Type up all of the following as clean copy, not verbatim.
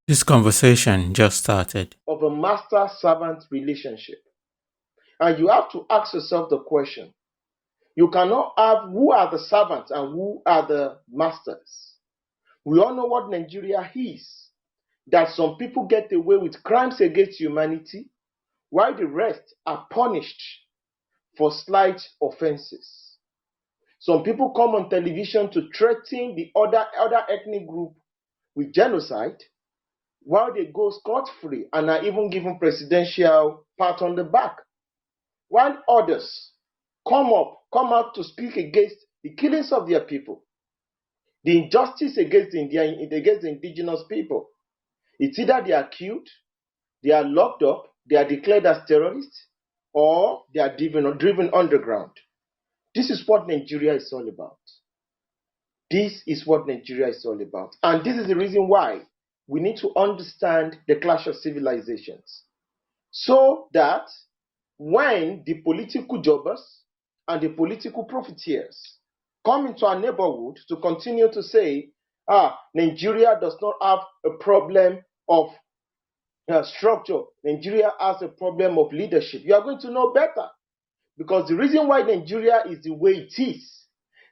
This conversation just started. of a master-servant relationship. And you have to ask yourself the question, you cannot have who are the servants and who are the masters. We all know what Nigeria is, that some people get away with crimes against humanity, while the rest are punished for slight offenses. Some people come on television to threaten the other ethnic group with genocide, while they go scot-free and are even given presidential pat on the back. While others come out to speak against the killings of their people, the injustice against the indigenous people. It's either they are killed, they are locked up, they are declared as terrorists, or they are driven underground. This is what Nigeria is all about. This is what Nigeria is all about. And this is the reason why we need to understand the clash of civilizations. So that when the political jobbers and the political profiteers come into our neighborhood to continue to say, Nigeria does not have a problem of structure, Nigeria has a problem of leadership, you are going to know better. Because the reason why Nigeria is the way it is,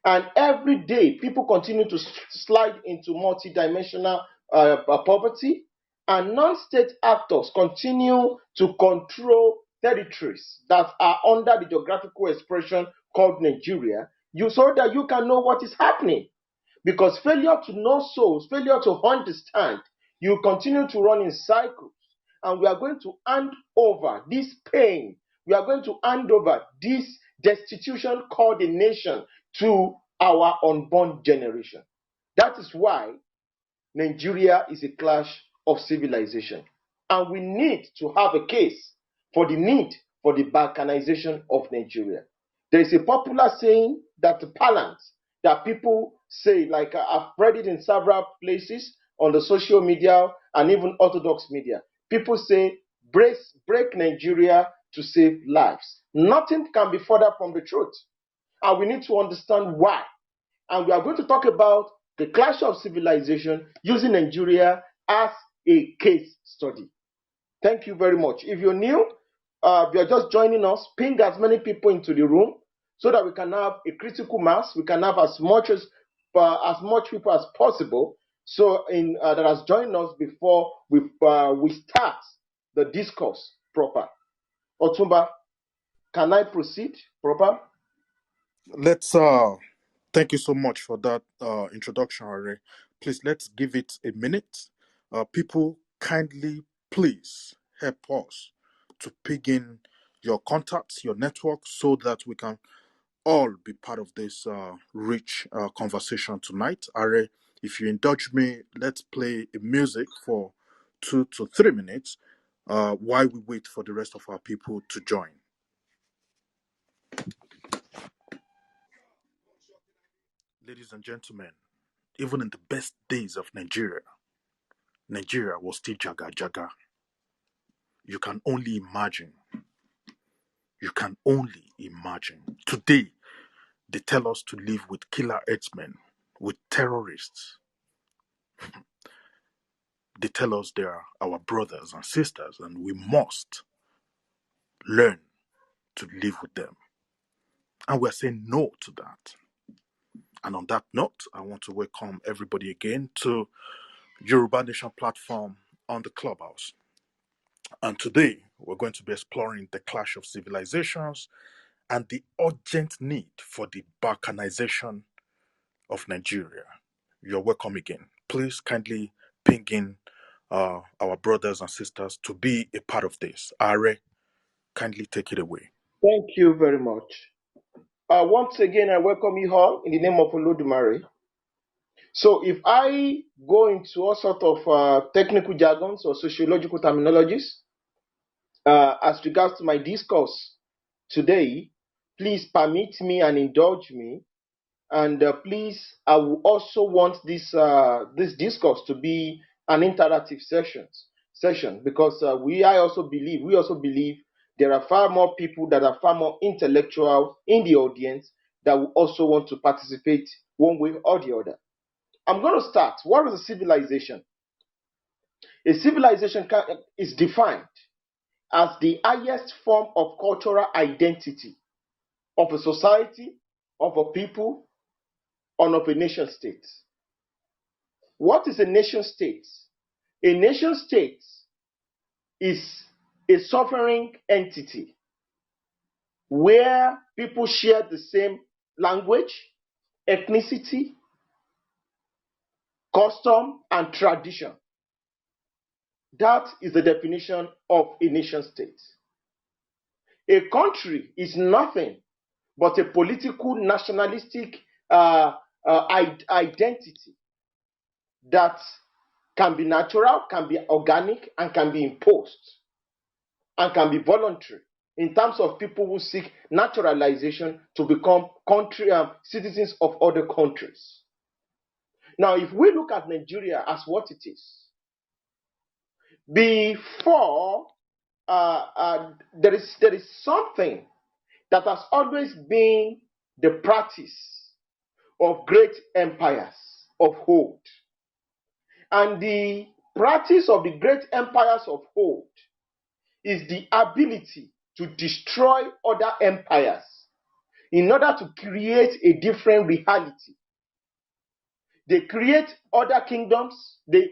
and every day people continue to slide into multidimensional poverty, and non-state actors continue to control territories that are under the geographical expression called Nigeria, so that you can know what is happening. Because failure to know souls, failure to understand, you continue to run in cycles. And we are going to hand over this pain, we are going to hand over this destitution called a nation to our unborn generation. That is why Nigeria is a clash of civilization. And we need to have a case for the need for the balkanization of Nigeria. There is a popular saying that the balance that people say, like I've read it in several places on the social media and even orthodox media. People say, break Nigeria to save lives. Nothing can be further from the truth. And we need to understand why. And we are going to talk about the clash of civilization using Nigeria as a case study. Thank you very much. If you're new, if you're just joining us, ping as many people into the room so that we can have a critical mass. We can have as much people as possible. So that has joined us before we start the discourse proper. Otumba, can I proceed proper? Let's thank you so much for that introduction, Ari. Please let's give it a minute. People kindly please help us to pig in your contacts, your network, so that we can all be part of this rich conversation tonight. Ari, if you indulge me, let's play a music for 2 to 3 minutes while we wait for the rest of our people to join. Ladies and gentlemen, even in the best days of Nigeria, Nigeria was still jaga jaga. You can only imagine. You can only imagine. Today, they tell us to live with killer herdsmen, with terrorists. They tell us they are our brothers and sisters, and we must learn to live with them. And we're saying no to that. And on that note, I want to welcome everybody again to Yoruba Nation platform on the Clubhouse. And today, we're going to be exploring the clash of civilizations and the urgent need for the balkanization of Nigeria. You're welcome again. Please kindly ping in our brothers and sisters to be a part of this. Are, kindly take it away. Thank you very much. Once again, I welcome you all in the name of Olodumare. So if I go into all sort of technical jargons or sociological terminologies as regards to my discourse today, please permit me and indulge me. And please, I will also want this discourse to be an interactive session because we also believe there are far more people that are far more intellectual in the audience that will also want to participate one way or the other. I'm going to start. What is a civilization? A civilization is defined as the highest form of cultural identity of a society, of a people, or of a nation state. What is a nation state? A nation state is a sovereign entity where people share the same language, ethnicity, custom, and tradition. That is the definition of a nation state. A country is nothing but a political nationalistic identity that can be natural, can be organic, and can be imposed, and can be voluntary in terms of people who seek naturalization to become citizens of other countries. Now, if we look at Nigeria as what it is, before there is something that has always been the practice of great empires of old. And the practice of the great empires of old is the ability to destroy other empires in order to create a different reality. They create other kingdoms, they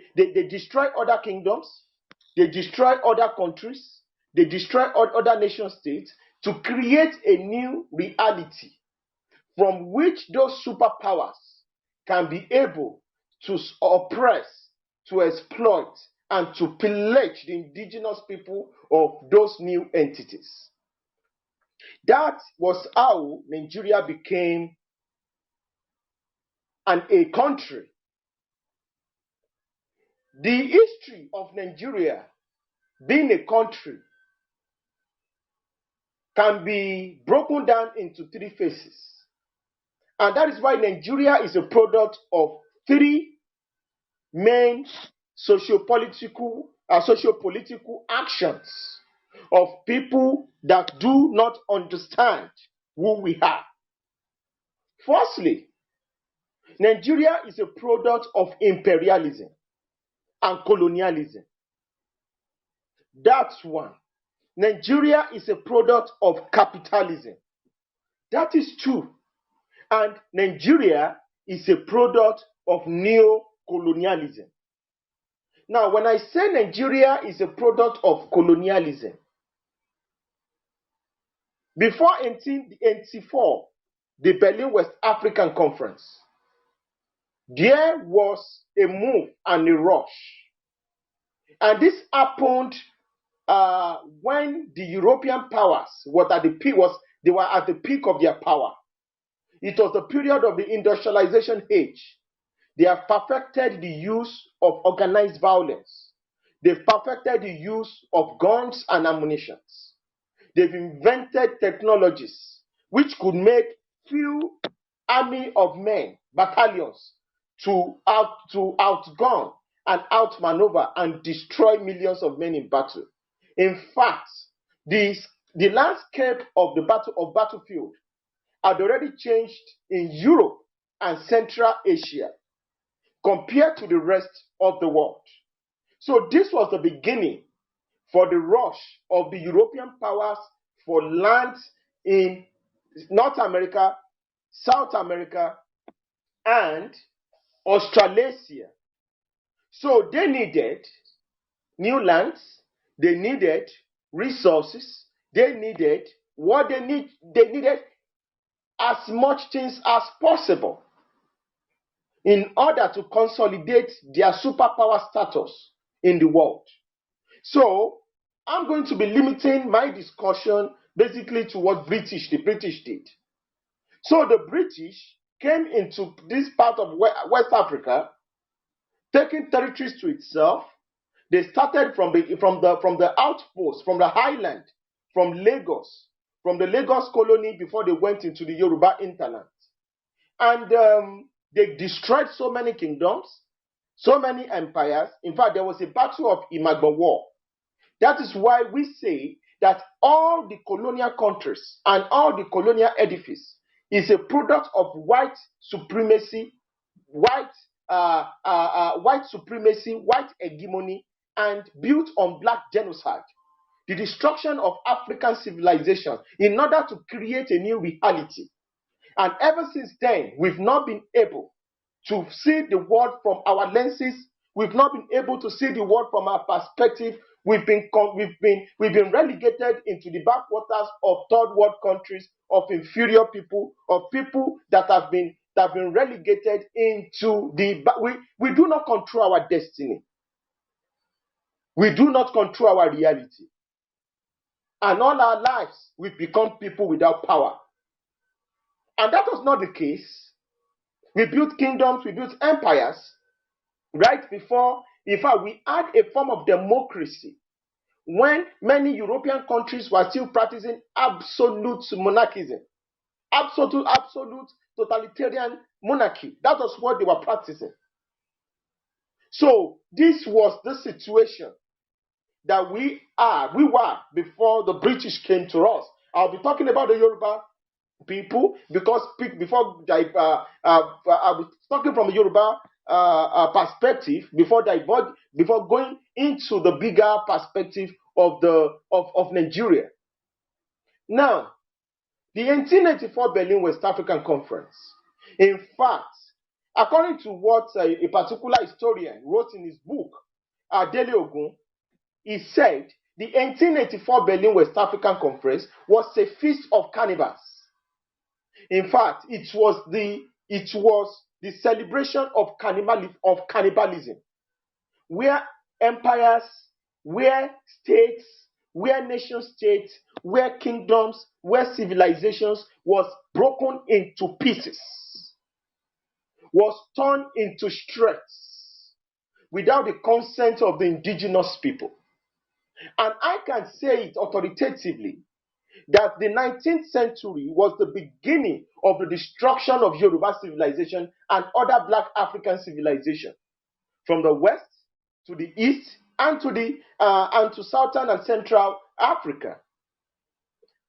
destroy other kingdoms, they destroy other countries, they destroy other nation states to create a new reality from which those superpowers can be able to oppress, to exploit, and to pillage the indigenous people of those new entities. That was how Nigeria became a country. The history of Nigeria being a country can be broken down into three phases. And that is why Nigeria is a product of three main socio-political actions of people that do not understand who we are. Firstly, Nigeria is a product of imperialism and colonialism. That's one. Nigeria is a product of capitalism. That is two. And Nigeria is a product of neo-colonialism. Now, when I say Nigeria is a product of colonialism, before 1884, the Berlin West African Conference, there was a move and a rush. And this happened when the European powers were at the peak of their power. It was the period of the industrialization age. They have perfected the use of organized violence. They've perfected the use of guns and ammunition. They've invented technologies which could make few army of men, battalions, to outgun and outmaneuver and destroy millions of men in battle. In fact, the landscape of the battlefield had already changed in Europe and Central Asia compared to the rest of the world. So this was the beginning for the rush of the European powers for lands in North America, South America, and Australasia. So they needed new lands, they needed resources, they needed what they needed as much things as possible in order to consolidate their superpower status in the world. So I'm going to be limiting my discussion basically to what the British did. So the British came into this part of West Africa, taking territories to itself. They started from the outpost, from the highland, from the Lagos colony before they went into the Yoruba hinterland. And they destroyed so many kingdoms, so many empires. In fact, there was a battle of Imagbo War. That is why we say that all the colonial countries and all the colonial edifice is a product of white supremacy, white hegemony and built on black genocide, the destruction of African civilization in order to create a new reality. And ever since then, we've not been able to see the world from our lenses. We've not been able to see the world from our perspective. We've been relegated into the backwaters of third world countries, of inferior people, of people that have been relegated into the. We do not control our destiny. We do not control our reality. And all our lives, we've become people without power. And that was not the case. We built kingdoms, we built empires, right before, in fact, we had a form of democracy when many European countries were still practicing absolute monarchism, absolute totalitarian monarchy. That was what they were practicing. So this was the situation that we were before the British came to us. I'll be talking about the Yoruba people because before I was talking from a Yoruba perspective before going into the bigger perspective of Nigeria. Now, the 1884 Berlin West African Conference, in fact, according to what a particular historian wrote in his book, Dele Ogun, he said the 1884 Berlin West African Conference was a feast of cannibals. In fact, it was the celebration of cannibalism, where empires, where states, where nation states, where kingdoms, where civilizations was broken into pieces, was torn into shreds without the consent of the indigenous people. And I can say it authoritatively that the 19th century was the beginning of the destruction of Yoruba civilization and other black African civilization, from the west to the east and to southern and central Africa.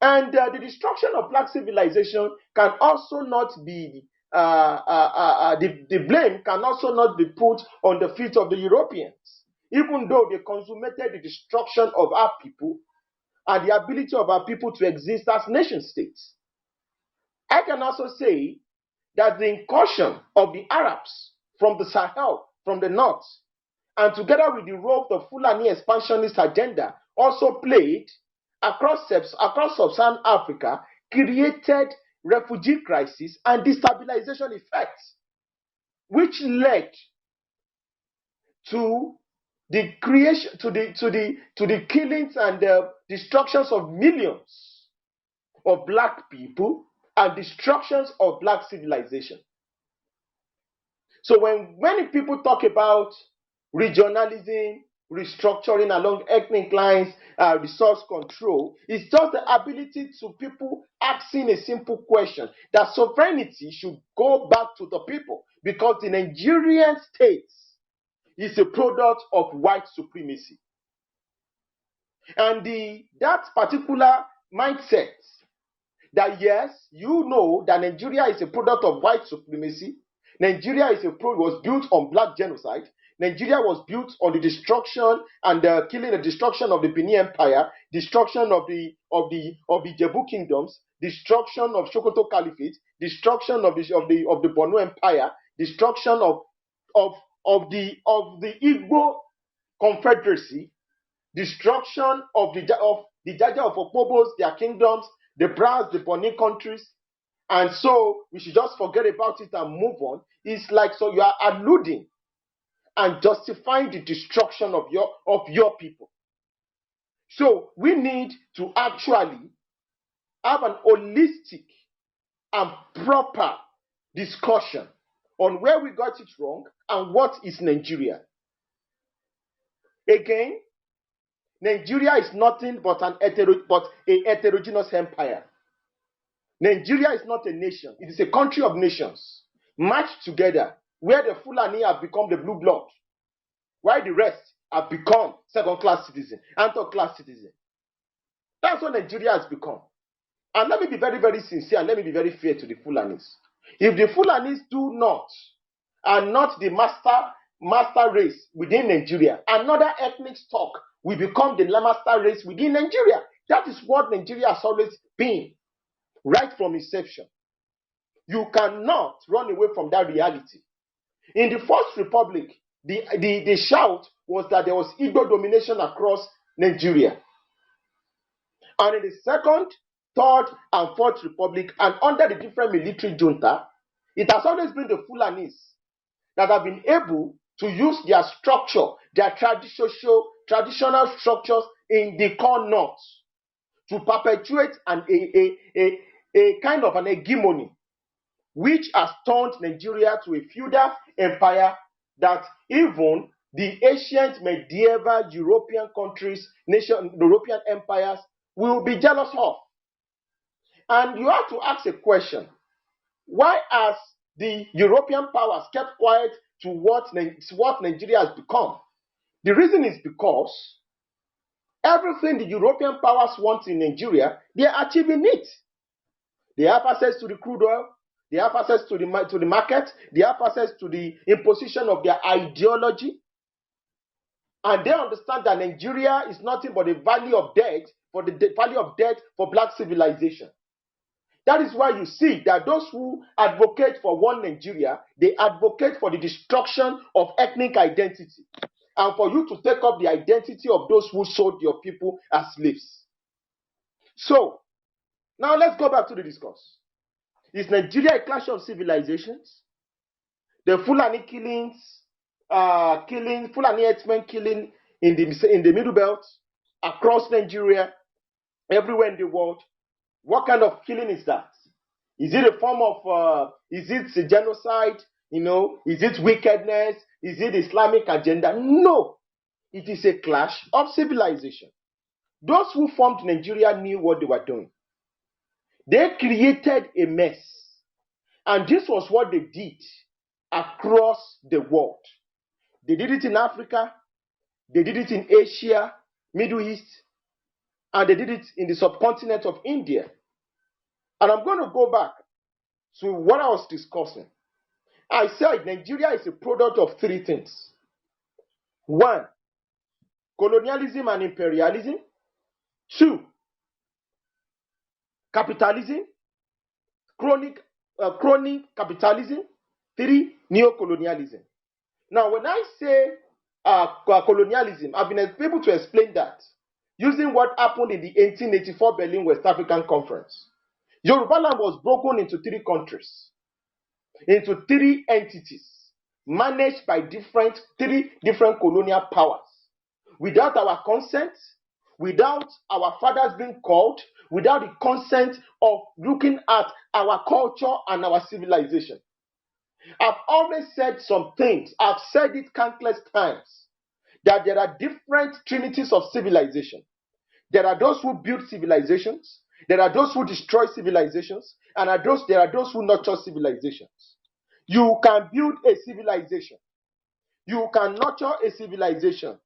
And the destruction of black civilization can also not be the blame can also not be put on the feet of the Europeans, even though they consummated the destruction of our people and the ability of our people to exist as nation states. I can also say that the incursion of the Arabs from the Sahel, from the north, and together with the role the Fulani expansionist agenda also played across sub-Saharan Africa, created refugee crisis and destabilization effects, which led to the creation, to the killings and the destructions of millions of black people and destructions of black civilization. So when many people talk about regionalism, restructuring along ethnic lines, resource control, it's just the ability to people asking a simple question that sovereignty should go back to the people, because the Nigerian state is a product of white supremacy. And that particular mindset that yes, you know that Nigeria is a product of white supremacy, Nigeria was built on black genocide, Nigeria was built on the destruction and killing and destruction of the Benin Empire, destruction of the Jebu kingdoms, destruction of Sokoto Caliphate, destruction of the Borno Empire, destruction of the Igbo Confederacy, destruction of the Jaja of Okpobos, their kingdoms, the Bras, the Boni countries, and so we should just forget about it and move on. It's like, so you are alluding and justifying the destruction of your people. So we need to actually have an holistic and proper discussion on where we got it wrong and what is Nigeria. Again, Nigeria is nothing but a heterogeneous empire. Nigeria is not a nation. It is a country of nations matched together, where the Fulani have become the blue blood, while the rest have become second-class citizens, third-class citizens. That's what Nigeria has become. And let me be very, very sincere, and let me be very fair to the Fulanis. If the Fulanis are not the master master race within Nigeria. Another ethnic stock will become the master race within Nigeria. That is what Nigeria has always been, right from inception. You cannot run away from that reality. In the First Republic, the shout was that there was Igbo domination across Nigeria. And in the Second, Third, and Fourth Republic, and under the different military junta, it has always been the Fulanis that have been able to use their structure, their traditional structures in the core north to perpetuate a kind of an hegemony, which has turned Nigeria to a feudal empire that even the ancient medieval European countries, European empires will be jealous of. And you have to ask a question: why has the European powers kept quiet to what Nigeria has become? The reason is because everything the European powers want in Nigeria, they are achieving it. They have access to the crude oil, they have access to the market, they have access to the imposition of their ideology, and they understand that Nigeria is nothing but the valley of death for black civilization. That is why you see that those who advocate for one Nigeria, they advocate for the destruction of ethnic identity and for you to take up the identity of those who sold your people as slaves. So, now let's go back to the discourse. Is Nigeria a clash of civilizations? The Fulani Fulani herdsmen killing in the Middle Belt, across Nigeria, everywhere in the world. What kind of killing is that? Is it a form of, is it a genocide? Is it wickedness? Is it Islamic agenda? No, it is a clash of civilization. Those who formed Nigeria knew what they were doing. They created a mess. And this was what they did across the world. They did it in Africa, they did it in Asia, Middle East, and they did it in the subcontinent of India. And I'm going to go back to what I was discussing. I said Nigeria is a product of three things. One, colonialism and imperialism. Two, capitalism, chronic capitalism. Three, neocolonialism. Now, when I say colonialism, I've been able to explain that using what happened in the 1884 Berlin West African Conference. Yoruba land was broken into three countries, into three entities, managed by three different colonial powers, without our consent, without our fathers being called, without the consent of looking at our culture and our civilization. I've always said some things, I've said it countless times, that there are different trinities of civilization. There are those who build civilizations, there are those who destroy civilizations, and there are those who nurture civilizations. You can build a civilization, you can nurture a civilization,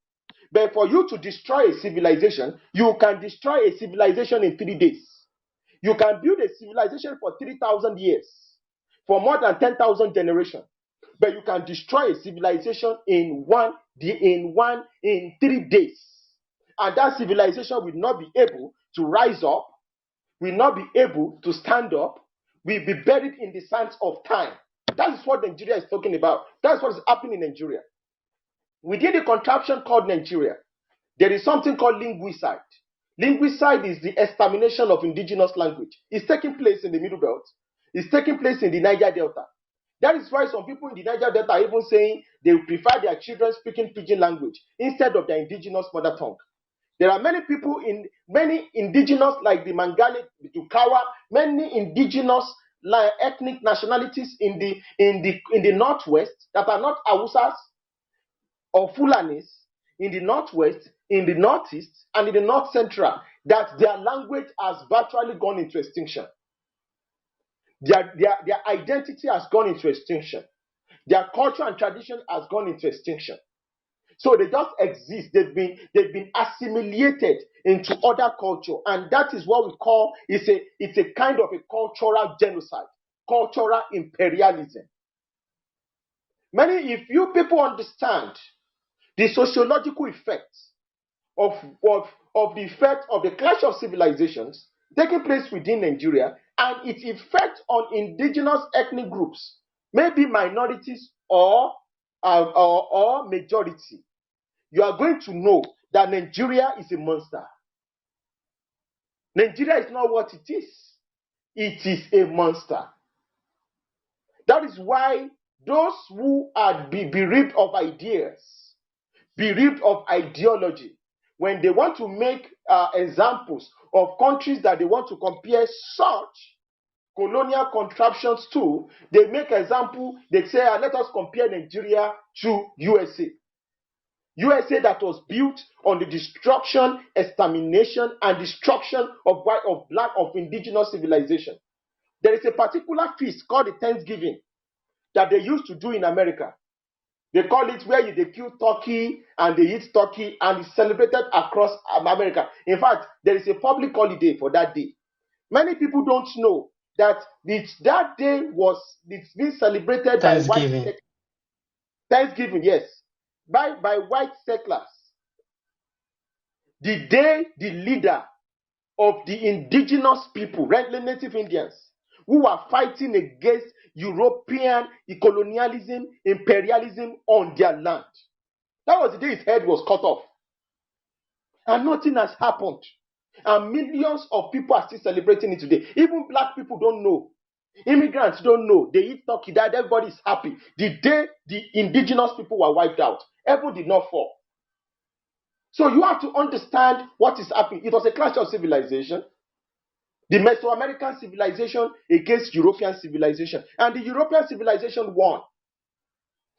but for you to destroy a civilization, you can destroy a civilization in 3 days. You can build a civilization for 3,000 years, for more than 10,000 generations, but you can destroy a civilization in 3 days. And that civilization will not be able to rise up, will not be able to stand up, will be buried in the sands of time. That is what Nigeria is talking about. That is what is happening in Nigeria. Within the contraption called Nigeria, there is something called linguicide. Linguicide is the extermination of indigenous language. It's taking place in the Middle Belt. It's taking place in the Niger Delta. That is why some people in the Niger Delta are even saying they prefer their children speaking pidgin language instead of their indigenous mother tongue. There are many people many indigenous, like the Mangali, the Dukawa, many indigenous ethnic nationalities in the northwest that are not Hausas or Fulanis, in the northwest, in the northeast, and in the north central, that their language has virtually gone into extinction. Their identity has gone into extinction. Their culture and tradition has gone into extinction. So they just exist. They've been assimilated into other culture, and that is what we call it's a kind of a cultural genocide, cultural imperialism. If you people understand the sociological effects of the effect of the clash of civilizations taking place within Nigeria and its effect on indigenous ethnic groups, maybe minorities or majority, you are going to know that Nigeria is a monster. Nigeria is not what it is. It is a monster. That is why those who are bereaved of ideas, bereaved of ideology, when they want to make examples of countries that they want to compare such colonial contraptions to, they make example, they say, let us compare Nigeria to USA. USA that was built on the destruction, extermination, and destruction of white, of black, of indigenous civilization. There is a particular feast called the Thanksgiving that they used to do in America. They call it where they kill turkey and they eat turkey, and it's celebrated across America. In fact, there is a public holiday for that day. Many people don't know that that day it's being celebrated by white Thanksgiving. Thanksgiving, yes, by white settlers. The day the leader of the indigenous people, native Indians, who are fighting against European colonialism, imperialism on their land. That was the day his head was cut off. And nothing has happened. And millions of people are still celebrating it today. Even black people don't know. Immigrants don't know. They eat turkey, that everybody is happy. The day the indigenous people were wiped out, heaven did not fall. So you have to understand what is happening. It was a clash of civilization. The Mesoamerican civilization against European civilization. And the European civilization won.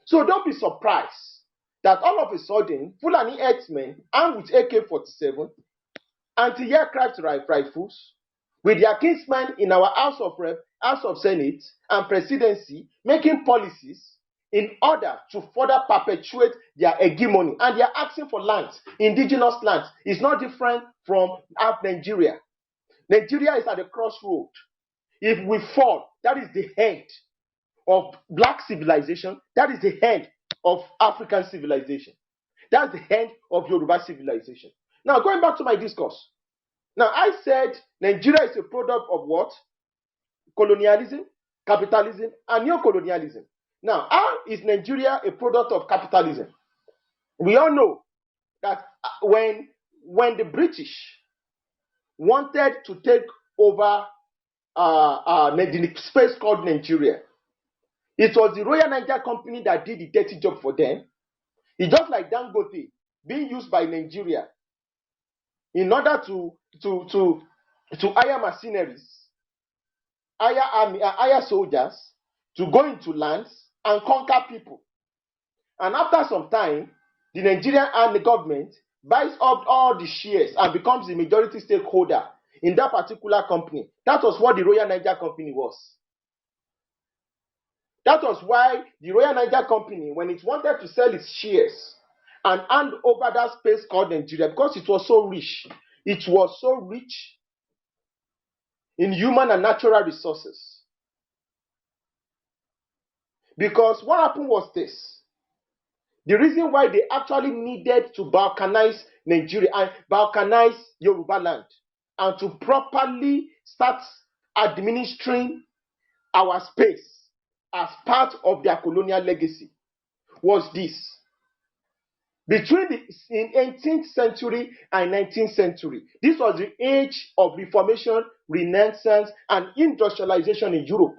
So don't be surprised that all of a sudden, Fulani herdsmen armed with AK-47, anti-aircraft rifles, with their kinsmen in our House of Rep, House of Senate, and Presidency, making policies in order to further perpetuate their hegemony. And they are asking for lands, indigenous lands. It's not different from Nigeria. Nigeria is at the crossroad. If we fall, that is the end of black civilization. That is the end of African civilization. That's the end of Yoruba civilization. Now, going back to my discourse. Now, I said Nigeria is a product of what? Colonialism, capitalism, and neo-colonialism. Now, how is Nigeria a product of capitalism? We all know that when the British wanted to take over the space called Nigeria, it was the Royal Niger Company that did the dirty job for them. It's just like Dangote being used by Nigeria in order to hire mercenaries, hire soldiers to go into lands and conquer people. And after some time, the Nigerian army government buys up all the shares and becomes the majority stakeholder in that particular company. That was what the Royal Niger Company was. That was why the Royal Niger Company, when it wanted to sell its shares and hand over that space called Nigeria, because it was so rich in human and natural resources. Because what happened was this. The reason why they actually needed to balkanize Nigeria and balkanize Yoruba land and to properly start administering our space as part of their colonial legacy was this. Between the 18th century and 19th century, this was the age of Reformation, Renaissance, and industrialization in Europe.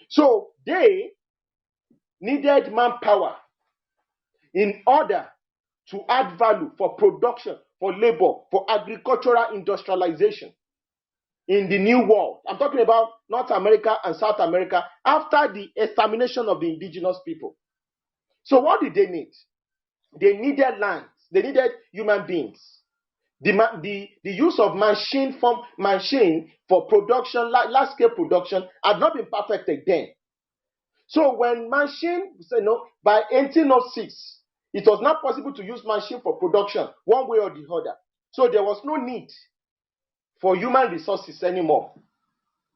So they needed manpower in order to add value for production, for labor, for agricultural industrialization in the new world. I'm talking about North America and South America after the extermination of the indigenous people. So what did they need? They needed lands. They needed human beings. The use of machine for production, large-scale production, had not been perfected then. So when by 1806, it was not possible to use machine for production one way or the other. So there was no need for human resources anymore.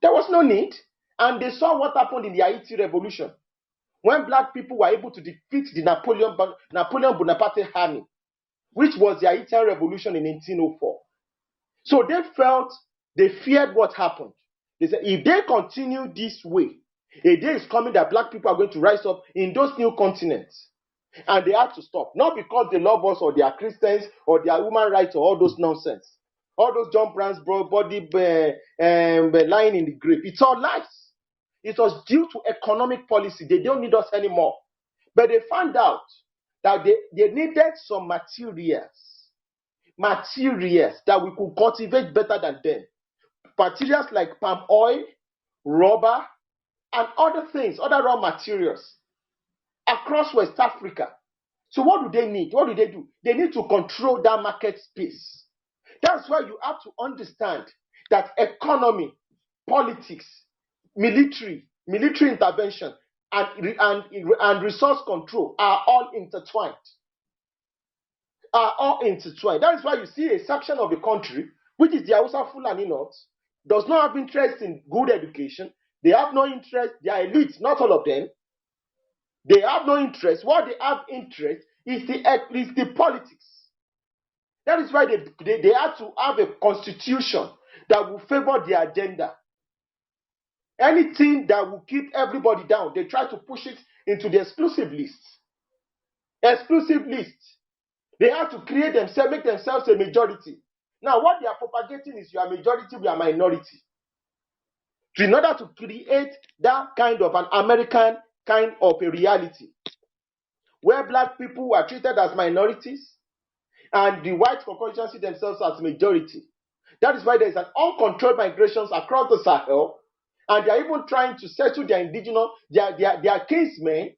There was no need. And they saw what happened in the Haiti Revolution. when black people were able to defeat the Napoleon Bonaparte army, which was the Haitian Revolution in 1804. So they feared what happened. They said, if they continue this way, a day is coming that black people are going to rise up in those new continents. And they had to stop. Not because they love us or they are Christians or they are human rights or all those nonsense. All those John Brown's body lying in the grave. It's all lies. It was due to economic policy. They don't need us anymore. But they found out that they needed some materials that we could cultivate better than them. Materials like palm oil, rubber, and other things, other raw materials across West Africa. So what do they need? What do they do? They need to control that market space. That's why you have to understand that economy, politics, military intervention, and resource control are all intertwined. That is why you see a section of the country, which is the Hausa Fulani North, does not have interest in good education. They have no interest. They are elites, not all of them. They have no interest. What they have interest is the politics. That is why they have to have a constitution that will favor their agenda. Anything that will keep everybody down, they try to push it into the exclusive list. Exclusive list. They have to make themselves a majority. Now, what they are propagating is you are majority, we are minority. So in order to create that kind of an American kind of a reality, where black people were treated as minorities and the white Caucasians see themselves as majority. That is why there is an uncontrolled migrations across the Sahel, and they are even trying to settle their kinsmen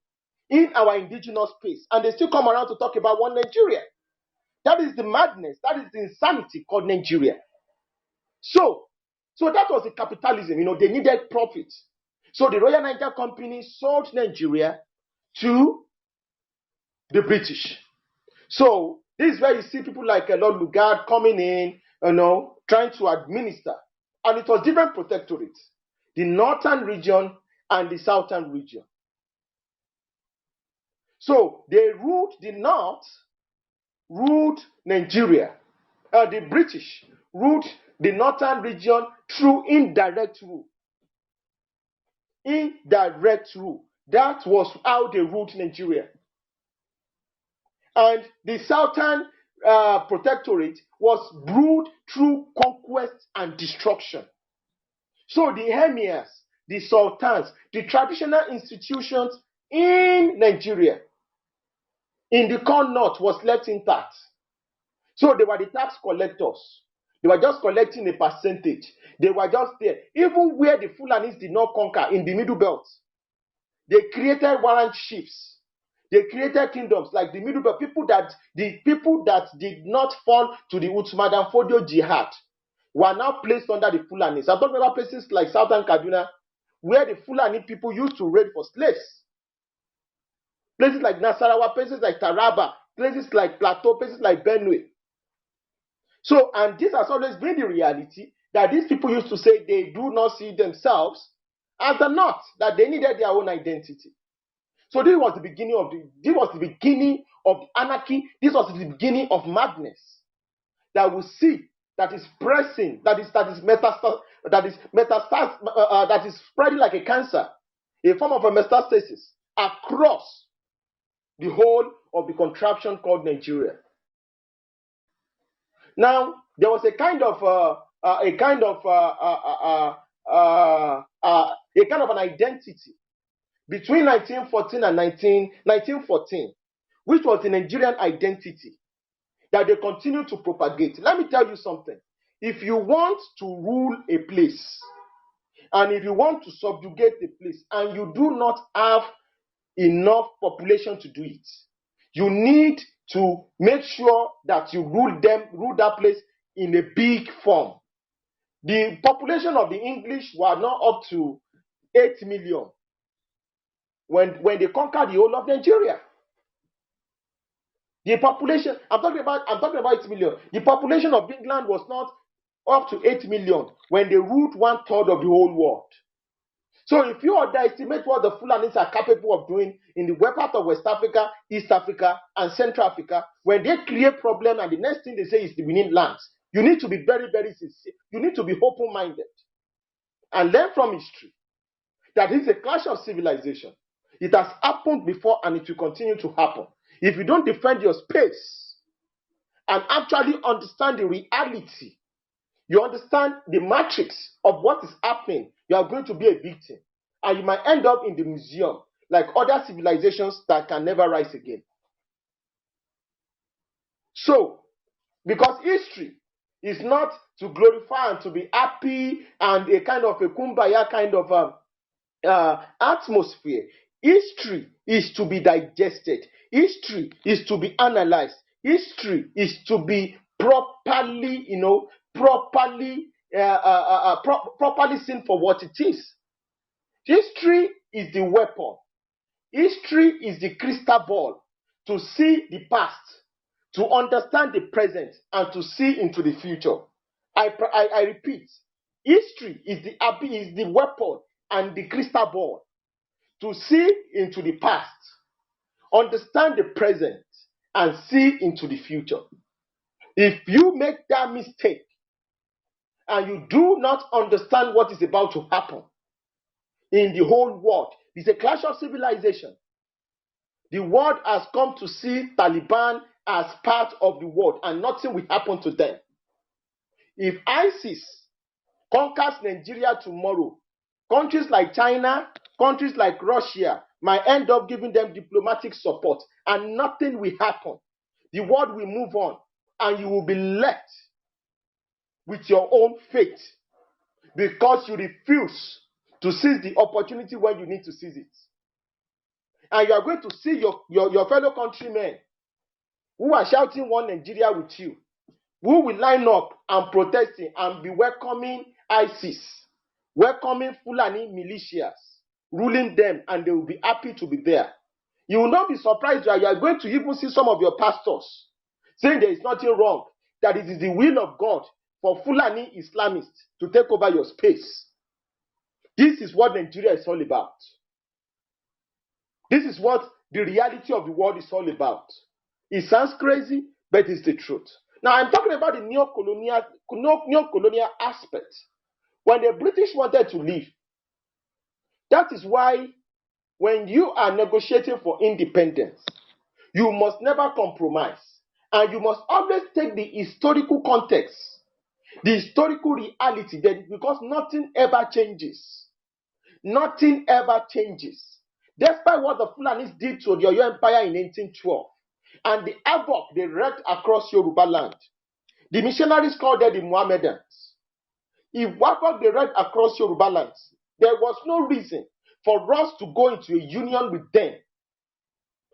in our indigenous space, and they still come around to talk about one Nigeria. That is the madness, that is the insanity called Nigeria. So that was the capitalism. They needed profit. So the Royal Niger Company sold Nigeria to the British. So this is where you see people like Lord Lugard coming in, trying to administer. And it was different protectorates, the northern region and the southern region. So they ruled the north, ruled Nigeria. The British ruled the northern region through indirect rule. Indirect rule. That was how they ruled Nigeria. And the southern protectorate was ruled through conquest and destruction. So the emirs, the sultans, the traditional institutions in Nigeria, in the Corn North, was left intact. So they were the tax collectors. They were just collecting a percentage. They were just there. Even where the Fulanis did not conquer, in the Middle Belt, they created warrant chiefs. They created kingdoms like the Middle Belt. The people that did not fall to the Uthman and Fodio jihad were now placed under the Fulanis. I'm talking about places like Southern Kaduna, where the Fulani people used to raid for slaves. Places like Nasarawa, places like Taraba, places like Plateau, places like Benue. So, and this has always been the reality, that these people used to say they do not see themselves as the North, that they needed their own identity. So this was the beginning of anarchy. This was the beginning of madness that we see, that is pressing, that is spreading like a cancer, a form of a metastasis across the whole of the contraption called Nigeria. Now, there was a kind of an identity between 1914 and 1914, which was the Nigerian identity that they continue to propagate. Let me tell you something. If you want to rule a place, and if you want to subjugate a place, and you do not have enough population to do it, you need to make sure that you rule that place in a big form. The population of the English were not up to 8 million when they conquered the whole of Nigeria. The population, I'm talking about 8 million. The population of England was not up to 8 million when they ruled 1/3 of the whole world. So if you underestimate what the Fulanis are capable of doing in the west part of West Africa, East Africa, and Central Africa, when they create problem and the next thing they say is we need lands, you need to be very, very sincere. You need to be open-minded and learn from history that it's a clash of civilization. It has happened before and it will continue to happen. If you don't defend your space and actually understand the reality, you understand the matrix of what is happening, you are going to be a victim. And you might end up in the museum like other civilizations that can never rise again. So, because history is not to glorify and to be happy and a kind of a kumbaya kind of atmosphere. History is to be digested. History is to be analyzed. History is to be properly, properly seen for what it is. History is the weapon. History is the crystal ball to see the past, to understand the present, and to see into the future. I repeat, history is the weapon and the crystal ball to see into the past, understand the present, and see into the future. If you make that mistake and you do not understand what is about to happen in the whole world, it's a clash of civilization. The world has come to see Taliban as part of the world and nothing will happen to them. If ISIS conquers Nigeria tomorrow, countries like China, countries like Russia might end up giving them diplomatic support and nothing will happen. The world will move on and you will be left with your own fate because you refuse to seize the opportunity when you need to seize it. And you are going to see your fellow countrymen who are shouting one Nigeria with you, who will line up and protesting and be welcoming ISIS, welcoming Fulani militias, ruling them, and they will be happy to be there. You will not be surprised that you are going to even see some of your pastors saying there is nothing wrong, that it is the will of God for Fulani Islamists to take over your space. This is what Nigeria is all about. This is what the reality of the world is all about. It sounds crazy, but it's the truth. Now, I'm talking about the neo-colonial aspect. When the British wanted to leave, that is why when you are negotiating for independence, you must never compromise. And you must always take the historical context, the historical reality, because nothing ever changes. Nothing ever changes. Despite what the Fulanis did to the Oyo Empire in 1812 and the havoc they wreaked across Yoruba land, the missionaries called them the Mohammedans. If havoc they wreaked across Yoruba lands, there was no reason for us to go into a union with them.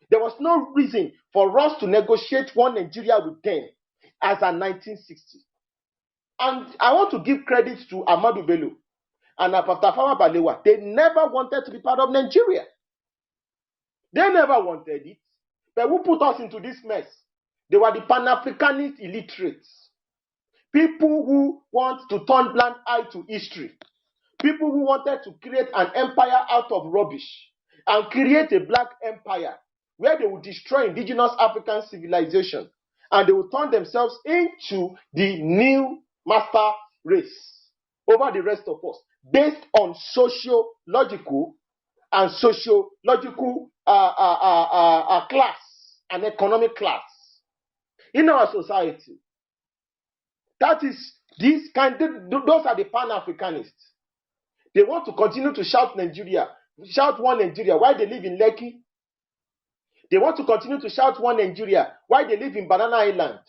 There was no reason for us to negotiate one Nigeria with them as a 1960. And I want to give credit to Ahmadu Bello and Tafawa Balewa. They never wanted to be part of Nigeria. They never wanted it. But who put us into this mess? They were the Pan-Africanist illiterates. People who want to turn blind eye to history. People who wanted to create an empire out of rubbish and create a black empire where they would destroy indigenous African civilization and they would turn themselves into the new master race over the rest of us based on sociological and sociological class and economic class in our society. That is those are the Pan-Africanists. They want to continue to shout Nigeria, shout one Nigeria while they live in Lekki. They want to continue to shout one Nigeria while they live in Banana Island.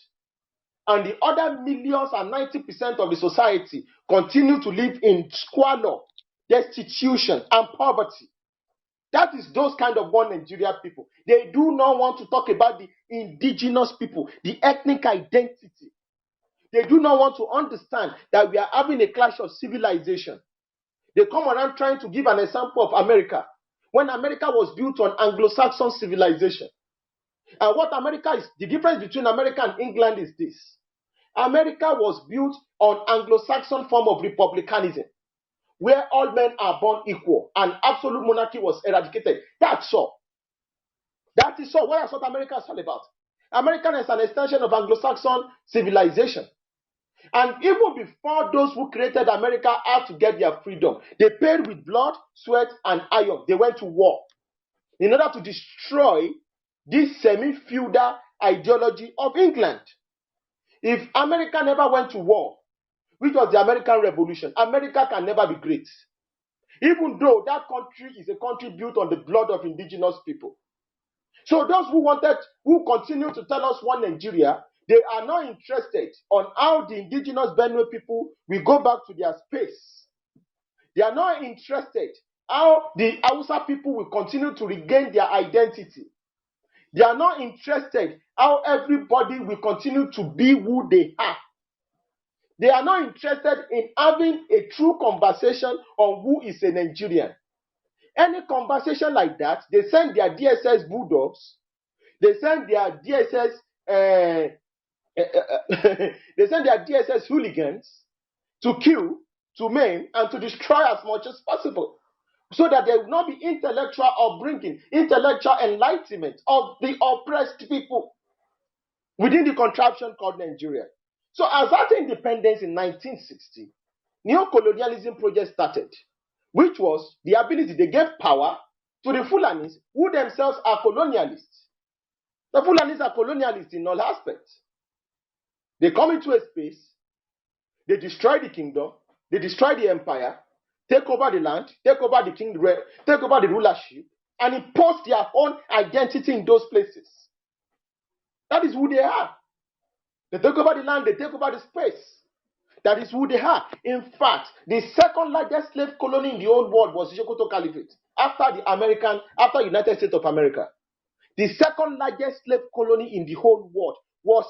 And the other millions and 90% of the society continue to live in squalor, destitution, and poverty. That is those kind of one Nigeria people. They do not want to talk about the indigenous people, the ethnic identity. They do not want to understand that we are having a clash of civilization. They come around trying to give an example of America, when America was built on Anglo-Saxon civilization. And what America is, the difference between America and England is this. America was built on Anglo-Saxon form of republicanism, where all men are born equal and absolute monarchy was eradicated. That's all. That is all. What is what America is all about? America is an extension of Anglo-Saxon civilization. And even before those who created America had to get their freedom, they paid with blood, sweat, and iron. They went to war in order to destroy this semi-feudal ideology of England. If America never went to war, which was the American Revolution, America can never be great. Even though that country is a country built on the blood of indigenous people. So those who continue to tell us one Nigeria, they are not interested on how the indigenous Benue people will go back to their space. They are not interested how the Hausa people will continue to regain their identity. They are not interested how everybody will continue to be who they are. They are not interested in having a true conversation on who is a Nigerian. Any conversation like that, they send their DSS bulldogs, they send their DSS they send their DSS hooligans to kill, to maim, and to destroy as much as possible, so that there will not be intellectual upbringing, intellectual enlightenment of the oppressed people within the contraption called Nigeria. So as that independence in 1960, neo-colonialism project started, which was the ability, they gave power to the Fulanis, who themselves are colonialists. The Fulanis are colonialists in all aspects. They come into a space, they destroy the kingdom, they destroy the empire, take over the land, take over the kingdom, take over the rulership, and impose their own identity in those places. That is who they are. They take over the land, they take over the space. That is who they are. In fact, the second largest slave colony in the old world was the Sokoto Caliphate, after United States of America. The second largest slave colony in the whole world was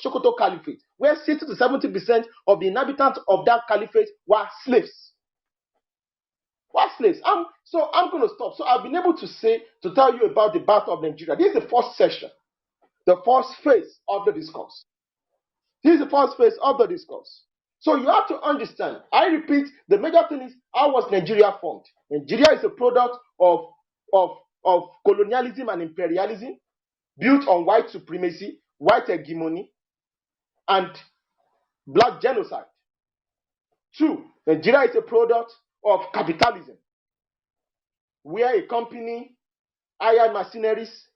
Sokoto Caliphate, where 60 to 70% of the inhabitants of that caliphate were slaves. So I'm going to stop. So I've been able to tell you about the birth of Nigeria. This is the first session, the first phase of the discourse. This is the first phase of the discourse. So you have to understand, I repeat, the major thing is, how was Nigeria formed? Nigeria is a product of colonialism and imperialism built on white supremacy, white hegemony, and black genocide. 2, Nigeria is a product of capitalism, where a company hired mercenaries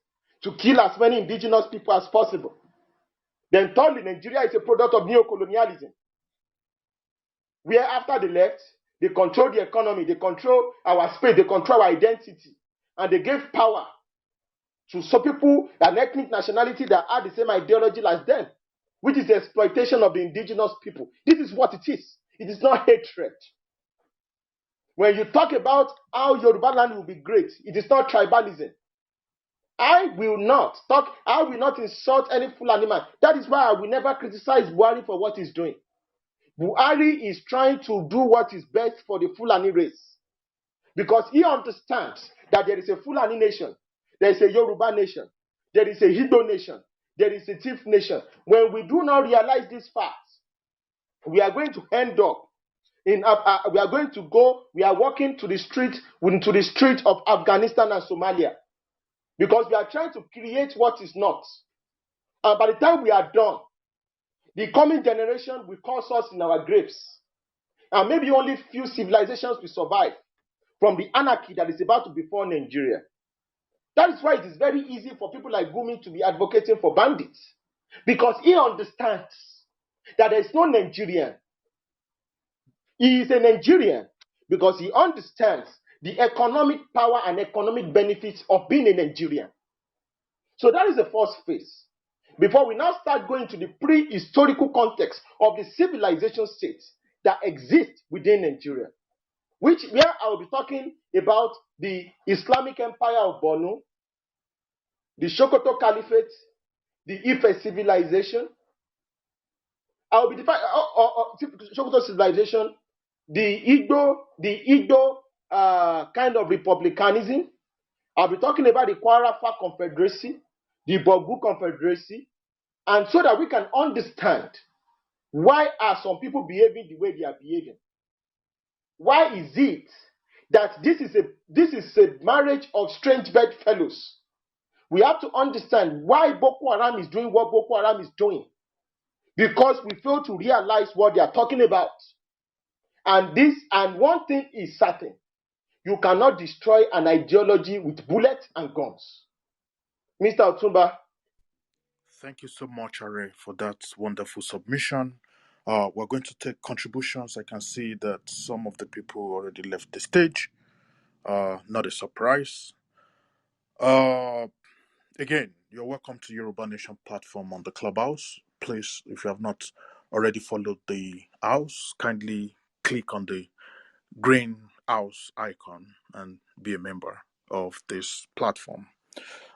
to kill as many indigenous people as possible. Then thirdly, Nigeria is a product of neo-colonialism, where after they left, they control the economy, they control our space, they control our identity, and they gave power to some people, an ethnic nationality that had the same ideology as them, which is the exploitation of the indigenous people. This is what it is. It is not hatred. When you talk about how Yoruba land will be great, it is not tribalism. I will not insult any Fulani man. That is why I will never criticize Buhari for what he's doing. Buhari is trying to do what is best for the Fulani race, because he understands that there is a Fulani nation, there is a Yoruba nation, there is a Igbo nation, there is a Tiv nation. When we do not realize these facts, we are going to end up we are walking to the street of Afghanistan and Somalia, because we are trying to create what is not. And by the time we are done, the coming generation will curse us in our graves. And maybe only few civilizations will survive from the anarchy that is about to befall Nigeria. That is why it is very easy for people like Gumi to be advocating for bandits, because he understands that there is no Nigerian. He is a Nigerian because he understands the economic power and economic benefits of being a Nigerian. So that is the first phase. Before we now start going to the prehistorical context of the civilization states that exist within Nigeria, where I will be talking about the Islamic Empire of Borno, the Sokoto Caliphate, the Ife civilization. I will be defining Sokoto civilization, the Igbo kind of republicanism. I'll be talking about the Kwarafa Confederacy, the Bogu Confederacy, and so that we can understand why are some people behaving the way they are behaving. Why is it that this is a marriage of strange bedfellows? We have to understand why Boko Haram is doing what Boko Haram is doing, because we fail to realize what they are talking about. And one thing is certain: you cannot destroy an ideology with bullets and guns. Mr. Otumba. Thank you so much, Are, for that wonderful submission. We're going to take contributions. I can see that some of the people already left the stage. Not a surprise. Uh, Again, you're welcome to Yoruba Nation platform on the Clubhouse. Please, if you have not already followed the house, kindly click on the green house icon and be a member of this platform.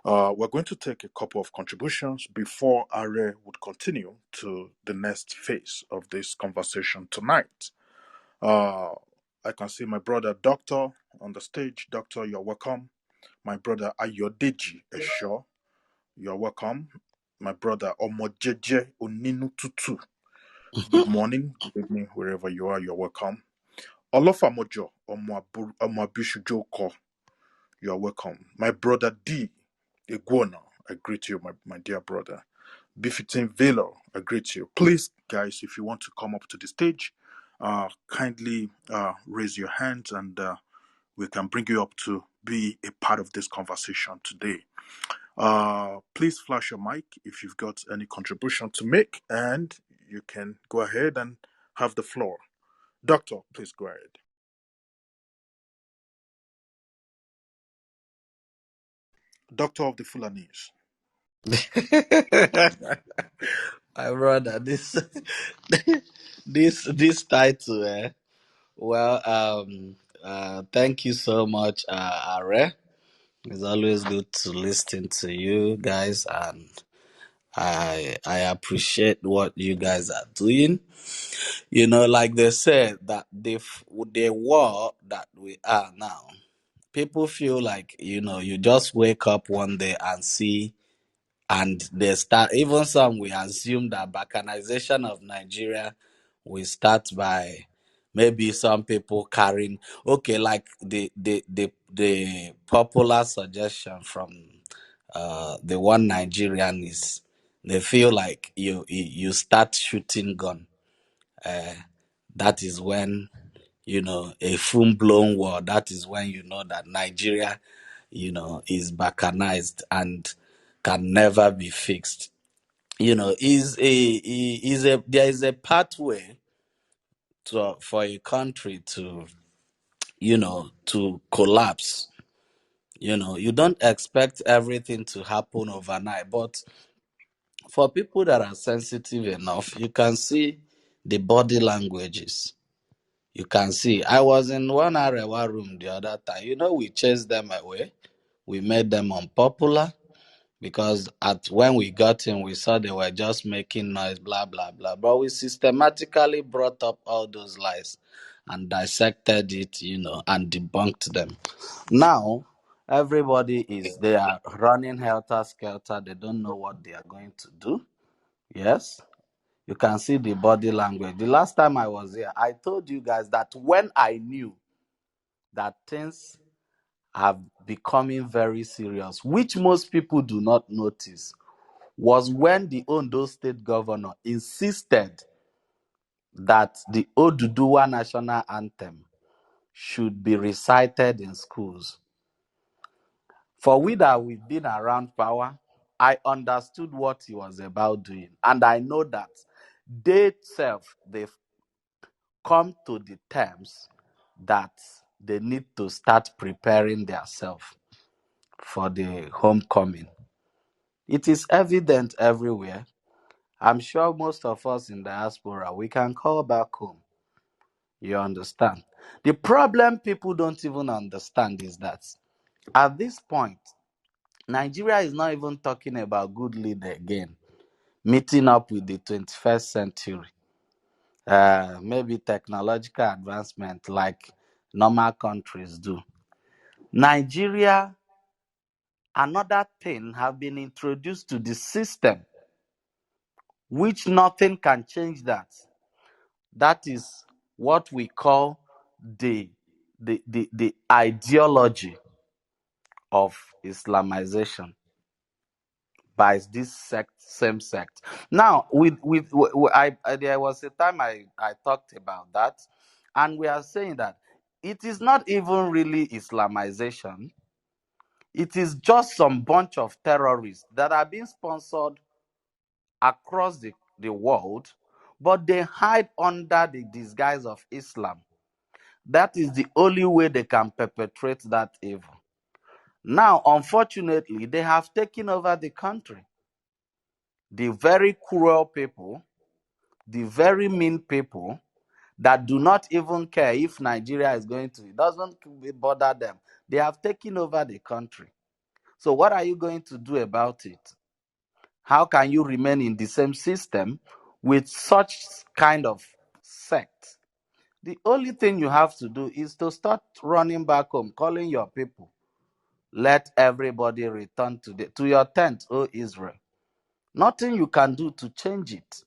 We're going to take a couple of contributions before Are would continue to the next phase of this conversation tonight. Uh, I can see my brother Doctor on the stage. Doctor, you're welcome. My brother Ayodeji Esho, you're welcome. My brother Omojeje Oninu Tutu. Good morning, good evening, wherever you are, you're welcome. Olofamojo Omoabishu Joko, you are welcome. My brother D. Iguana, I greet you, my dear brother. Befitting Velo, I greet you. Please, guys, if you want to come up to the stage, kindly raise your hands and we can bring you up to be a part of this conversation today. Please flash your mic if you've got any contribution to make, and you can go ahead and have the floor. Doctor, please go ahead. Doctor of the Fulanese. My brother, this title, well, thank you so much, Are. It's always good to listen to you guys, and I appreciate what you guys are doing. Like they said that the war that we are now, people feel like you just wake up one day and see, and they start, even some we assume that balkanization of Nigeria will start by maybe some people carrying, okay, like the popular suggestion from the one Nigerian is, they feel like you start shooting gun, uh, that is when a full-blown war, that is when that Nigeria is balkanized and can never be fixed. There is a pathway for a country to to collapse. You don't expect everything to happen overnight, but for people that are sensitive enough, you can see the body languages. You can see. I was in one Arewa room the other time. We chased them away. We made them unpopular because when we got in, we saw they were just making noise, blah, blah, blah. But we systematically brought up all those lies and dissected it, and debunked them. Now, they are running helter-skelter. They don't know what they are going to do. Yes, you can see the body language. The last time I was here, I told you guys that when I knew that things are becoming very serious, which most people do not notice, was when the Ondo State governor insisted that the Oduduwa national anthem should be recited in schools. For we that we've been around power, I understood what he was about doing. And I know that they've come to the terms that they need to start preparing themselves for the homecoming. It is evident everywhere. I'm sure most of us in diaspora, we can call back home. You understand? The problem people don't even understand is that at this point, Nigeria is not even talking about good leader again, meeting up with the 21st century. Maybe technological advancement like normal countries do. Nigeria, another thing, have been introduced to the system, which nothing can change that. That is what we call the the ideology of Islamization by this same sect. Now, there was a time I talked about that, and we are saying that it is not even really Islamization. It is just some bunch of terrorists that are being sponsored across the world, but they hide under the disguise of Islam. That is the only way they can perpetrate that evil. Now, unfortunately, they have taken over the country. The very cruel people, the very mean people that do not even care if Nigeria is going to, it doesn't bother them. They have taken over the country. So, what are you going to do about it? How can you remain in the same system with such kind of sect? The only thing you have to do is to start running back home, calling your people. Let everybody return to your tent, O Israel. Nothing you can do to change it.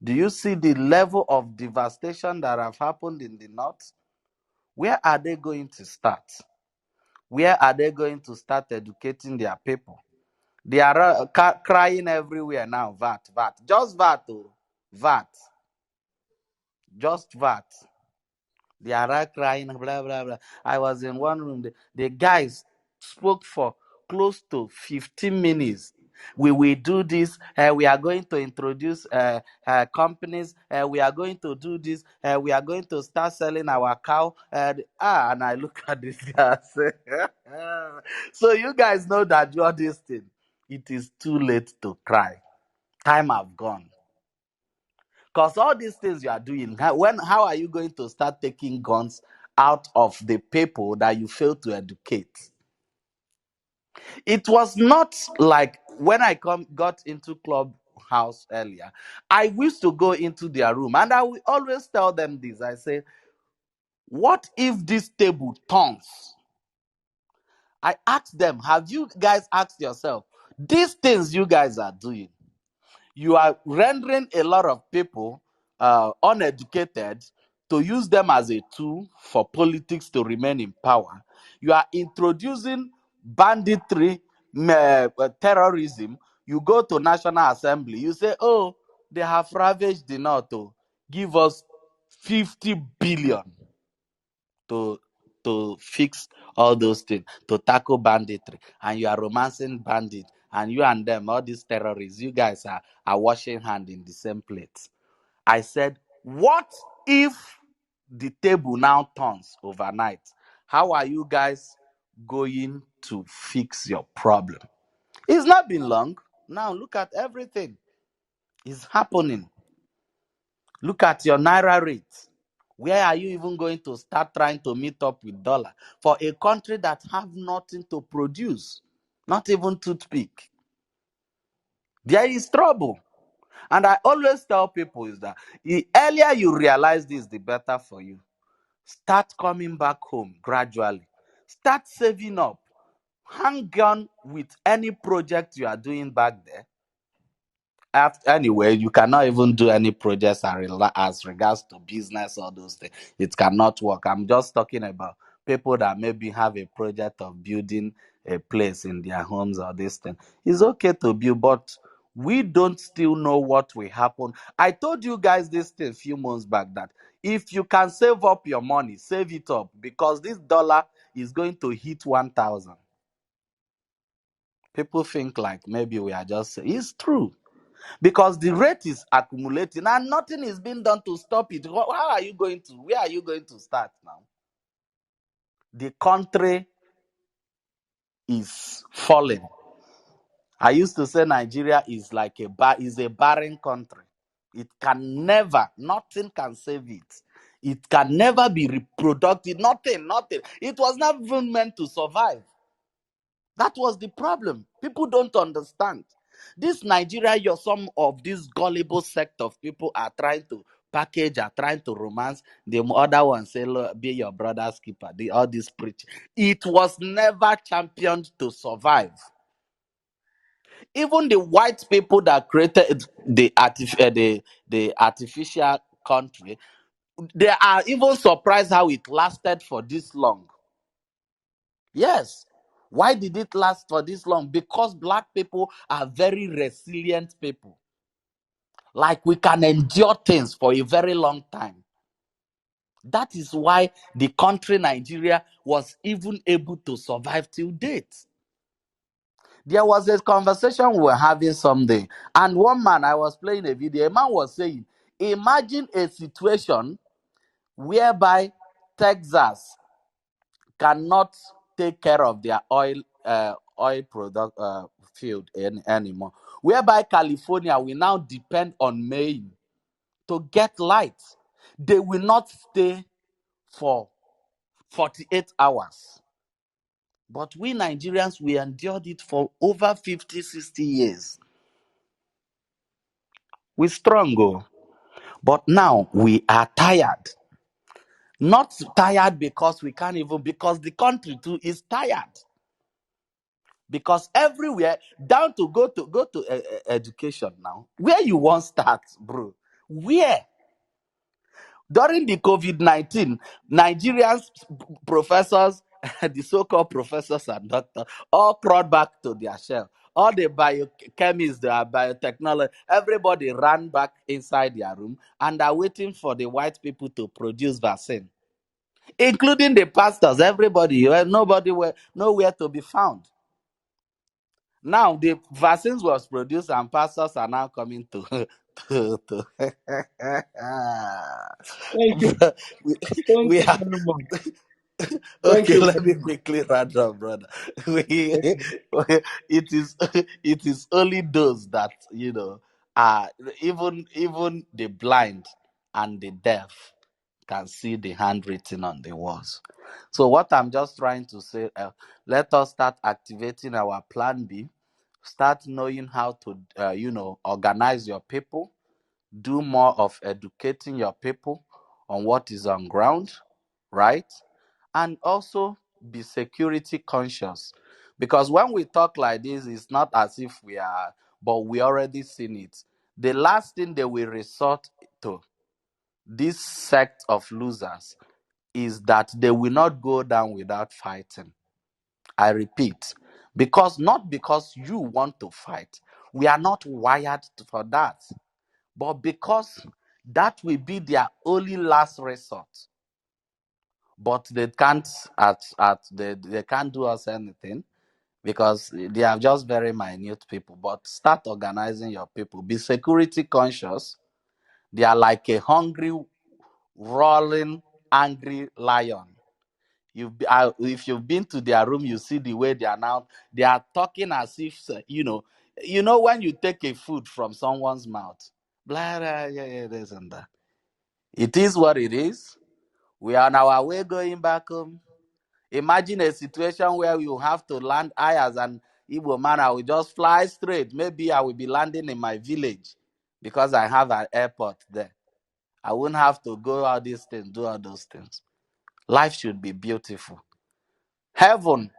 Do you see the level of devastation that have happened in the north? Where are they going to start? Where are they going to start educating their people? They are crying everywhere now. VAT, VAT, just VAT, oh, VAT, just VAT. They are crying, blah, blah, blah. I was in one room. The guys spoke for close to 15 minutes. We will do this. We are going to introduce companies. We are going to do this. We are going to start selling our cow. And I look at this guy and say, so you guys know that you're this thing. It is too late to cry. Time have gone. Because all these things you are doing, how are you going to start taking guns out of the people that you fail to educate? It was not like when I got into Clubhouse earlier, I used to go into their room and I will always tell them this. I say, what if this table turns? I ask them, have you guys asked yourself, these things you guys are doing, you are rendering a lot of people uneducated to use them as a tool for politics to remain in power. You are introducing banditry, terrorism. You go to National Assembly, you say, oh, they have ravaged the north. Oh, give us 50 billion to fix all those things, to tackle banditry, and you are romancing bandits, and you and them, all these terrorists, you guys are washing hands in the same plate. I said, what if the table now turns overnight? How are you guys going to fix your problem? It's not been long. Now look at everything is happening. Look at your naira rate. Where are you even going to start trying to meet up with dollar for a country that have nothing to produce, not even toothpick? There is trouble. And I always tell people is that the earlier you realize this, the better for you. Start coming back home gradually. Start saving up. Hang on with any project you are doing back there. Anyway, you cannot even do any projects as regards to business or those things. It cannot work. I'm just talking about people that maybe have a project of building a place in their homes or this thing. It's okay to build, but we don't still know what will happen. I told you guys this thing a few months back that if you can save up your money, save it up, because this dollar is going to hit 1,000. People think like maybe we are just, it's true. Because the rate is accumulating and nothing is being done to stop it. How are you going to, where are you going to start now? The country is falling. I used to say Nigeria is like is a barren country. It can never, nothing can save it. It can never be reproductive. Nothing, nothing. It was not even meant to survive. That was the problem. People don't understand. This Nigeria, some of this gullible sect of people are trying to package, are trying to romance. The other one say, look, be your brother's keeper. All this preach. It was never championed to survive. Even the white people that created the artificial country, They are even surprised how it lasted for this long. Yes. Why did it last for this long? Because black people are very resilient people. Like, we can endure things for a very long time. That is why the country Nigeria was even able to survive till date. There was a conversation we were having someday, and one man, I was playing a video, a man was saying, imagine a situation whereby Texas cannot take care of their oil product field anymore, whereby California will now depend on Maine to get light. They will not stay for 48 hours. But we Nigerians, we endured it for over 50, 60 years. We're strong, oh. But now we are tired. Not tired because we can't even, because the country too is tired. Because everywhere, down to go to education now. Where you want start, bro? Where? During the COVID-19, Nigerians professors, the so-called professors and doctors, all crawled back to their shell. All the biochemists, the biotechnology, everybody ran back inside their room and are waiting for the white people to produce vaccine, including the pastors. Everybody, nobody were nowhere to be found. Now the vaccines was produced and pastors are now coming to to Thank you. we, Thank we you have. very much. Thank Okay, you let very me much. quickly round up, brother. Okay. It is only those that are even the blind and the deaf can see the handwritten on the walls. So what I'm just trying to say, let us start activating our plan B. Start knowing how to organize your people. Do more of educating your people on what is on ground, right? And also be security conscious, because when we talk like this, it's not as if we are, but we already seen it. The last thing they will resort to, this sect of losers, is that they will not go down without fighting. I repeat, not because you want to fight, we are not wired for that, but because that will be their only last resort. But they can't they can't do us anything, because they are just very minute people. But start organizing your people. Be security conscious. They are like a hungry, rolling, angry lion. If you've been to their room, you see the way they are now. They are talking as if when you take a food from someone's mouth. Blah, blah, yeah, yeah, this and that. It is what it is. We are on our way going back home. Imagine a situation where you have to land. I, as an Igbo man, I will just fly straight. Maybe I will be landing in my village because I have an airport there. I wouldn't have to go all these things, do all those things. Life should be beautiful. Heaven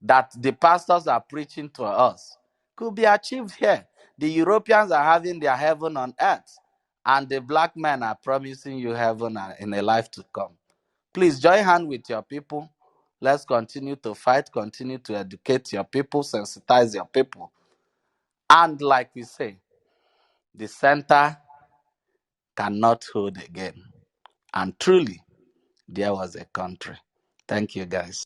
that the pastors are preaching to us could be achieved here. The Europeans are having their heaven on earth, and the black men are promising you heaven in a life to come. Please join hand with your people. Let's continue to fight, continue to educate your people, sensitize your people. And like we say, the center cannot hold again. And truly, there was a country. Thank you, guys.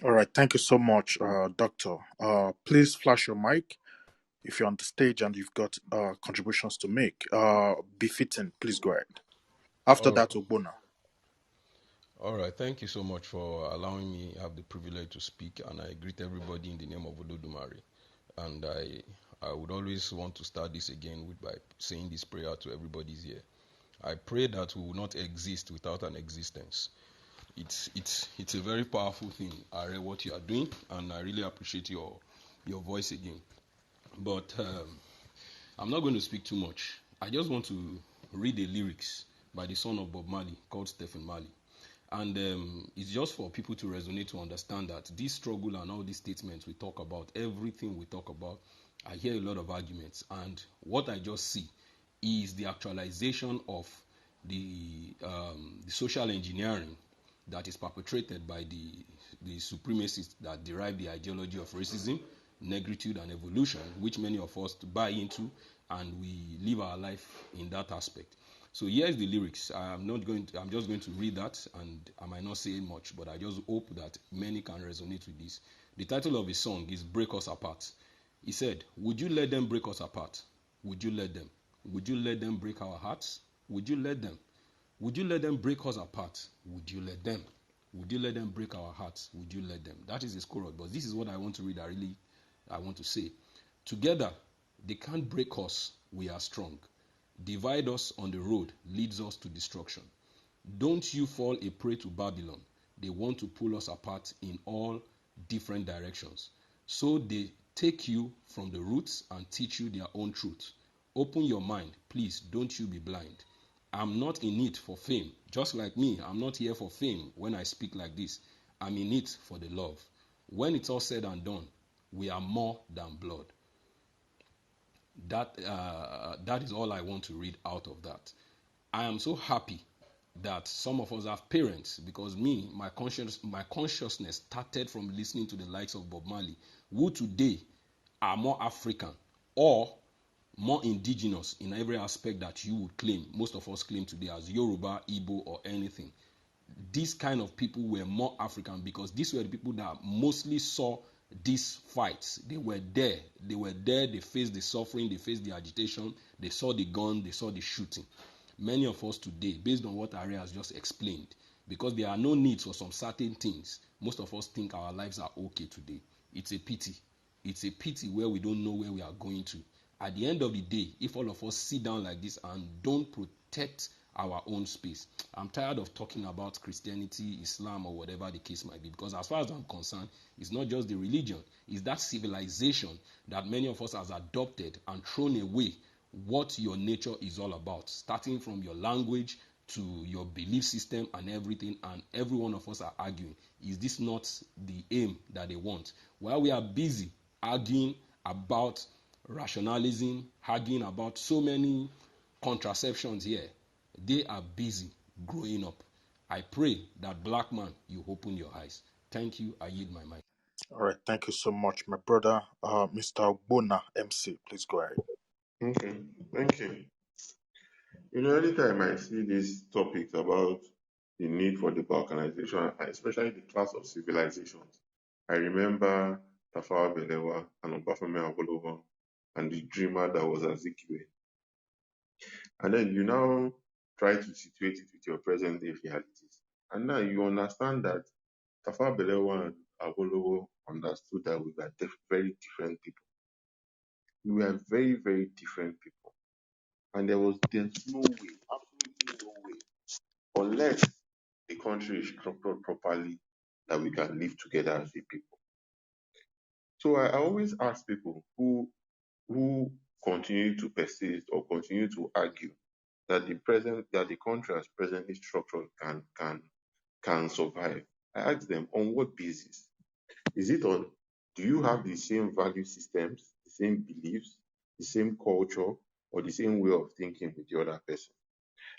All right, thank you so much, Doctor. Please flash your mic if you're on the stage and you've got contributions to make. Befitting, please go ahead. After All, that, Ogbona. all right. Thank you so much for allowing me have the privilege to speak, and I greet everybody in the name of Olodumare. And I would always want to start this again by saying this prayer to everybody's here. I pray that we will not exist without an existence. It's a very powerful thing. I read what you are doing, and I really appreciate your voice again. But I'm not going to speak too much. I just want to read the lyrics by the son of Bob Marley called Stephen Marley. And it's just for people to resonate, to understand that this struggle and all these statements we talk about, everything we talk about, I hear a lot of arguments. And what I just see is the actualization of the social engineering that is perpetrated by the supremacists that derive the ideology of racism, negritude, and evolution, which many of us buy into, and we live our life in that aspect. So here's the lyrics. I'm just going to read that, and I might not say much, but I just hope that many can resonate with this. The title of his song is Break Us Apart. He said, would you let them break us apart? Would you let them? Would you let them break our hearts? Would you let them? Would you let them break us apart? Would you let them? Would you let them break our hearts? Would you let them? That is his chorus, but this is what I want to read. I want to say. Together, they can't break us. We are strong. Divide us on the road leads us to destruction. Don't you fall a prey to Babylon. They want to pull us apart in all different directions. So they take you from the roots and teach you their own truth. Open your mind, please, don't you be blind. I'm not in it for fame. Just like me, I'm not here for fame when I speak like this. I'm in it for the love. When it's all said and done, we are more than blood. That is all I want to read out of that. I am so happy that some of us have parents, because my consciousness started from listening to the likes of Bob Marley, who today are more African or more indigenous in every aspect that you would claim. Most of us claim today as Yoruba, Igbo, or anything. These kind of people were more African because these were the people that mostly saw these fights. They were there. They were there. They faced the suffering. They faced the agitation. They saw the gun. They saw the shooting. Many of us today, based on what Ari has just explained, because there are no needs for some certain things, most of us think our lives are okay today. It's a pity. It's a pity where we don't know where we are going to. At the end of the day, if all of us sit down like this and don't protect our own space, I'm tired of talking about Christianity, Islam, or whatever the case might be, because as far as I'm concerned, it's not just the religion, it's that civilization that many of us has adopted and thrown away what your nature is all about, starting from your language to your belief system and everything. And every one of us are arguing, is this not the aim that they want? While we are busy arguing about rationalism, arguing about so many contraceptions here, they are busy growing up. I pray that black man, you open your eyes. Thank you. I yield my mic. All right, thank you so much, my brother, Mr. Bona MC. Please go ahead. Okay, thank you. Anytime I see these topics about the need for the balkanization, especially the class of civilizations, I remember Tafawa Balewa and Obafemi Awolowo and the dreamer that was Azikiwe. And then you now try to situate it with your present day realities. And now you understand that Tafawa Balewa and Awolowo understood that we were very different people. We were very, very different people. And there's no way, absolutely no way, unless the country is structured properly, that we can live together as a people. So I always ask people who continue to persist or continue to argue that the country as presently structured can survive. I ask them, on what basis? Is it on, do you have the same value systems, the same beliefs, the same culture, or the same way of thinking with the other person?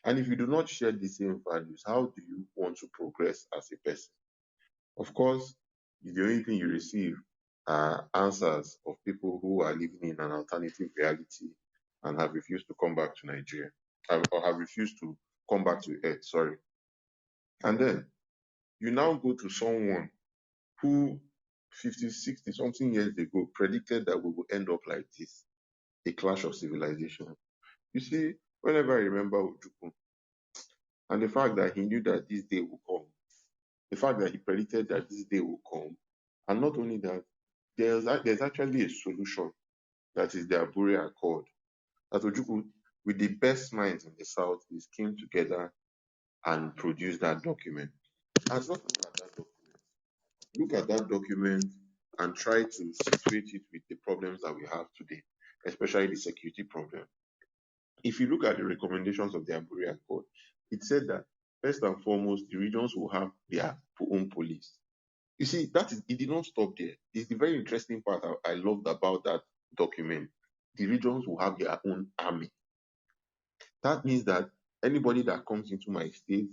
And if you do not share the same values, how do you want to progress as a person? Of course, the only thing you receive are answers of people who are living in an alternative reality and have refused to come back to Nigeria, or have refused to come back to Earth, sorry. And then you now go to someone who 50, 60 something years ago predicted that we will end up like this, a clash of civilization. You see, whenever I remember Ojukwu and the fact that he knew that this day will come, the fact that he predicted that this day will come, and not only that, there's actually a solution, that is the Abure Accord, that Ojukwu, with the best minds in the Southeast, came together and produced that document. And not look at that document. Look at that document and try to situate it with the problems that we have today, especially the security problem. If you look at the recommendations of the Abure Accord, it said that first and foremost, the regions will have their own police. You see, it did not stop there. It's the very interesting part I loved about that document. The regions will have their own army. That means that Anybody that comes into my state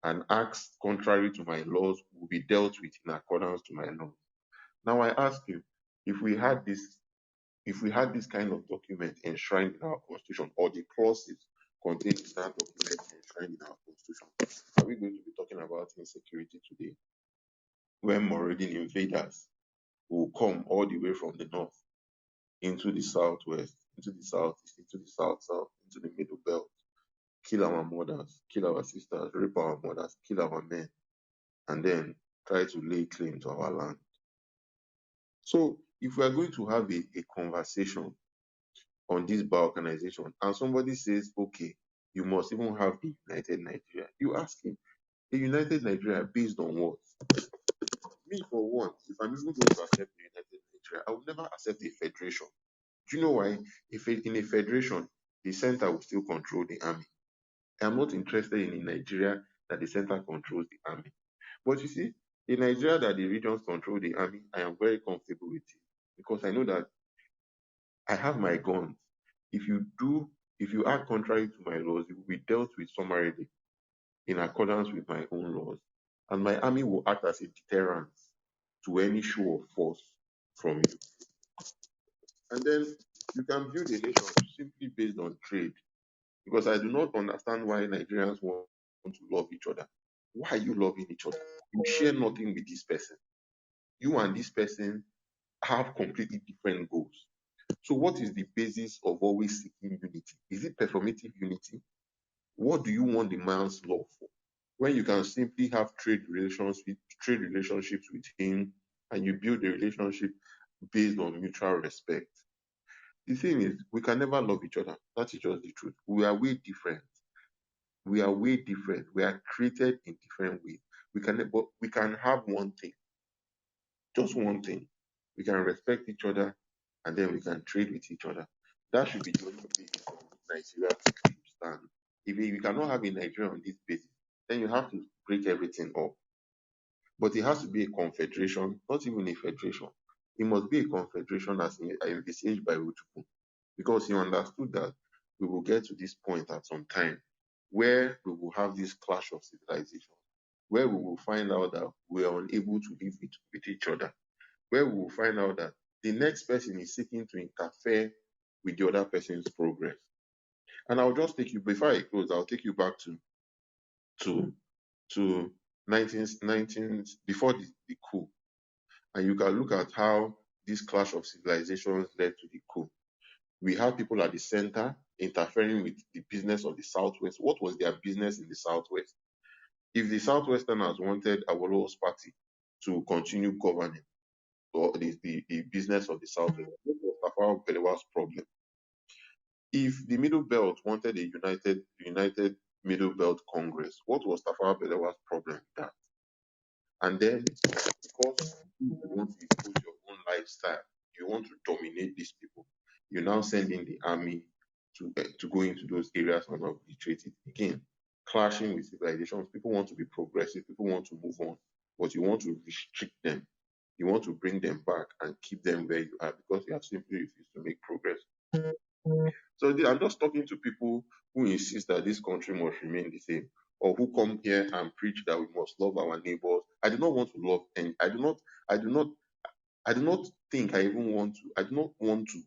and acts contrary to my laws will be dealt with in accordance to my laws. Now I ask you, if we had this kind of document enshrined in our constitution, or the clauses contained in that document enshrined in our constitution, are we going to be talking about insecurity today? When marauding invaders will come all the way from the north into the southwest, into the southeast, into the south, into the middle belt, kill our mothers, kill our sisters, rape our mothers, kill our men, and then try to lay claim to our land. So if we are going to have a conversation on this balkanization, and somebody says, okay, you must even have the United Nigeria, you ask him, the United Nigeria based on what? Me, for one, if I'm even going to accept the United Nigeria, I would never accept a federation. Do you know why? If in a federation, the center will still control the army. I'm not interested in a Nigeria that the center controls the army. But you see, in Nigeria that the regions control the army, I am very comfortable with it because I know that I have my guns. If you act contrary to my laws, you will be dealt with summarily in accordance with my own laws. And my army will act as a deterrent to any show of force from you. And then you can build a nation simply based on trade. Because I do not understand why Nigerians want to love each other. Why are you loving each other? You share nothing with this person. You and this person have completely different goals. So what is the basis of always seeking unity? Is it performative unity? What do you want the man's love for? When you can simply have trade relationships with him, and you build a relationship based on mutual respect. The thing is, we can never love each other. That is just the truth. We are way different. We are way different. We are created in different ways. But we can have one thing, just one thing. We can respect each other, and then we can trade with each other. That should be the only basis on which Nigeria should stand. If you cannot have a Nigeria on this basis, then you have to break everything up. But it has to be a confederation, not even a federation. It must be a confederation as envisaged by Ojukwu, because he understood that we will get to this point at some time where we will have this clash of civilization, where we will find out that we are unable to live with each other, where we will find out that the next person is seeking to interfere with the other person's progress. And I'll just take you, before I close, I'll take you back to 19, before the coup. And you can look at how this clash of civilizations led to the coup. We had people at the center interfering with the business of the Southwest. What was their business in the Southwest? If the Southwesterners wanted Awolowo's party to continue governing, or the business of the Southwest, what was Tafawa Balewa's problem? If the Middle Belt wanted a united Middle Belt Congress, what was Tafawa Balewa's problem with that? And then, because you want to impose your own lifestyle, you want to dominate these people, you now send in the army to go into those areas and obliterate it. Again, clashing with civilizations. People want to be progressive, people want to move on, but you want to restrict them. You want to bring them back and keep them where you are because you have simply refused to make progress. So I'm just talking to people who insist that this country must remain the same, or who come here and preach that we must love our neighbors. I do not want to love any. I do not think I even want to. I do not want to.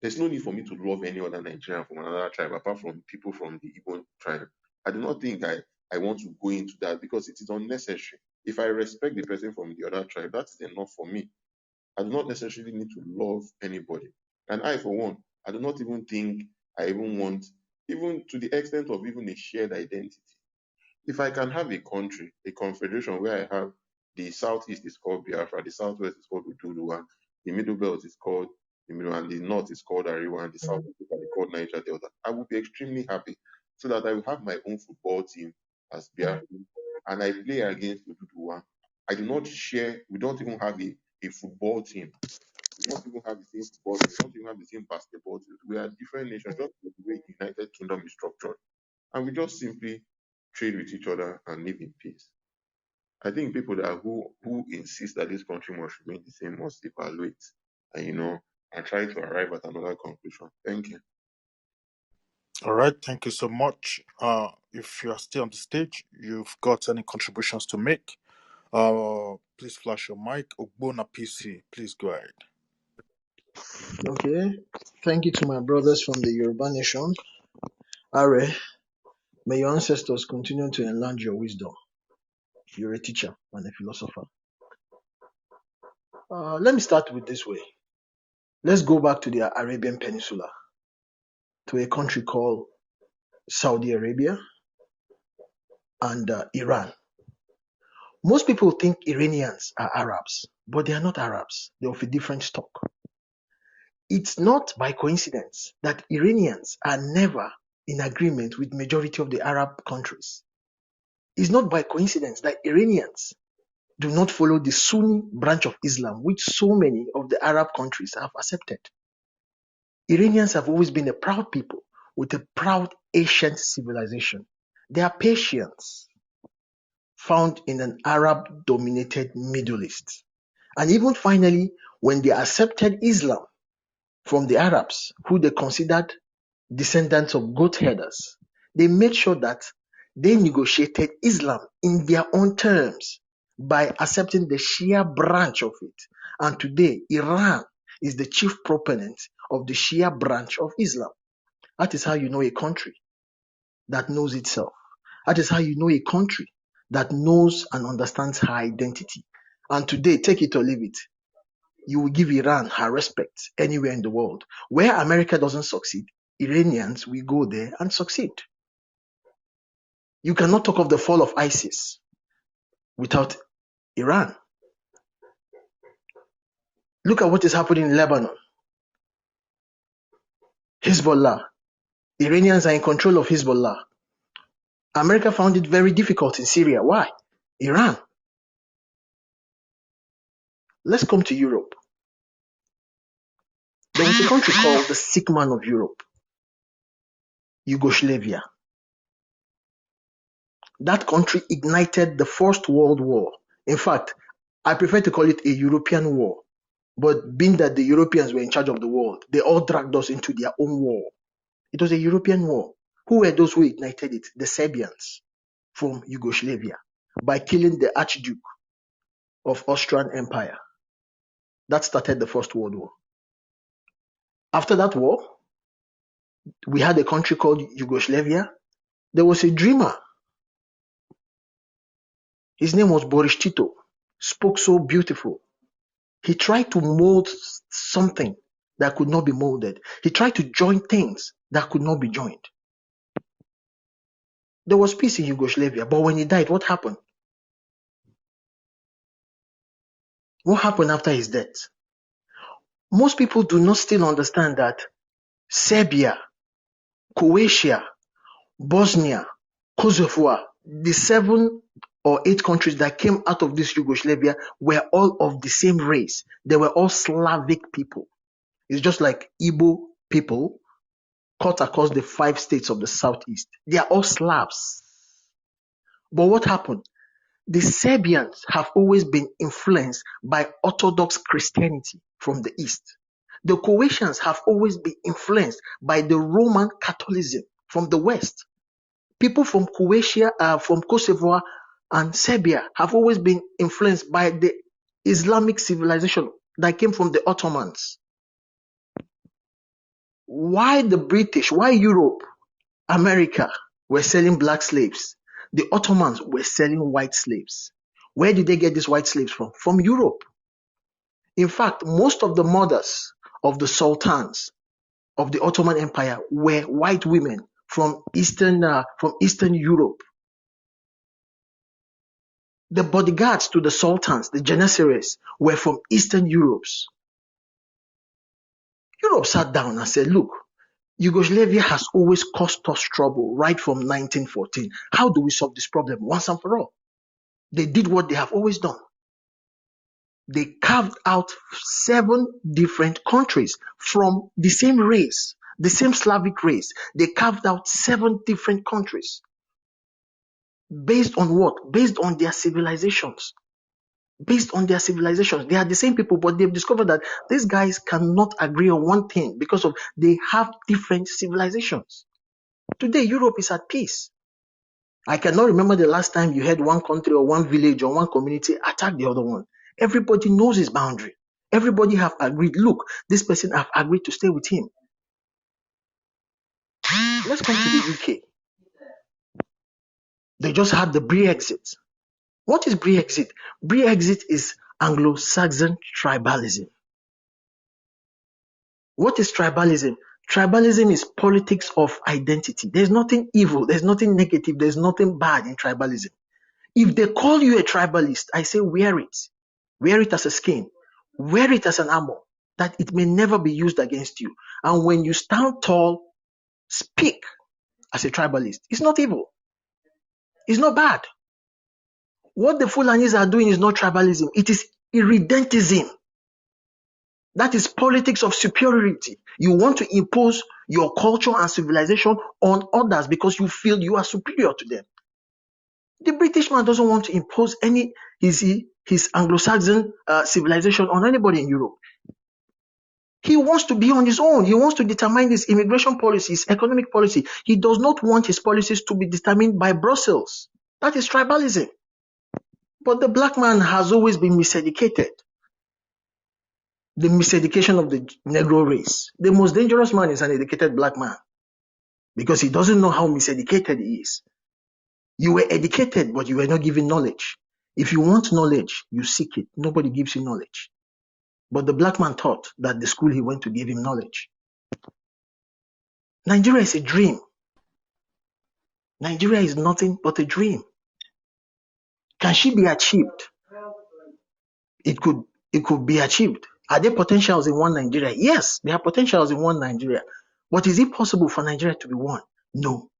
There's no need for me to love any other Nigerian from another tribe apart from people from the Igbo tribe. I do not think I want to go into that because it is unnecessary. If I respect the person from the other tribe, that's enough for me. I do not necessarily need to love anybody. And I, for one, I do not even think I even want, even to the extent of even a shared identity. If I can have a country, a confederation where I have the southeast is called Biafra, the southwest is called Ududuwa, the middle belt is called the middle, and the north is called Ariwa, and the south is called Niger Delta, I would be extremely happy so that I will have my own football team as Biafra, and I play against Ududuwa. I do not share, we don't even have a football team. We don't even have the same football team. We don't even have the same basketball team. We are different nations, just like the way the United Kingdom is structured. And we just simply trade with each other and live in peace. I think people that who insist that this country must remain the same must evaluate and and try to arrive at another conclusion. Thank you. All right, thank you so much. If you are still on the stage, you've got any contributions to make, please flash your mic. Ogbona PC, please go ahead. Okay. Thank you to my brothers from the Yoruba nation. Are, may your ancestors continue to enlarge your wisdom. You're a teacher and a philosopher. Let me start with this way. Let's go back to the Arabian Peninsula, to a country called Saudi Arabia and Iran. Most people think Iranians are Arabs, but they are not Arabs. They're of a different stock. It's not by coincidence that Iranians are never in agreement with majority of the Arab countries. It's not by coincidence that Iranians do not follow the Sunni branch of Islam, which so many of the Arab countries have accepted. Iranians have always been a proud people with a proud ancient civilization. They are Persians found in an Arab-dominated Middle East. And even finally, when they accepted Islam from the Arabs, who they considered descendants of goat herders, they made sure that they negotiated Islam in their own terms by accepting the Shia branch of it. And today, Iran is the chief proponent of the Shia branch of Islam. That is how you know a country that knows itself. That is how you know a country that knows and understands her identity. And today, take it or leave it, you will give Iran her respect anywhere in the world. Where America doesn't succeed, Iranians will go there and succeed. You cannot talk of the fall of ISIS without Iran. Look at what is happening in Lebanon. Hezbollah. Iranians are in control of Hezbollah. America found it very difficult in Syria. Why? Iran. Let's come to Europe. There was a country called the sick man of Europe, Yugoslavia. That country ignited the First World War. In fact, I prefer to call it a European war. But being that the Europeans were in charge of the world, they all dragged us into their own war. It was a European war. Who were those who ignited it? The Serbians from Yugoslavia by killing the Archduke of Austrian Empire. That started the First World War. After that war, we had a country called Yugoslavia. There was a dreamer. His name was Boris Tito. Spoke so beautiful. He tried to mold something that could not be molded. He tried to join things that could not be joined. There was peace in Yugoslavia, but when he died, what happened? What happened after his death? Most people do not still understand that Serbia, Croatia, Bosnia, Kosovo, the 7 or 8 countries that came out of this Yugoslavia were all of the same race. They were all Slavic people. It's just like Igbo people cut across the 5 states of the southeast. They are all Slavs. But what happened? The Serbians have always been influenced by Orthodox Christianity from the east. The Croatians have always been influenced by the Roman Catholicism from the west. People from Croatia, from Kosovo and Serbia have always been influenced by the Islamic civilization that came from the Ottomans. Why the British, why Europe, America were selling black slaves? The Ottomans were selling white slaves. Where did they get these white slaves from? From Europe. In fact, most of the mothers of the sultans of the Ottoman Empire were white women from Eastern Europe. The bodyguards to the sultans, the janissaries, were from Eastern Europe. Europe sat down and said, look, Yugoslavia has always caused us trouble right from 1914. How do we solve this problem once and for all? They did what they have always done. They carved out 7 different countries from the same race, the same Slavic race. They carved out 7 different countries. Based on what? Based on their civilizations. Based on their civilizations. They are the same people, but they've discovered that these guys cannot agree on one thing because of they have different civilizations. Today, Europe is at peace. I cannot remember the last time you had one country or one village or one community attack the other one. Everybody knows his boundary. Everybody have agreed. Look, this person have agreed to stay with him. Let's come to the UK. They just had the Brexit. What is Brexit? Brexit is Anglo-Saxon tribalism. What is tribalism? Tribalism is politics of identity. There's nothing evil. There's nothing negative. There's nothing bad in tribalism. If they call you a tribalist, I say wear it. Wear it as a skin. Wear it as an armor, that it may never be used against you. And when you stand tall, speak as a tribalist. It's not evil. It's not bad. What the Fulanis are doing is not tribalism. It is irredentism. That is politics of superiority. You want to impose your culture and civilization on others because you feel you are superior to them. The British man doesn't want to impose his Anglo-Saxon civilization on anybody in Europe. He wants to be on his own. He wants to determine his immigration policy, his economic policy. He does not want his policies to be determined by Brussels. That is tribalism. But the black man has always been miseducated. The miseducation of the Negro race. The most dangerous man is an educated black man because he doesn't know how miseducated he is. You were educated, but you were not given knowledge. If you want knowledge, you seek it. Nobody gives you knowledge. But the black man thought that the school he went to gave him knowledge. Nigeria is a dream. Nigeria is nothing but a dream. Can she be achieved? It could be achieved. Are there potentials in one Nigeria? Yes, there are potentials in one Nigeria. But is it possible for Nigeria to be one? No.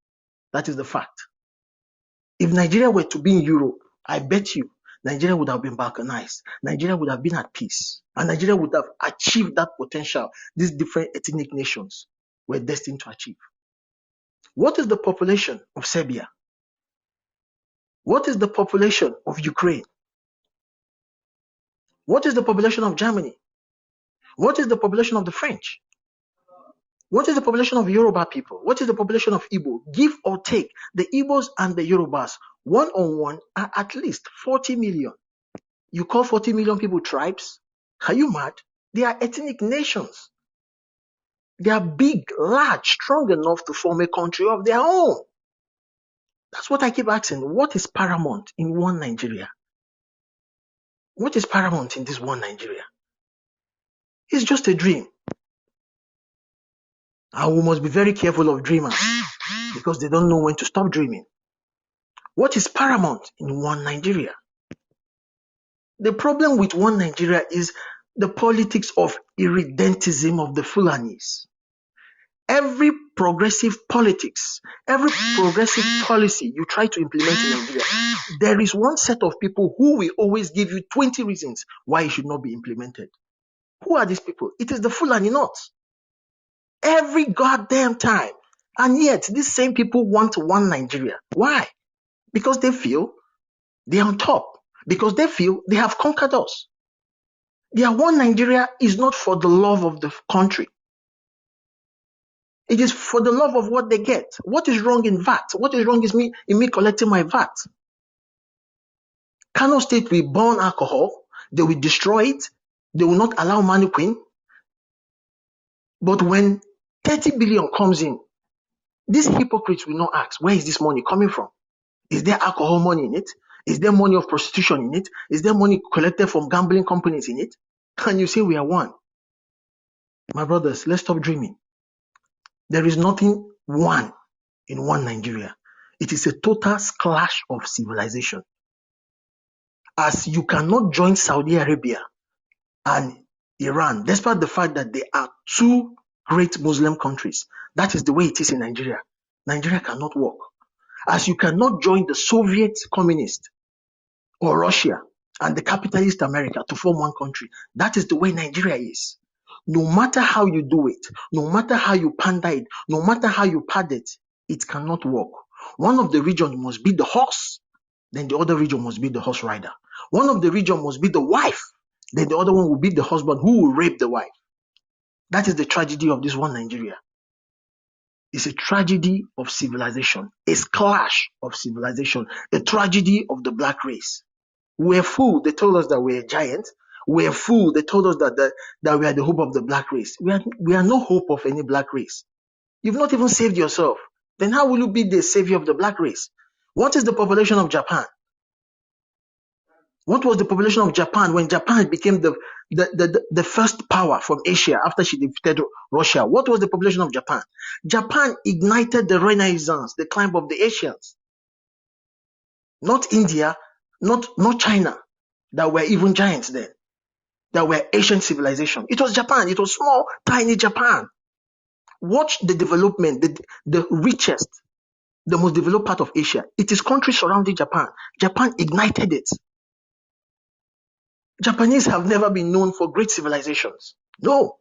That is the fact. If Nigeria were to be in Europe, I bet you Nigeria would have been balkanized. Nigeria would have been at peace. And Nigeria would have achieved that potential these different ethnic nations were destined to achieve. What is the population of Serbia? What is the population of Ukraine? What is the population of Germany? What is the population of the French? What is the population of Yoruba people? What is the population of Igbo? Give or take, the Igbos and the Yorubas, one on one, are at least 40 million. You call 40 million people tribes? Are you mad? They are ethnic nations. They are big, large, strong enough to form a country of their own. That's what I keep asking. What is paramount in one Nigeria? What is paramount in this one Nigeria? It's just a dream. And we must be very careful of dreamers because they don't know when to stop dreaming. What is paramount in one Nigeria? The problem with one Nigeria is the politics of irredentism of the Fulanis. Every progressive politics, every progressive policy you try to implement in Nigeria, there is one set of people who will always give you 20 reasons why it should not be implemented. Who are these people? It is the Fulani North. Every goddamn time. And yet, these same people want one Nigeria. Why? Because they feel they are on top. Because they feel they have conquered us. Their one Nigeria is not for the love of the country. It is for the love of what they get. What is wrong in VAT? What is wrong in me collecting my VAT? Kano State will burn alcohol. They will destroy it. They will not allow mannequin. But when 30 billion comes in, these hypocrites will not ask, where is this money coming from? Is there alcohol money in it? Is there money of prostitution in it? Is there money collected from gambling companies in it? And you say we are one. My brothers, let's stop dreaming. There is nothing one in one Nigeria. It is a total clash of civilization. As you cannot join Saudi Arabia and Iran, despite the fact that they are two great Muslim countries. That is the way it is in Nigeria. Nigeria cannot work. As you cannot join the Soviet communist or Russia and the capitalist America to form one country. That is the way Nigeria is. No matter how you do it, no matter how you pander it, no matter how you pad it, it cannot work. One of the regions must be the horse, then the other region must be the horse rider. One of the region must be the wife, then the other one will be the husband who will rape the wife. That is the tragedy of this one Nigeria. It's a tragedy of civilization, a clash of civilization, a tragedy of the black race. We're fooled. They told us that we're giants. We're fooled. They told us that we are the hope of the black race. We are no hope of any black race. You've not even saved yourself. Then how will you be the savior of the black race? What is the population of Japan? What was the population of Japan when Japan became the first power from Asia after she defeated Russia? What was the population of Japan? Japan ignited the Renaissance, the climb of the Asians. Not India, not China, that were even giants then, that were ancient civilization. It was Japan. It was small, tiny Japan. Watch the development, the richest, the most developed part of Asia. It is countries surrounding Japan. Japan ignited it. Japanese have never been known for great civilizations. No.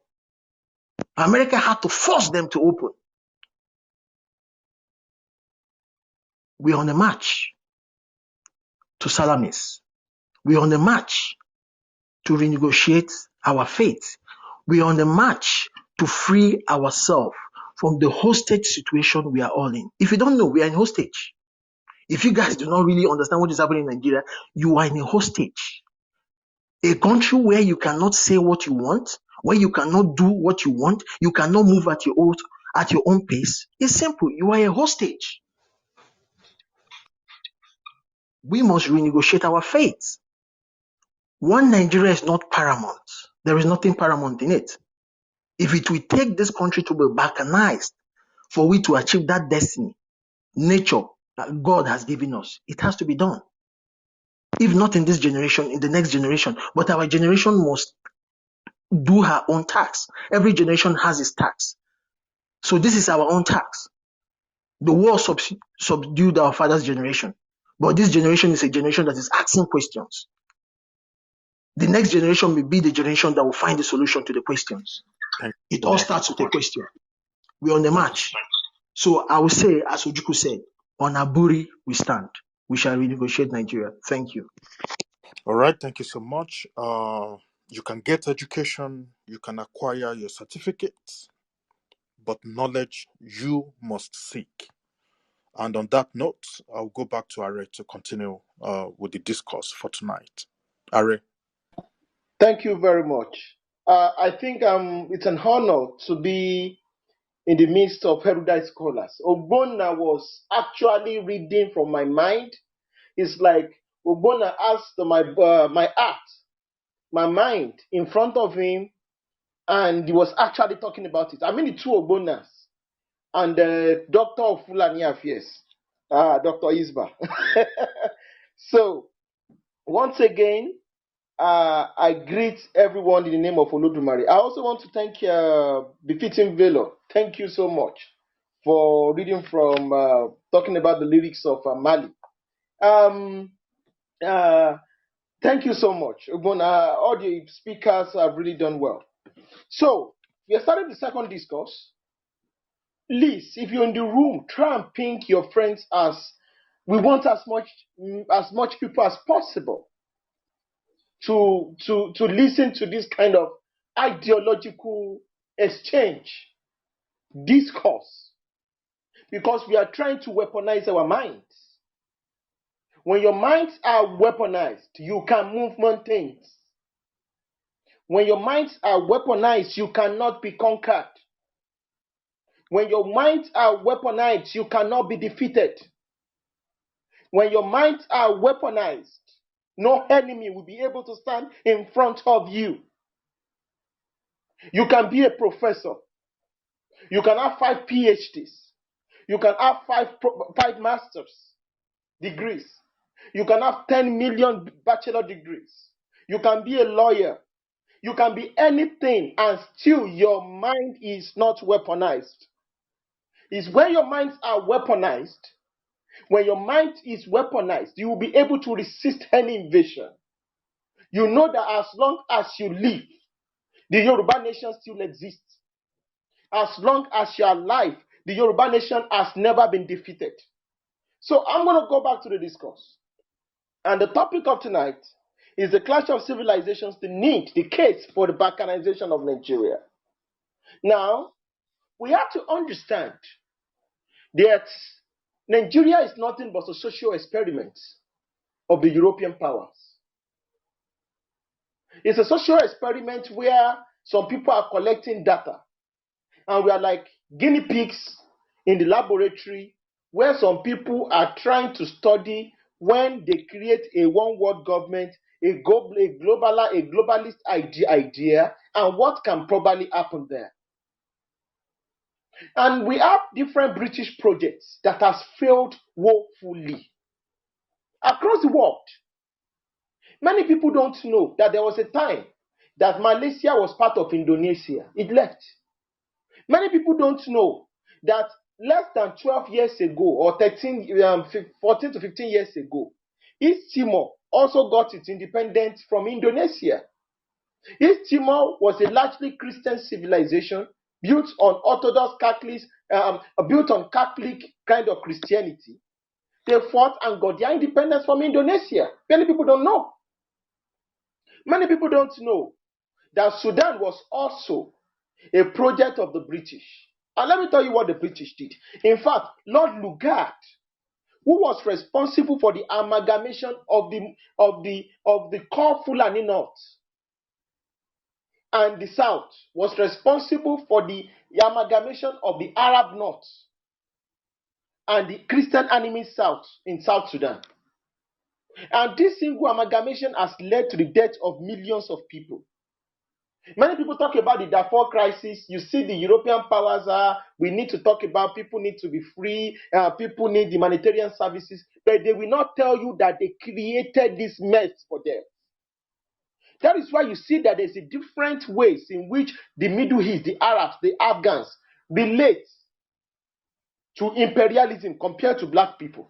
America had to force them to open. We're on a march to Salamis. We're on a march to renegotiate our fate. We're on a march to free ourselves from the hostage situation we are all in. If you don't know, we are in hostage. If you guys do not really understand what is happening in Nigeria, you are in a hostage. A country where you cannot say what you want, where you cannot do what you want, you cannot move at your own pace. It's simple. You are a hostage. We must renegotiate our fate. One Nigeria is not paramount. There is nothing paramount in it. If it will take this country to be balkanized for we to achieve that destiny, nature that God has given us, it has to be done. If not in this generation, in the next generation. But our generation must do her own tax. Every generation has its tax. So this is our own tax. The war subdued our father's generation. But this generation is a generation that is asking questions. The next generation may be the generation that will find the solution to the questions. Thank It you so all much. starts with a question. We're on the Thank you. march. So I will say, as Ojuku said, on Aburi we stand. We shall renegotiate Nigeria. Thank you. All right, thank you so much. You can get education, you can acquire your certificates, but knowledge you must seek. And on that note, I'll go back to Are to continue with the discourse for tonight. Are. Thank you very much. I think it's an honor to be in the midst of erudite scholars. Ogbonna was actually reading from my mind. It's like Ogbonna asked my heart, my mind in front of him, and he was actually talking about it. I mean, the two Ogbonnas and the doctor of Fulani Affairs, Dr. Isba. So, once again, I greet everyone in the name of Olodumare. I also want to thank Befitting Velo. Thank you so much for reading from, talking about the lyrics of Mali. Thank you so much. All the speakers have really done well. So, we are starting the second discourse. Please, if you're in the room, try and ping your friends as we want as much people as possible to listen to this kind of ideological exchange, discourse, because we are trying to weaponize our minds. When your minds are weaponized, you can move mountains. When your minds are weaponized, you cannot be conquered. When your minds are weaponized, you cannot be defeated. When your minds are weaponized, no enemy will be able to stand in front of you. You can be a professor. You can have 5 PhDs. You can have 5 master's degrees. You can have 10 million bachelor degrees. You can be a lawyer. You can be anything, and still your mind is not weaponized. It's when your minds are weaponized, when your mind is weaponized, you will be able to resist any invasion. You know that as long as you live, the Yoruba nation still exists. As long as you are alive, the Yoruba nation has never been defeated. So I'm going to go back to the discourse. And the topic of tonight is the clash of civilizations, the need, the case for the balkanization of Nigeria. Now, we have to understand That Nigeria is nothing but a social experiment of the European powers. It's a social experiment where some people are collecting data, and we are like guinea pigs in the laboratory, where some people are trying to study when they create a one-world government, a globalist idea, and what can probably happen there. And we have different British projects that has failed woefully across the world. Many people don't know that there was a time that Malaysia was part of Indonesia. It left. Many people don't know that less than 12 years ago, or 14 to 15 years ago, East Timor also got its independence from Indonesia. East Timor was a largely Christian civilization built on Orthodox Catholic, built on Catholic kind of Christianity. They fought and got their independence from Indonesia. Many people don't know. Many people don't know that Sudan was also a project of the British. And let me tell you what the British did. In fact, Lord Lugard, who was responsible for the amalgamation of the core Fulani North and the South, was responsible for the amalgamation of the Arab North and the Christian enemy South in South Sudan. And this single amalgamation has led to the death of millions of people. Many people talk about the Darfur crisis. You see, the European powers we need to talk about people need to be free, people need humanitarian services, but they will not tell you that they created this mess for them. That is why you see that there's a different ways in which the Middle East, the Arabs, the Afghans relate to imperialism compared to black people.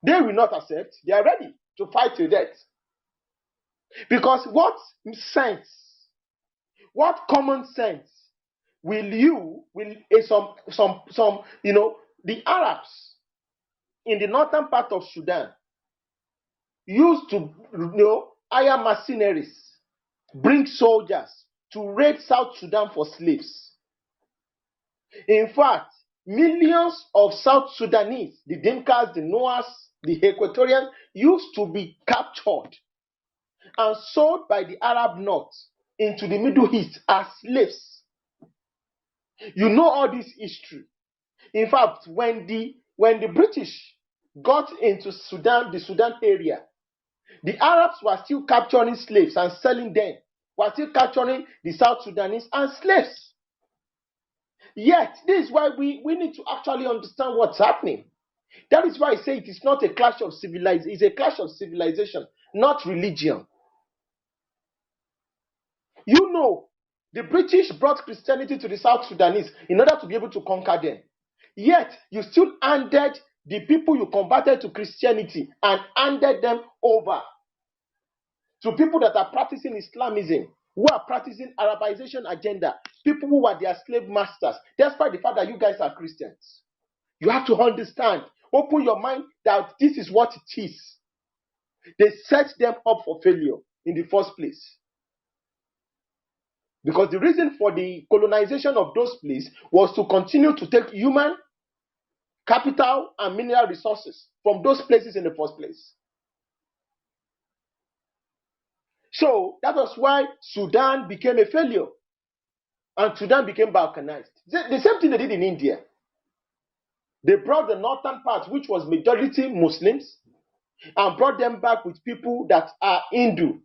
They will not accept. They are ready to fight to death. Because what common sense the Arabs in the northern part of Sudan used to hire mercenaries, bring soldiers to raid South Sudan for slaves. In fact, millions of South Sudanese, the Dinkas, the Noas, the Equatorians, used to be captured and sold by the Arab North into the Middle East as slaves. You know all this history. In fact, when the British got into Sudan, the Sudan area, the Arabs were still capturing slaves and selling them. Were still capturing the South Sudanese as slaves. Yet, this is why we need to actually understand what's happening. That is why I say it is not a clash of civilization. It's a clash of civilization, not religion. You know, the British brought Christianity to the South Sudanese in order to be able to conquer them. Yet, you still handed the people you converted to Christianity and handed them over to people that are practicing Islamism, who are practicing Arabization agenda, people who are their slave masters, despite the fact that you guys are Christians. You have to understand, open your mind that this is what it is. They set them up for failure in the first place. Because the reason for the colonization of those places was to continue to take human capital and mineral resources from those places in the first place. So that was why Sudan became a failure and Sudan became balkanized. The same thing they did in India. They brought the northern part, which was majority Muslims, and brought them back with people that are Hindu.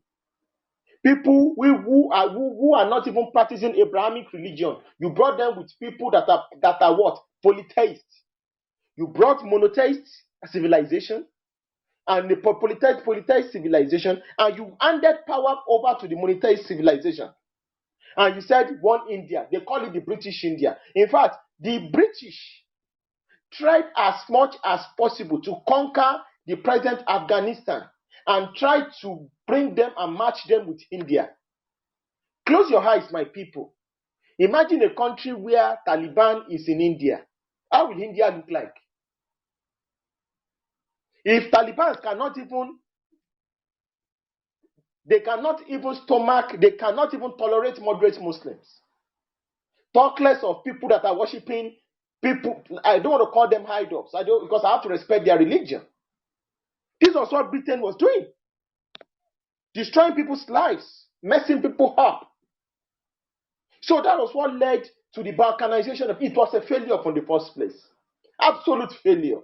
People who are not even practicing Abrahamic religion. You brought them with people that are what? Polytheists. You brought monotheist civilization and the polytheist civilization, and you handed power over to the monotheist civilization. And you said one India. They call it the British India. In fact, the British tried as much as possible to conquer the present Afghanistan and tried to bring them and match them with India. Close your eyes, my people. Imagine a country where Taliban is in India. How will India look like? If Taliban cannot even stomach, they cannot even tolerate moderate Muslims. Talk less of people that are worshipping people, I don't want to call them high-ups, because I have to respect their religion. This was what Britain was doing. Destroying people's lives, messing people up. So that was what led to the balkanization of it. Was a failure from the first place. Absolute failure.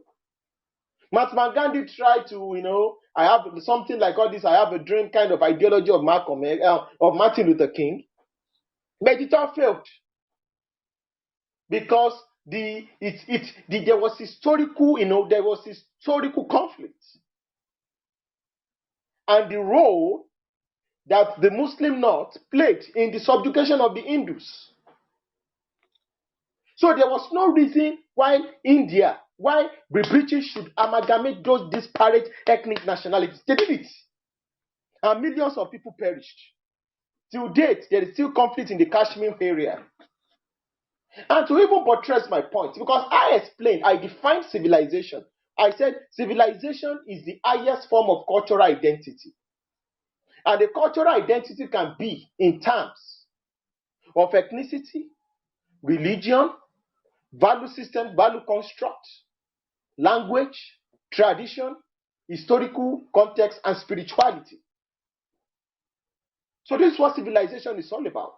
Mahatma Gandhi tried to, I have something like all this, I have a dream kind of ideology of Martin Luther King. But it all failed. Because there was historical conflict. And the role that the Muslim North played in the subjugation of the Hindus. So there was no reason why the British should amalgamate those disparate ethnic nationalities. They did it. And millions of people perished. Till date, there is still conflict in the Kashmir area. And to even buttress my point, because I defined civilization. I said civilization is the highest form of cultural identity. And the cultural identity can be in terms of ethnicity, religion, value system, value construct, language, tradition, historical context, and spirituality. So this is what civilization is all about.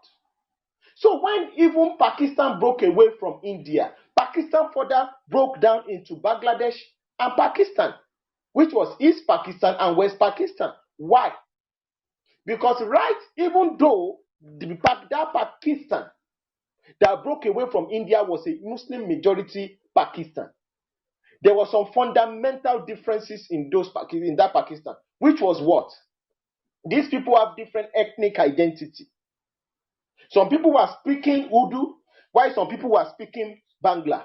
So when even Pakistan broke away from India, Pakistan further broke down into Bangladesh and Pakistan, which was East Pakistan and West Pakistan. Why? Because even though that Pakistan that broke away from India was a Muslim majority Pakistan, there were some fundamental differences in that Pakistan, which was what? These people have different ethnic identity. Some people were speaking Urdu, while some people were speaking Bangla.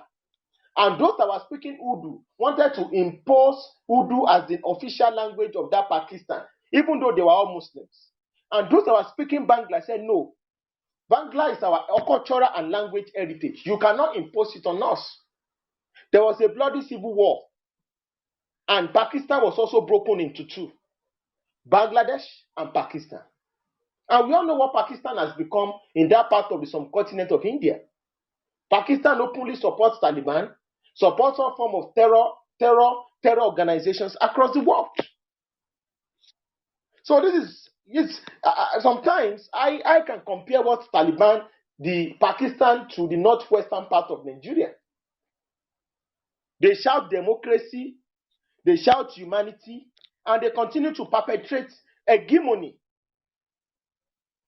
And those that were speaking Urdu wanted to impose Urdu as the official language of that Pakistan, even though they were all Muslims. And those that were speaking Bangla said, no, Bangla is our cultural and language heritage. You cannot impose it on us. There was a bloody civil war. And Pakistan was also broken into two, Bangladesh and Pakistan. And we all know what Pakistan has become in that part of the subcontinent of India. Pakistan openly supports Taliban, supports all form of terror organizations across the world. So this is sometimes I can compare what Taliban, the Pakistan, to the northwestern part of Nigeria. They shout democracy, they shout humanity, and they continue to perpetrate hegemony.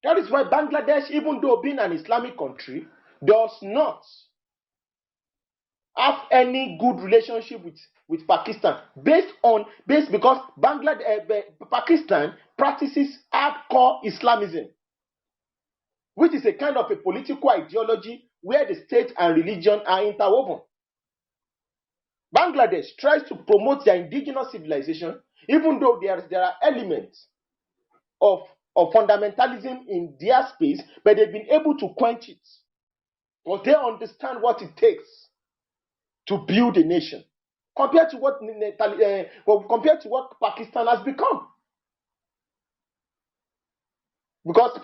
That is why Bangladesh, even though being an Islamic country, does not have any good relationship with Pakistan because Pakistan practices hardcore Islamism, which is a kind of a political ideology where the state and religion are interwoven. Bangladesh tries to promote their indigenous civilization, even though there are elements of fundamentalism in their space, but they've been able to quench it. Because they understand what it takes to build a nation, compared to what Pakistan has become. Because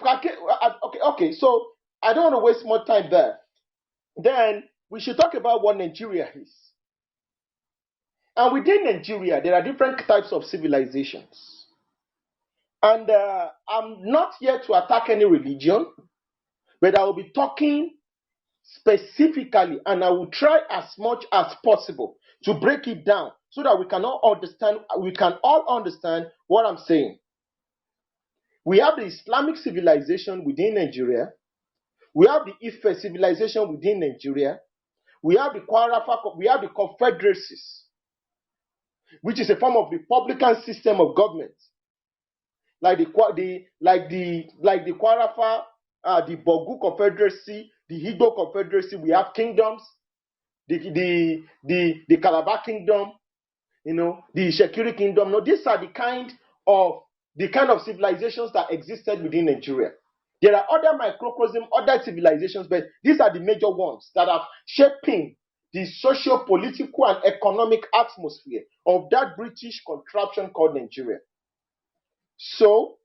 okay, so I don't want to waste more time there. Then we should talk about what Nigeria is. And within Nigeria, there are different types of civilizations. And I'm not here to attack any religion, but I will be talking specifically, and I will try as much as possible to break it down so that we can all understand what I'm saying. We have the Islamic civilization within Nigeria. We have the Ife civilization within Nigeria. We have the confederacies, which is a form of republican system of government, like the Kwarafa, the Bogu Confederacy, the Igbo Confederacy. We have kingdoms, the Calabar Kingdom, the Shekiri Kingdom. No, these are the kind of civilizations that existed within Nigeria. There are other microcosm, other civilizations, but these are the major ones that are shaping the socio-political and economic atmosphere of that British contraption called Nigeria. So,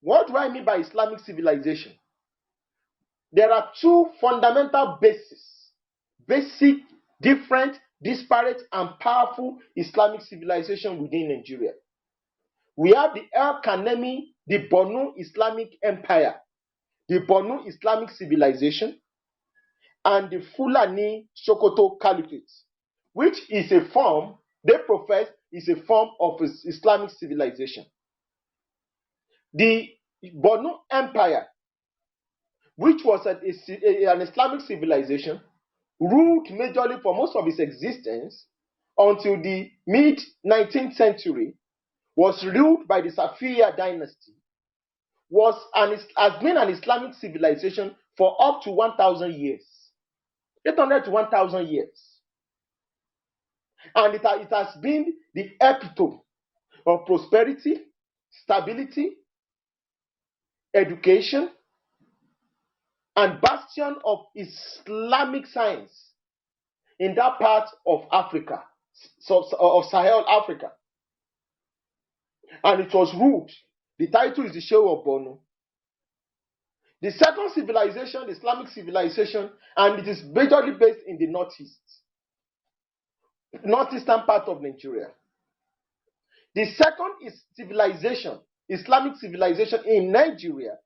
what do I mean by Islamic civilization? There are two fundamental basic different, disparate, and powerful Islamic civilization within Nigeria. We have the El Kanemi, the Borno Islamic Empire, the Borno Islamic civilization, and the Fulani Sokoto Caliphate, which is a form, they profess, is a form of Islamic civilization. The Borno Empire, which was an Islamic civilization, ruled majorly for most of its existence until the mid-19th century, was ruled by the Safavid dynasty, has been an Islamic civilization for up to 1,000 years, 800 to 1,000 years. And it has been the epitome of prosperity, stability, education, and bastion of Islamic science in that part of Africa, of Sahel Africa. And it was ruled, the title is the Shehu of Borno. The second civilization, the Islamic civilization, and it is majorly based in the northeastern part of Nigeria. The second is civilization, Islamic civilization in Nigeria,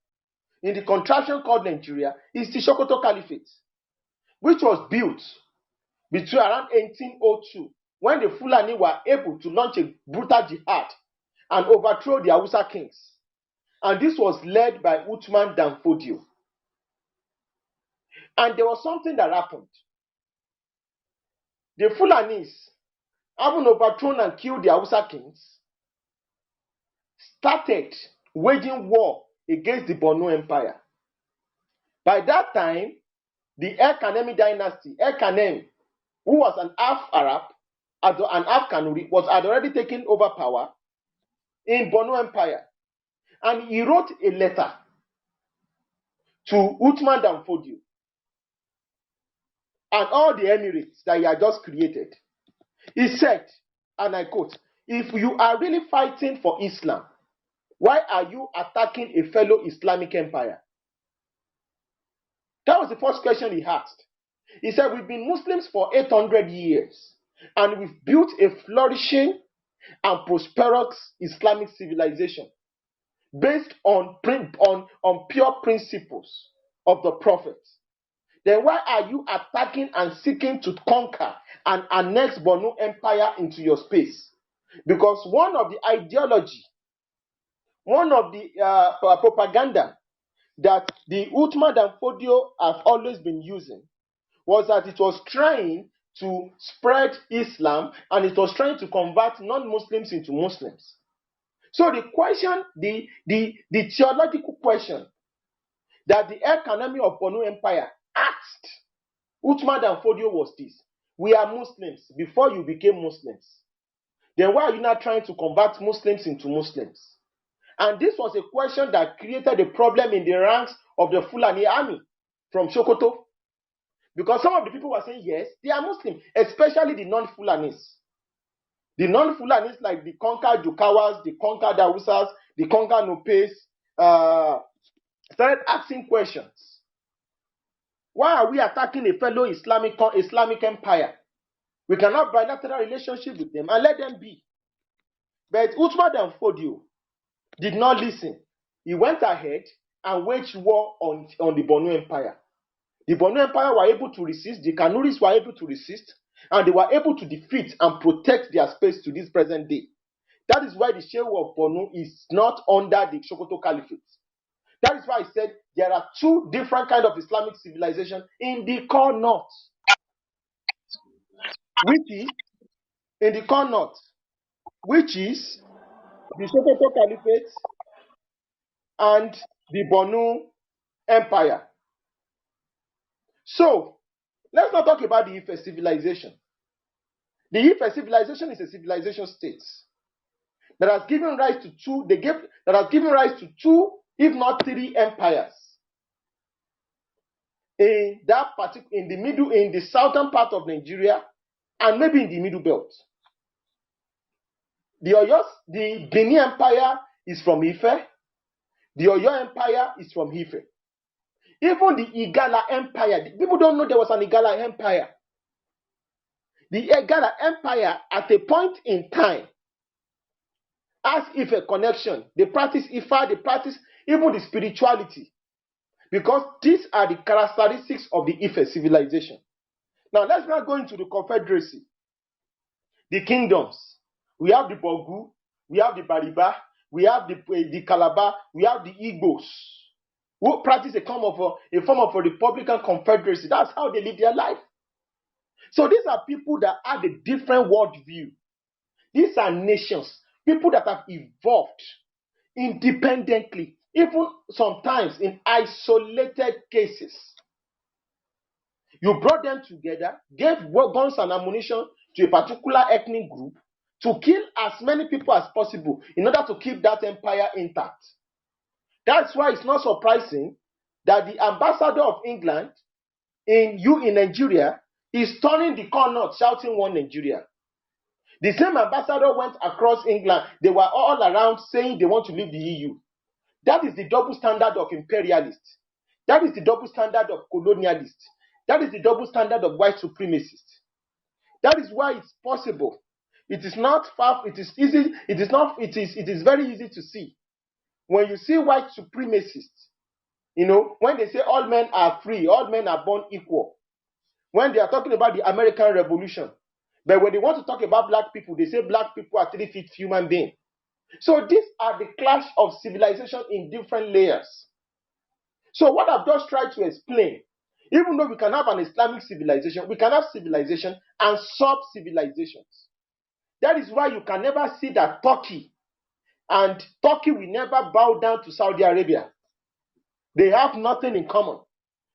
in the contraption called Nigeria, is the Sokoto Caliphate, which was built between around 1802, when the Fulani were able to launch a brutal jihad and overthrow the Hausa kings. And this was led by Uthman Dan Fodio. And there was something that happened. The Fulanis, having overthrown and killed the Hausa kings, started waging war against the Borno Empire. By that time, the El Kanemi dynasty, El Kanem, who was an half Arab, an half Kanuri, had already taken over power in Borno Empire. And he wrote a letter to Uthman Dan Fodio and all the emirates that he had just created. He said, and I quote, "If you are really fighting for Islam, why are you attacking a fellow Islamic empire?" That was the first question he asked. He said, "We've been Muslims for 800 years, and we've built a flourishing and prosperous Islamic civilization based on pure principles of the Prophet. Then why are you attacking and seeking to conquer and annex Borno Empire into your space?" Because one of the ideology, one of the propaganda that the Uthman Dan Fodio have always been using was that it was trying to spread Islam and it was trying to convert non-Muslims into Muslims. So the question, the theological question that the economy of Borno Empire asked Uthman Dan Fodio was this: we are Muslims before you became Muslims. Then why are you not trying to convert Muslims into Muslims? And this was a question that created a problem in the ranks of the Fulani army from Sokoto. Because some of the people were saying, yes, they are Muslim, especially the non-Fulanis. The non-Fulanis, like the conquered Jukawas, the conquered Hausas, the conquered Nupes, started asking questions. Why are we attacking a fellow Islamic empire? We can have bilateral relationship with them and let them be. But Uthman Dan Fodio did not listen. He went ahead and waged war on the Borno Empire. The Borno Empire were able to resist, the Kanuris were able to resist, and they were able to defeat and protect their space to this present day. That is why the Shehu of Borno is not under the Sokoto Caliphate. That is why I said there are two different kinds of Islamic civilization in the core north. Which is in the core north, which is the Sokoto Caliphate and the Borno Empire. So let's not talk about the Ife civilization. The Ife civilization is a civilization state that has given rise to two, if not three empires in the southern part of Nigeria and maybe in the middle belt. The Benin Empire is from Ife. The Oyo Empire is from Ife. Even the Igala Empire, people don't know there was an Igala Empire. The Egada Empire at a point in time has Ife connection. They practice Ifa, they practice even the spirituality. Because these are the characteristics of the Ife civilization. Now let's not go into the confederacy, the kingdoms. We have the Bogu, we have the Bariba, we have the Calabar, we have the Igbos, who practice a form of a Republican confederacy. That's how they live their life. So these are people that have a different worldview. These are nations, people that have evolved independently, even sometimes in isolated cases. You brought them together, gave guns and ammunition to a particular ethnic group to kill as many people as possible in order to keep that empire intact. That's why it's not surprising that the ambassador of England in Nigeria is turning the corner, shouting "One Nigeria." The same ambassador went across England. They were all around saying they want to leave the EU. That is the double standard of imperialists. That is the double standard of colonialists. That is the double standard of white supremacists. That is why it's possible. It is not far, it is easy, it is very easy to see. When you see white supremacists, when they say all men are free, all men are born equal, when they are talking about the American Revolution, but when they want to talk about black people, they say black people are 3/5 human beings. So these are the clash of civilization in different layers. So what I've just tried to explain, even though we can have an Islamic civilization, we can have civilization and sub-civilizations. That is why you can never see that Turkey will never bow down to Saudi Arabia. They have nothing in common.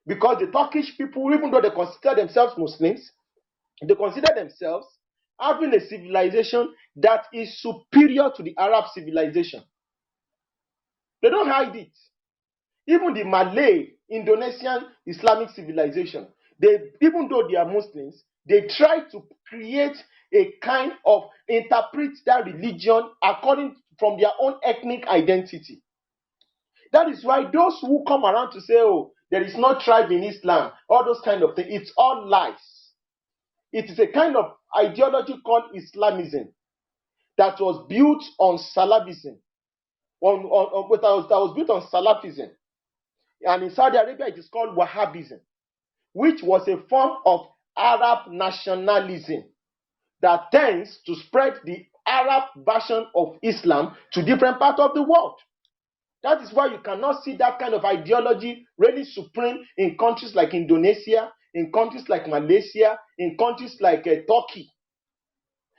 Because the Turkish people, even though they consider themselves Muslims, they consider themselves having a civilization that is superior to the Arab civilization. They don't hide it. Even the Malay, Indonesian Islamic civilization, even though they are Muslims, they try to create a kind of interpret that religion according from their own ethnic identity. That is why those who come around to say, oh, there is no tribe in Islam, all those kind of things, it's all lies. It is a kind of ideology called Islamism that was built on Salafism, that was built on Salafism. And in Saudi Arabia, it is called Wahhabism, which was a form of Arab nationalism that tends to spread the Arab version of Islam to different parts of the world. That is why you cannot see that kind of ideology really supreme in countries like Indonesia, in countries like Malaysia, in countries like Turkey,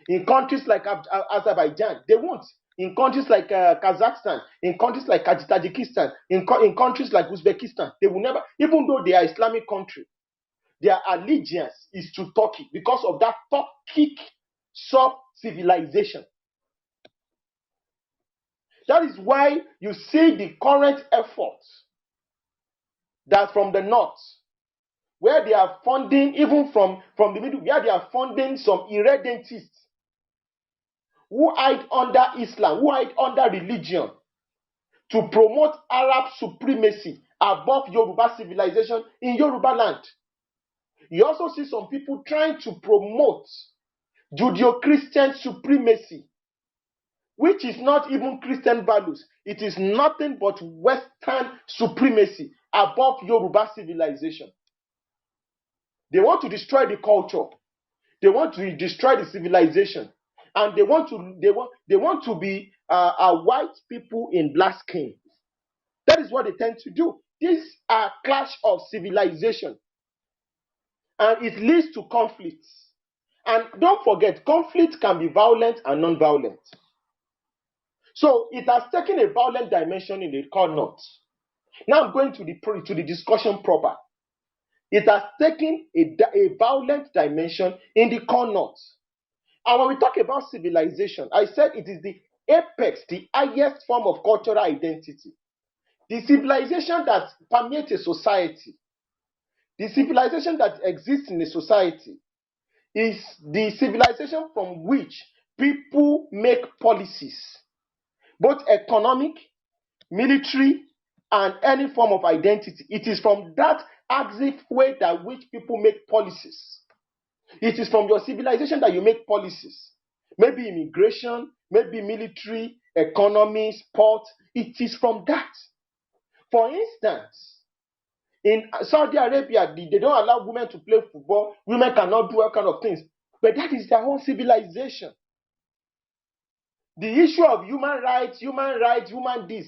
in countries like Azerbaijan. They won't. In countries like Kazakhstan, in countries like Tajikistan, in countries like Uzbekistan, they will never, even though they are Islamic country, their allegiance is to Turkey because of that Turkic sub-civilization. That is why you see the current efforts that from the north, where they are funding, even from the middle, where they are funding some irredentists who hide under Islam, who hide under religion, to promote Arab supremacy above Yoruba civilization in Yoruba land. You also see some people trying to promote Judeo-Christian supremacy, which is not even Christian values. It is nothing but Western supremacy above Yoruba civilization. They want to destroy the culture. They want to destroy the civilization. And they want to be white people in black skin. That is what they tend to do. These are clash of civilization. And it leads to conflicts. And don't forget, conflict can be violent and non-violent. So it has taken a violent dimension in the core north. Now I'm going to the discussion proper. It has taken a violent dimension in the core north. And when we talk about civilization, I said it is the apex, the highest form of cultural identity. The civilization that permeates a society, the civilization that exists in a society, is the civilization from which people make policies, both economic, military, and any form of identity. It is from that axis way that which people make policies. It is from your civilization that you make policies. Maybe immigration, maybe military, economy, sport. It is from that. For instance, in Saudi Arabia, they don't allow women to play football. Women cannot do all kind of things. But that is their own civilization. The issue of human rights, human this.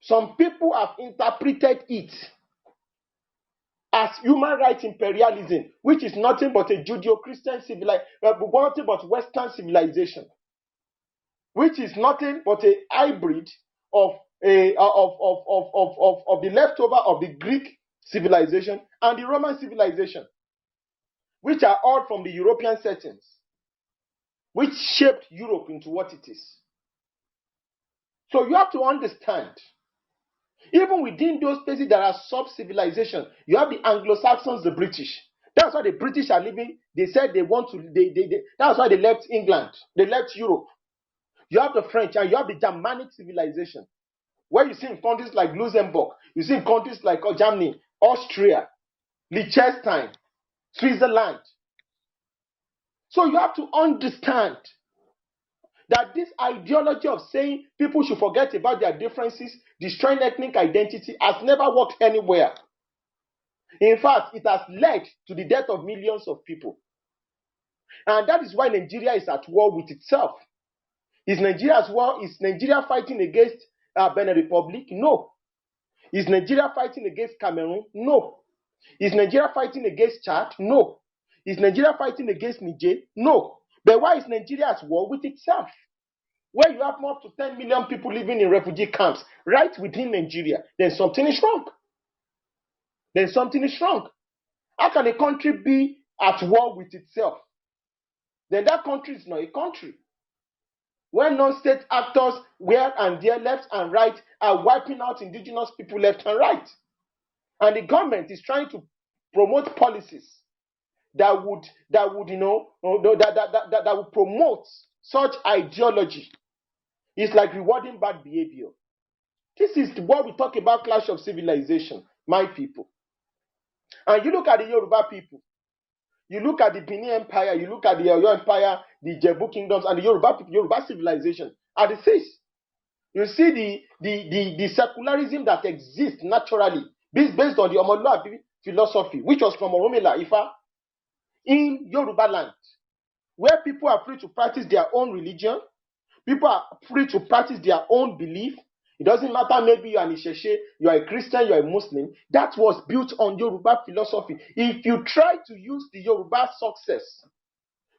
Some people have interpreted it as human rights imperialism, which is nothing but a Judeo-Christian civilization, nothing but Western civilization, which is nothing but a hybrid of the leftover of the Greek civilization and the Roman civilization, which are all from the European settings, which shaped Europe into what it is. So you have to understand, even within those places there are sub-civilizations. You have the Anglo-Saxons, the British. That's why the British are living. They said they want to. That's why they left England. They left Europe. You have the French and you have the Germanic civilization, where you see in countries like Luxembourg, you see in countries like Germany, Austria, Liechtenstein, Switzerland. So you have to understand that this ideology of saying people should forget about their differences, destroying ethnic identity, has never worked anywhere. In fact, it has led to the death of millions of people. And that is why Nigeria is at war with itself. Is Nigeria at war? Is Nigeria fighting against Benin Republic? No. Is Nigeria fighting against Cameroon? No. Is Nigeria fighting against Chad? No. Is Nigeria fighting against Niger? No. But why is Nigeria at war with itself? Where you have up to 10 million people living in refugee camps right within Nigeria, then something is wrong. Then something is wrong. How can a country be at war with itself? Then that country is not a country. When non-state actors where and there, left and right, are wiping out indigenous people left and right. And the government is trying to promote policies that would promote such ideology. It's like rewarding bad behavior. This is what we talk about, clash of civilization, my people. And you look at the Yoruba people, you look at the Benin Empire, you look at the Oyo Empire, the Jebu kingdoms, and the Yoruba civilization are the same. You see the secularism that exists naturally, based on the Omoluabi philosophy, which was from Oromila Ifa, in Yoruba land, where people are free to practice their own religion, people are free to practice their own belief. It doesn't matter, maybe you are an Isheshe, you are a Christian, you are a Muslim. That was built on Yoruba philosophy. If you try to use the Yoruba success,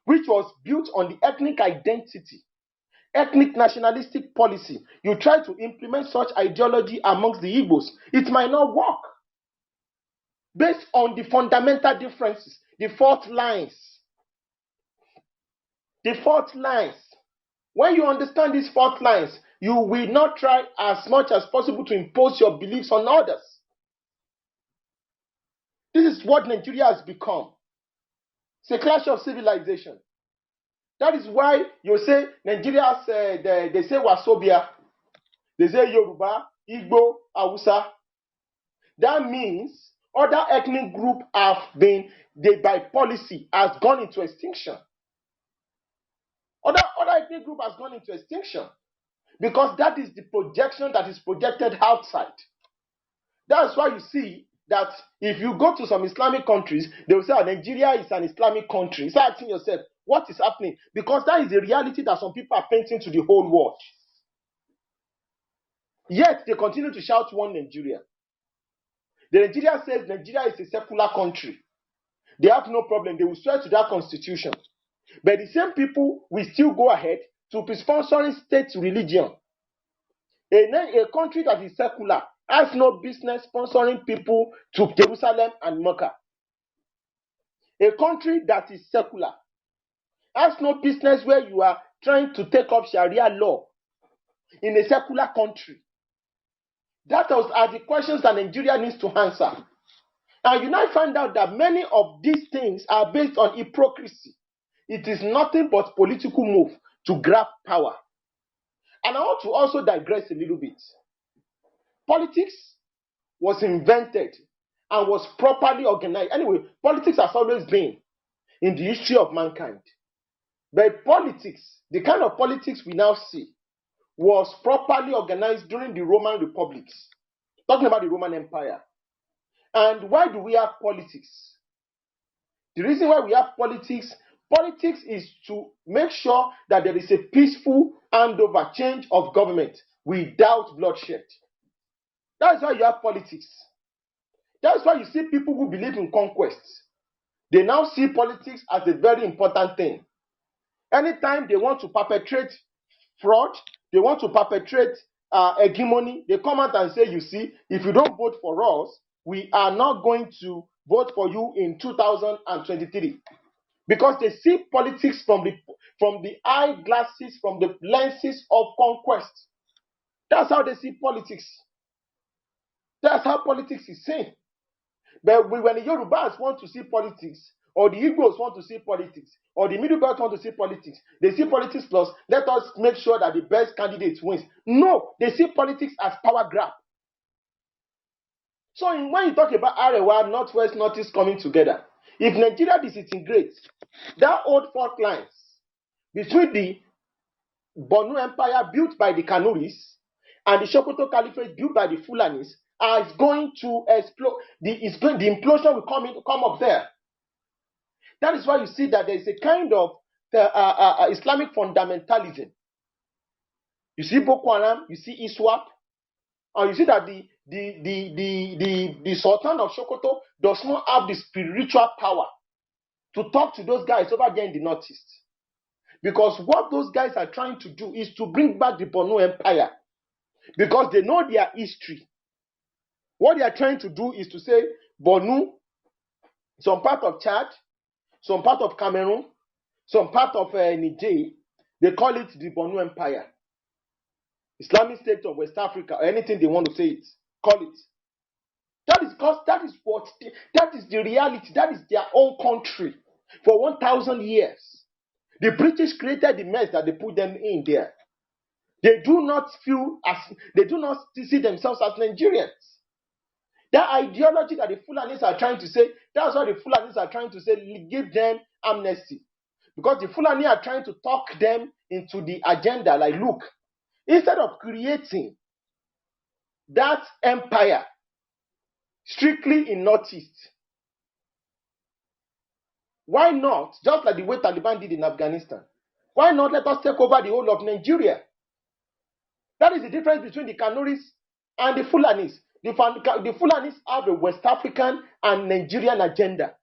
which was built on the ethnic identity, ethnic nationalistic policy, you try to implement such ideology amongst the Igbos, it might not work. Based on the fundamental differences, the fault lines. The fault lines. When you understand these fault lines, you will not try as much as possible to impose your beliefs on others. This is what Nigeria has become. It's a clash of civilization. That is why you say Nigeria, they say Wasobia, they say Yoruba, Igbo, Hausa. That means other ethnic group have been, by policy, has gone into extinction. Other ethnic group has gone into extinction because that is the projection that is projected outside. That's why you see that if you go to some Islamic countries, they will say, oh, Nigeria is an Islamic country. Start asking yourself, what is happening? Because that is the reality that some people are painting to the whole world. Yet they continue to shout one Nigeria. The Nigeria says Nigeria is a secular country. They have no problem. They will swear to that constitution. But the same people will still go ahead to be sponsoring state religion. A country that is secular has no business sponsoring people to Jerusalem and Mecca. A country that is secular has no business where you are trying to take up Sharia law in a secular country. That are the questions that Nigeria needs to answer. And you now find out that many of these things are based on hypocrisy. It is nothing but political move to grab power. And I want to also digress a little bit. Politics was invented and was properly organized. Anyway, politics has always been. in the history of mankind. But politics, the kind of politics we now see, was properly organized during the Roman republics. Talking about the Roman Empire. And why do we have politics? The reason why we have politics is to make sure that there is a peaceful handover change of government without bloodshed. That's why you have politics. That's why you see people who believe in conquest. They now see politics as a very important thing. Anytime they want to perpetrate fraud, they want to perpetrate hegemony, they come out and say, you see, if you don't vote for us, we are not going to vote for you in 2023. Because they see politics from the eyeglasses, from the lenses of conquest. That's how they see politics. That's how politics is seen. But when the Yorubas want to see politics, or the Igbos want to see politics, or the Middle Belt want to see politics, they see politics plus, let us make sure that the best candidate wins. No, they see politics as power grab. So when you talk about Arewa, Northwest, Northeast coming together, if Nigeria disintegrates, that old fault lines between the Borno Empire built by the Kanuris and the Sokoto Caliphate built by the Fulanis is going to explode. The implosion will come up there. That is why you see that there is a kind of Islamic fundamentalism. You see Boko Haram, you see ISWAP, and you see that the Sultan of Sokoto does not have the spiritual power to talk to those guys over there in the Northeast. Because what those guys are trying to do is to bring back the Borno Empire. Because they know their history. What they are trying to do is to say, Borno, some part of Chad, some part of Cameroon, some part of Niger, they call it the Borno Empire. Islamic State of West Africa, or anything they want to say it, call it. That is because that is the reality. That is their own country for 1,000 years. The British created the mess that they put them in there. They do not see themselves as Nigerians. That ideology that the Fulanis are trying to say, that's what the Fulanis are trying to say, give them amnesty. Because the Fulani are trying to talk them into the agenda, like, look, instead of creating that empire strictly in Northeast, why not, just like the way Taliban did in Afghanistan, why not let us take over the whole of Nigeria? That is the difference between the Kanuris and the Fulanis. The Fulanis have a West African and Nigerian agenda,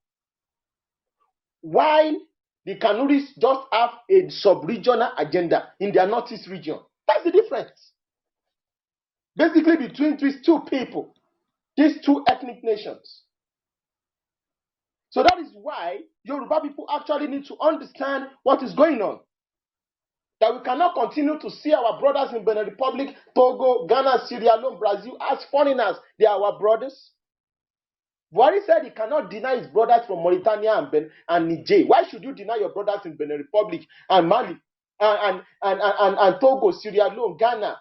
while the Kanuris just have a sub-regional agenda in their Northeast region. That's the difference. Basically, between these two people, these two ethnic nations. So that is why Yoruba people actually need to understand what is going on. That we cannot continue to see our brothers in Benin Republic, Togo, Ghana, Sierra Leone, Brazil as foreigners. They are our brothers. Buhari said he cannot deny his brothers from Mauritania and Niger. Why should you deny your brothers in Benin Republic and Mali and Togo, Sierra Leone, Ghana?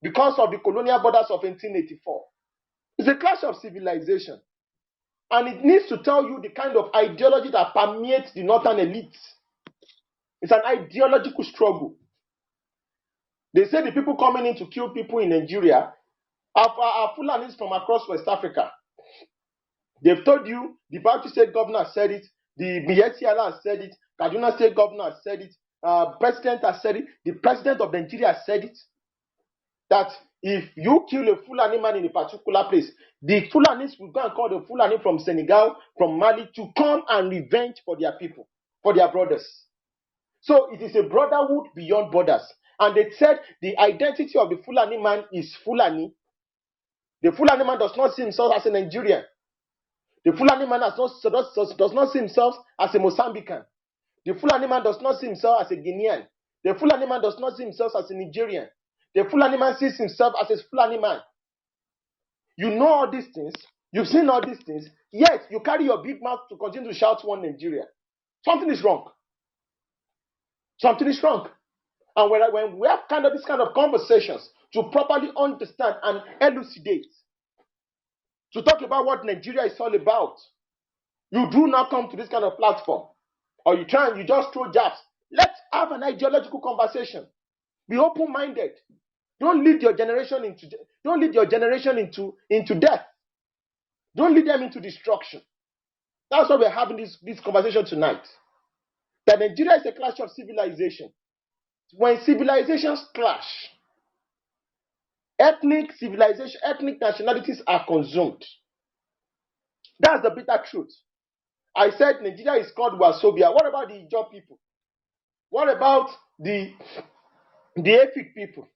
Because of the colonial borders of 1884. It's a clash of civilization. And it needs to tell you the kind of ideology that permeates the northern elites. It's an ideological struggle. They say the people coming in to kill people in Nigeria are Fulanis from across West Africa. They've told you, the Bauchi State governor said it, the Miyetti has said it, Kaduna State governor has said it, president has said it, the president of Nigeria has said it, that if you kill a Fulani man in a particular place, the Fulanis will go and call the Fulani from Senegal, from Mali, to come and revenge for their people, for their brothers. So it is a brotherhood beyond borders. And they said the identity of the Fulani man is Fulani. The Fulani man does not see himself as a Nigerian. The Fulani man does not see himself as a Mozambican. The Fulani man does not see himself as a Guinean. The Fulani man does not see himself as a Nigerian. The Fulani man sees himself as a Fulani man. You know all these things. You've seen all these things. Yet you carry your big mouth to continue to shout one Nigeria. Something is wrong. Something is wrong. And when we have this kind of conversations to properly understand and elucidate, to talk about what Nigeria is all about, You do not come to this kind of platform, or you try and you just throw jabs. Let's have an ideological conversation. Be open-minded. Don't lead your generation into death. Don't lead them into destruction. That's why we're having this conversation tonight. That Nigeria is a clash of civilization. When civilizations clash, ethnic nationalities are consumed. That's the bitter truth. I said Nigeria is called Wasobia. What about the Ijaw people? What about the Efik people?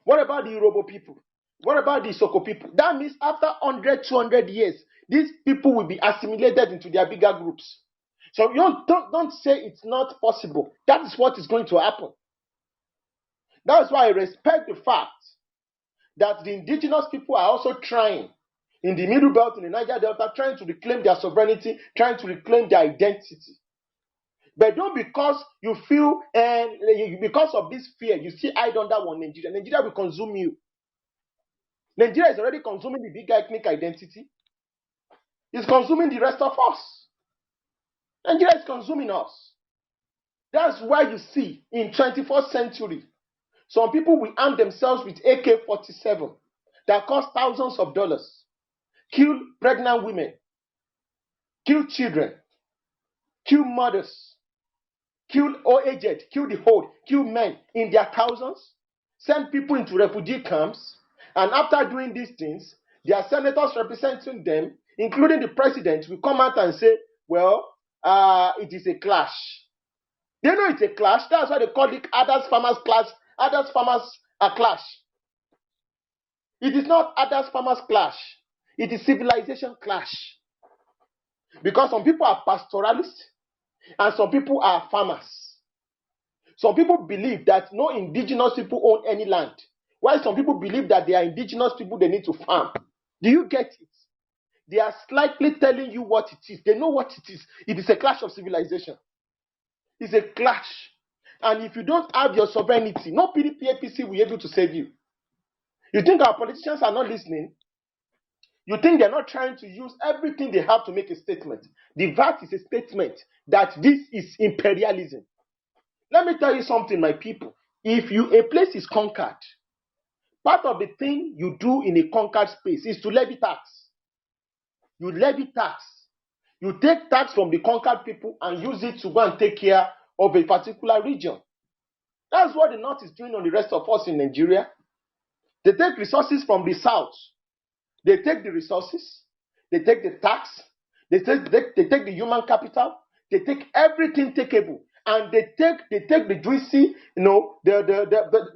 What about the Yoruba people? What about the Soko people? That means after 100, 200 years, these people will be assimilated into their bigger groups. So you don't say it's not possible. That is what is going to happen. That's why I respect the fact that the indigenous people are also trying in the Middle Belt, in the Niger Delta, trying to reclaim their sovereignty, trying to reclaim their identity. But don't because you feel, and because of this fear, you see eye under one Nigeria. Nigeria will consume you. Nigeria is already consuming the big ethnic identity. It's consuming the rest of us. Nigeria is consuming us. That's why you see in 21st century, some people will arm themselves with AK-47 that cost thousands of dollars, kill pregnant women, kill children, kill mothers, kill aged, kill the old, kill men in their thousands, send people into refugee camps, and after doing these things, their senators representing them, including the president, will come out and say, well, it is a clash. They know it's a clash. That's why they call it Others Farmers Clash. Others Farmers Clash. It is not Others Farmers Clash. It is civilization clash. Because some people are pastoralists and some people are farmers. Some people believe that no indigenous people own any land, while some people believe that they are indigenous people, they need to farm. Do you get it? They are slightly telling you what it is. They know what it is. It is a clash of civilization. It's a clash. And if you don't have your sovereignty, no PDP APC will be able to save you. You think our politicians are not listening? You think they're not trying to use everything they have to make a statement? The VAT is a statement that this is imperialism. Let me tell you something, my people. If a place is conquered, part of the thing you do in a conquered space is to levy tax. You levy tax. You take tax from the conquered people and use it to go and take care of a particular region. That's what the North is doing on the rest of us in Nigeria. They take resources from the South. They take the resources. They take the tax. They take the human capital. They take everything takeable. And they take the juicy,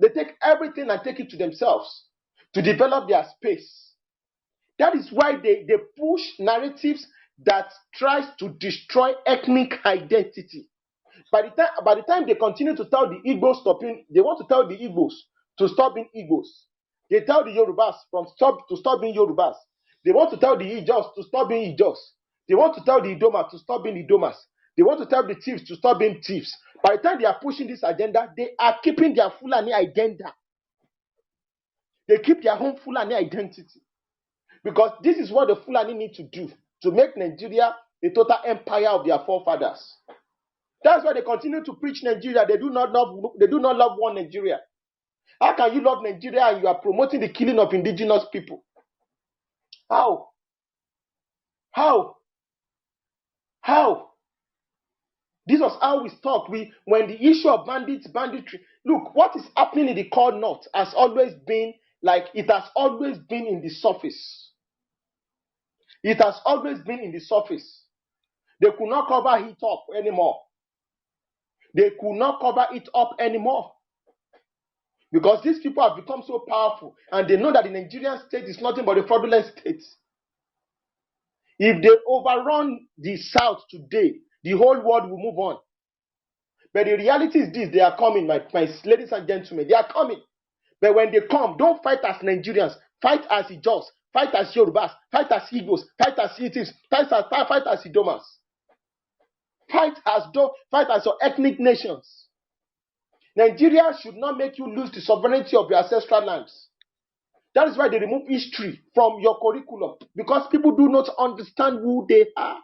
they take everything and take it to themselves to develop their space. That is why they push narratives that tries to destroy ethnic identity. By the time they continue to tell the Igbos they want to tell the Igbos to stop being Igbos. They tell the Yorubas to stop being Yorubas. They want to tell the Ijaws to stop being Ijaws. They want to tell the Idomas to stop being Idomas. They want to tell the thieves to stop being thieves. By the time they are pushing this agenda, they are keeping their Fulani agenda. They keep their own Fulani identity. Because this is what the Fulani need to do to make Nigeria a total empire of their forefathers. That's why they continue to preach Nigeria. They do not love one Nigeria. How can you love Nigeria and you are promoting the killing of indigenous people? How? This was how we talked. When the issue of banditry, look, what is happening in the core north has always been like it has always been in the surface. It has always been in the surface. They could not cover it up anymore. Because these people have become so powerful and they know that the Nigerian state is nothing but a fraudulent state. If they overrun the South today, the whole world will move on. But the reality is this: they are coming, my ladies and gentlemen. They are coming. But when they come, don't fight as Nigerians. Fight as Ijaws. Fight as Yorubas. Fight as Igbos. Fight as Itis. Fight as Idomas. Fight as your ethnic nations. Nigeria should not make you lose the sovereignty of your ancestral lands. That is why they remove history from your curriculum, because people do not understand who they are.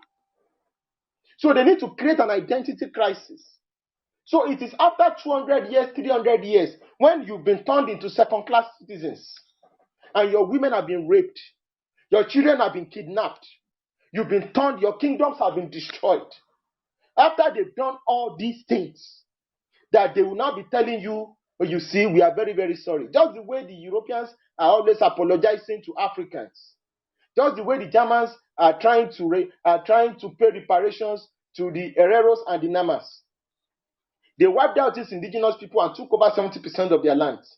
So they need to create an identity crisis. So it is after 200 years, 300 years, when you've been turned into second-class citizens, and your women have been raped, your children have been kidnapped, you've been turned, your kingdoms have been destroyed. After they've done all these things, that they will now be telling you, oh, you see, we are very, very sorry. Just the way the Europeans are always apologizing to Africans. Just the way the Germans are trying to pay reparations to the Herreros and the Namas. They wiped out these indigenous people and took over 70% of their lands.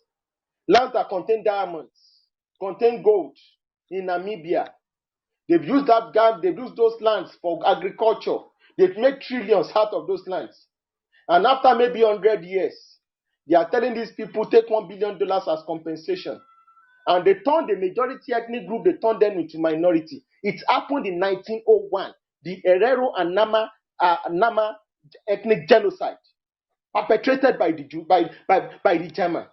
Lands that contain diamonds, contain gold in Namibia. They've used those lands for agriculture. They've made trillions out of those lands. And after maybe 100 years, they are telling these people take $1 billion as compensation. And they turned the majority ethnic group, they turned them into minority. It happened in 1901, the Herero and Nama ethnic genocide, perpetrated by the Germans.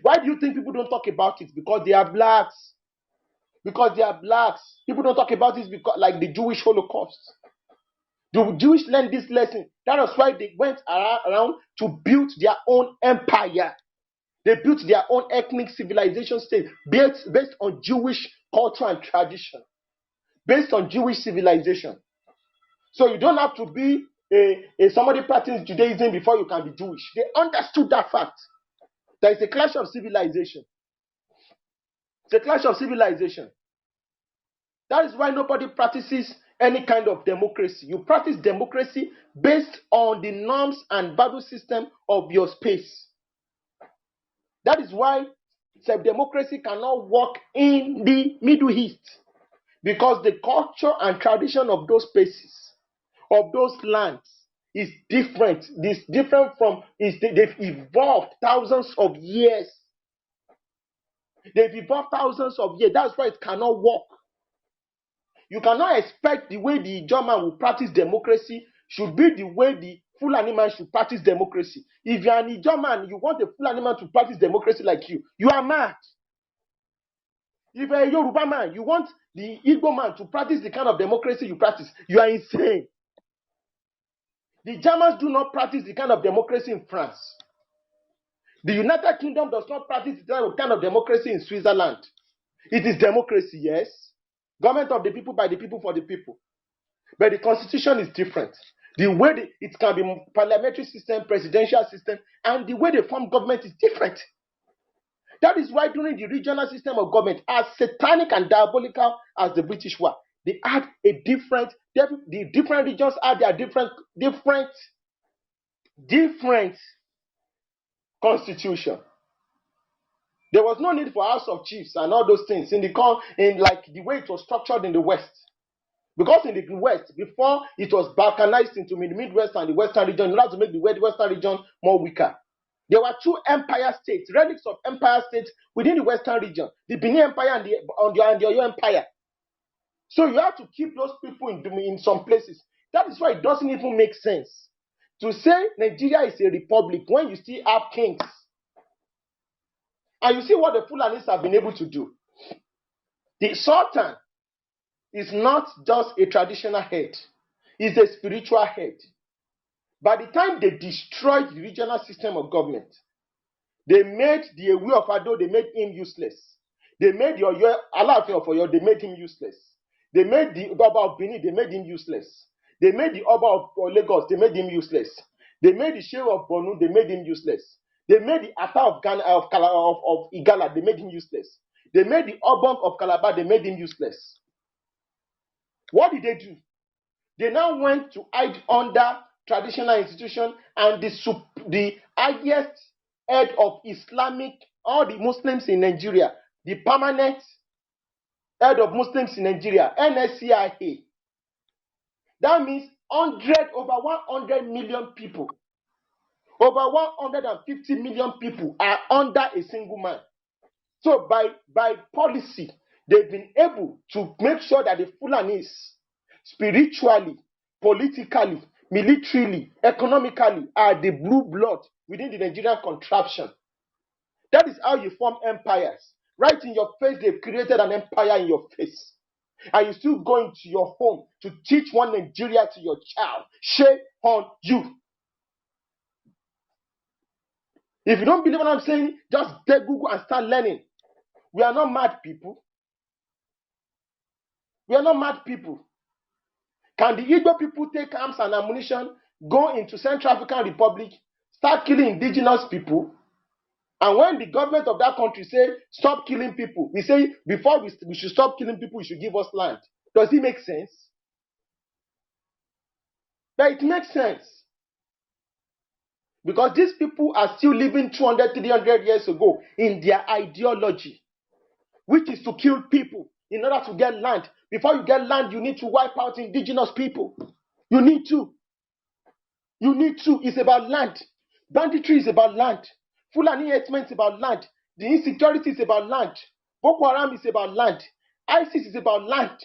Why do you think people don't talk about it? Because they are blacks. Because they are blacks. People don't talk about it because, like the Jewish Holocaust. The Jewish learned this lesson. That was why they went around to build their own empire. They built their own ethnic civilization state based on Jewish culture and tradition, based on Jewish civilization. So you don't have to be somebody practicing Judaism before you can be Jewish. They understood that fact. There is a clash of civilization. It's a clash of civilization. That is why nobody practices any kind of democracy. You practice democracy based on the norms and value system of your space. That is why self-democracy cannot work in the Middle East, because the culture and tradition of those spaces, of those lands, is different. They've evolved thousands of years. They've evolved thousands of years. That's why it cannot work. You cannot expect the way the German will practice democracy should be the way the Fulani man should practice democracy. If you are an German, you want a Fulani man to practice democracy like you are mad. If you're a Yoruba man, you want the Igbo man to practice the kind of democracy you practice, you are insane. The Germans do not practice the kind of democracy in France. The United Kingdom does not practice the kind of democracy in Switzerland. It is democracy, yes. Government of the people, by the people, for the people. But the constitution is different. The way it can be parliamentary system, presidential system, and the way they form government is different. That is why during the regional system of government, as satanic and diabolical as the British were, they had the different regions had their different constitution. There was no need for House of Chiefs and all those things in like the way it was structured in the West. Because in the West, before it was balkanized into the Midwest and the Western region, in order to make the Western region more weaker. There were two empire states, relics of empire states within the Western region, the Benin Empire and the Oyo Empire. So you have to keep those people in some places. That is why it doesn't even make sense to say Nigeria is a republic when you still have kings. And you see what the Fulanis have been able to do. The Sultan is not just a traditional head, he's a spiritual head. By the time they destroyed the regional system of government, they made the Ewe of Ado, they made him useless. They made the Alaafin of Oyo, they made him useless. They made the Oba of Benin, they made him useless. They made the Oba of Lagos, they made him useless. They made the Sheikh of Borno, they made him useless. They made the Ata of Ghana, of Igala, they made him useless. They made the Obong of Calabar, they made him useless. What did they do? They now went to hide under traditional institution, and the highest head of Islamic, all the Muslims in Nigeria, the permanent head of Muslims in Nigeria, NSCIA. That means over 100 million people, over 150 million people are under a single man. So by policy, they've been able to make sure that the Fulanis, spiritually, politically, militarily, economically, are the blue blood within the Nigerian contraption. That is how you form empires. Right in your face, they've created an empire in your face. and you still go into your home to teach one Nigeria to your child. Shame on you. If you don't believe what I'm saying, just take Google and start learning. We are not mad people. We are not mad people. Can the Igbo people take arms and ammunition, go into Central African Republic, start killing indigenous people? And when the government of that country say, stop killing people, we say, before we should stop killing people, you should give us land. Does it make sense? But it makes sense. Because these people are still living 200, 300 years ago in their ideology, which is to kill people in order to get land. Before you get land, you need to wipe out indigenous people. You need to. You need to. It's about land. Banditry is about land. Fulani herdsmen is about land. The insecurity is about land. Boko Haram is about land. ISIS is about land.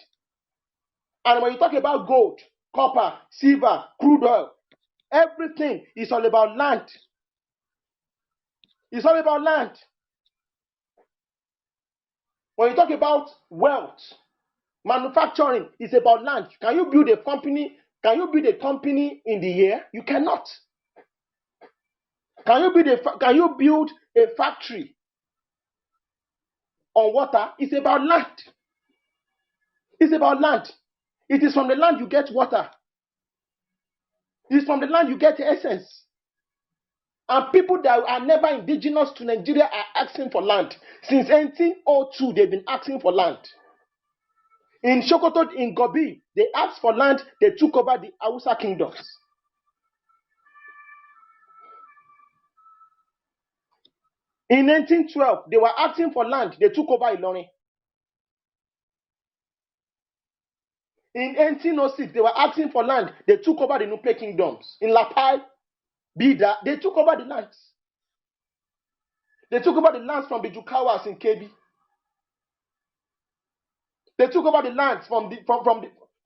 And when you talk about gold, copper, silver, crude oil, everything is all about land. It's all about land. When you talk about wealth, manufacturing is about land. Can you build a company? Can you build a company in the year? You cannot. Can you build a factory on water? It's about land. It's about land. It is from the land you get water. It is from the land you get essence. And people that are never indigenous to Nigeria are asking for land. Since 1802, they've been asking for land. In Sokoto, in Gobi, they asked for land. They took over the Hausa kingdoms. In 1912, they were asking for land. They took over Ilorin. In 1806, they were asking for land. They took over the Nupe kingdoms. In Lapai, Bida, they took over the lands. They took over the lands from the Jukawas in Kebi. They took over the lands from the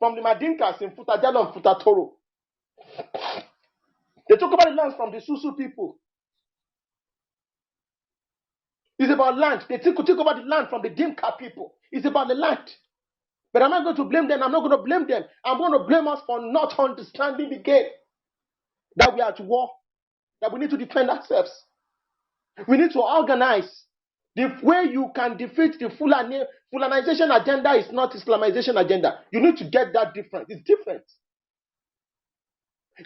Madinkas in Futajalo and Futatoro. They took over the lands from the Susu people. It's about land. They took over the land from the Dimka people. It's about the land. But I'm not going to blame them. I'm not going to blame them. I'm going to blame us for not understanding the game. That we are at war. That we need to defend ourselves. We need to organize. The way you can defeat the Fulanization agenda is not Islamization agenda. You need to get that different. It's different.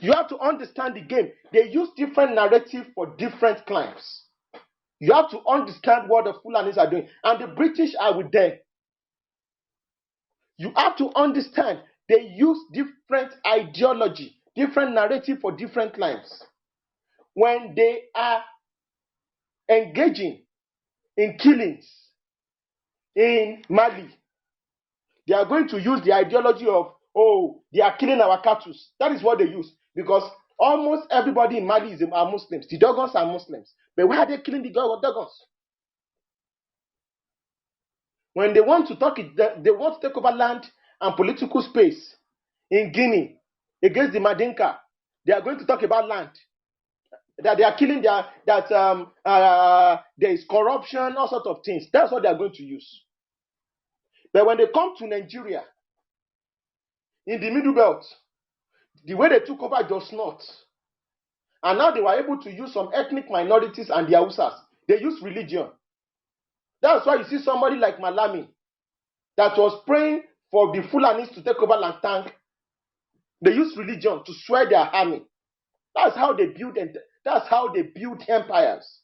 You have to understand the game. They use different narrative for different claims. You have to understand what the Fulanis are doing. And the British are with them. You have to understand they use different ideology, different narrative for different claims. When they are engaging in killings in Mali, they are going to use the ideology of, oh, they are killing our cattle. That is what they use. Because almost everybody in Mali are Muslims. The Dogons are Muslims. But why are they killing the Dogons? When they want to they want to take over land and political space in Guinea against the Madinka, they are going to talk about land. That they are killing there is corruption, all sorts of things. That's what they are going to use. But when they come to Nigeria, in the Middle Belt, the way they took over Jos North, and now they were able to use some ethnic minorities and the Hausas. They use religion. That's why you see somebody like Malami that was praying for the Fulanis to take over Lantang. They use religion to swear their army. That's how they build empires.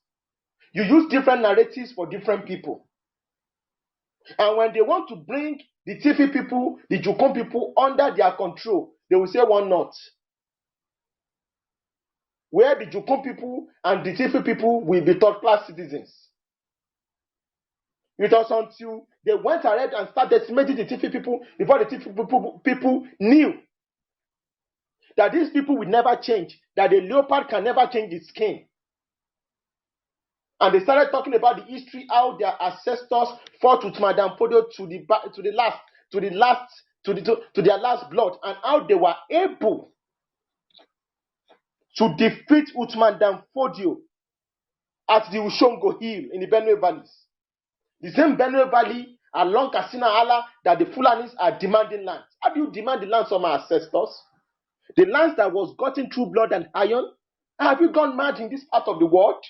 You use different narratives for different people. And when they want to bring the Tifi people, the Jukun people under their control, they will say one North. Where the Jukun people and the Tifi people will be third-class citizens. It was until they went ahead and started decimating the Tifi people before the Tifi people knew that these people will never change, that the leopard can never change its skin. And they started talking about the history, how their ancestors fought with Madame Podio to their last blood, and how they were able to defeat Uthman Dan Fodio at the Ushongo Hill in the Benue Valleys. The same Benue Valley along Katsina Allah that the Fulanis are demanding land. How do you demand the lands from our ancestors? The lands that was gotten through blood and iron? Have you gone mad in this part of the world?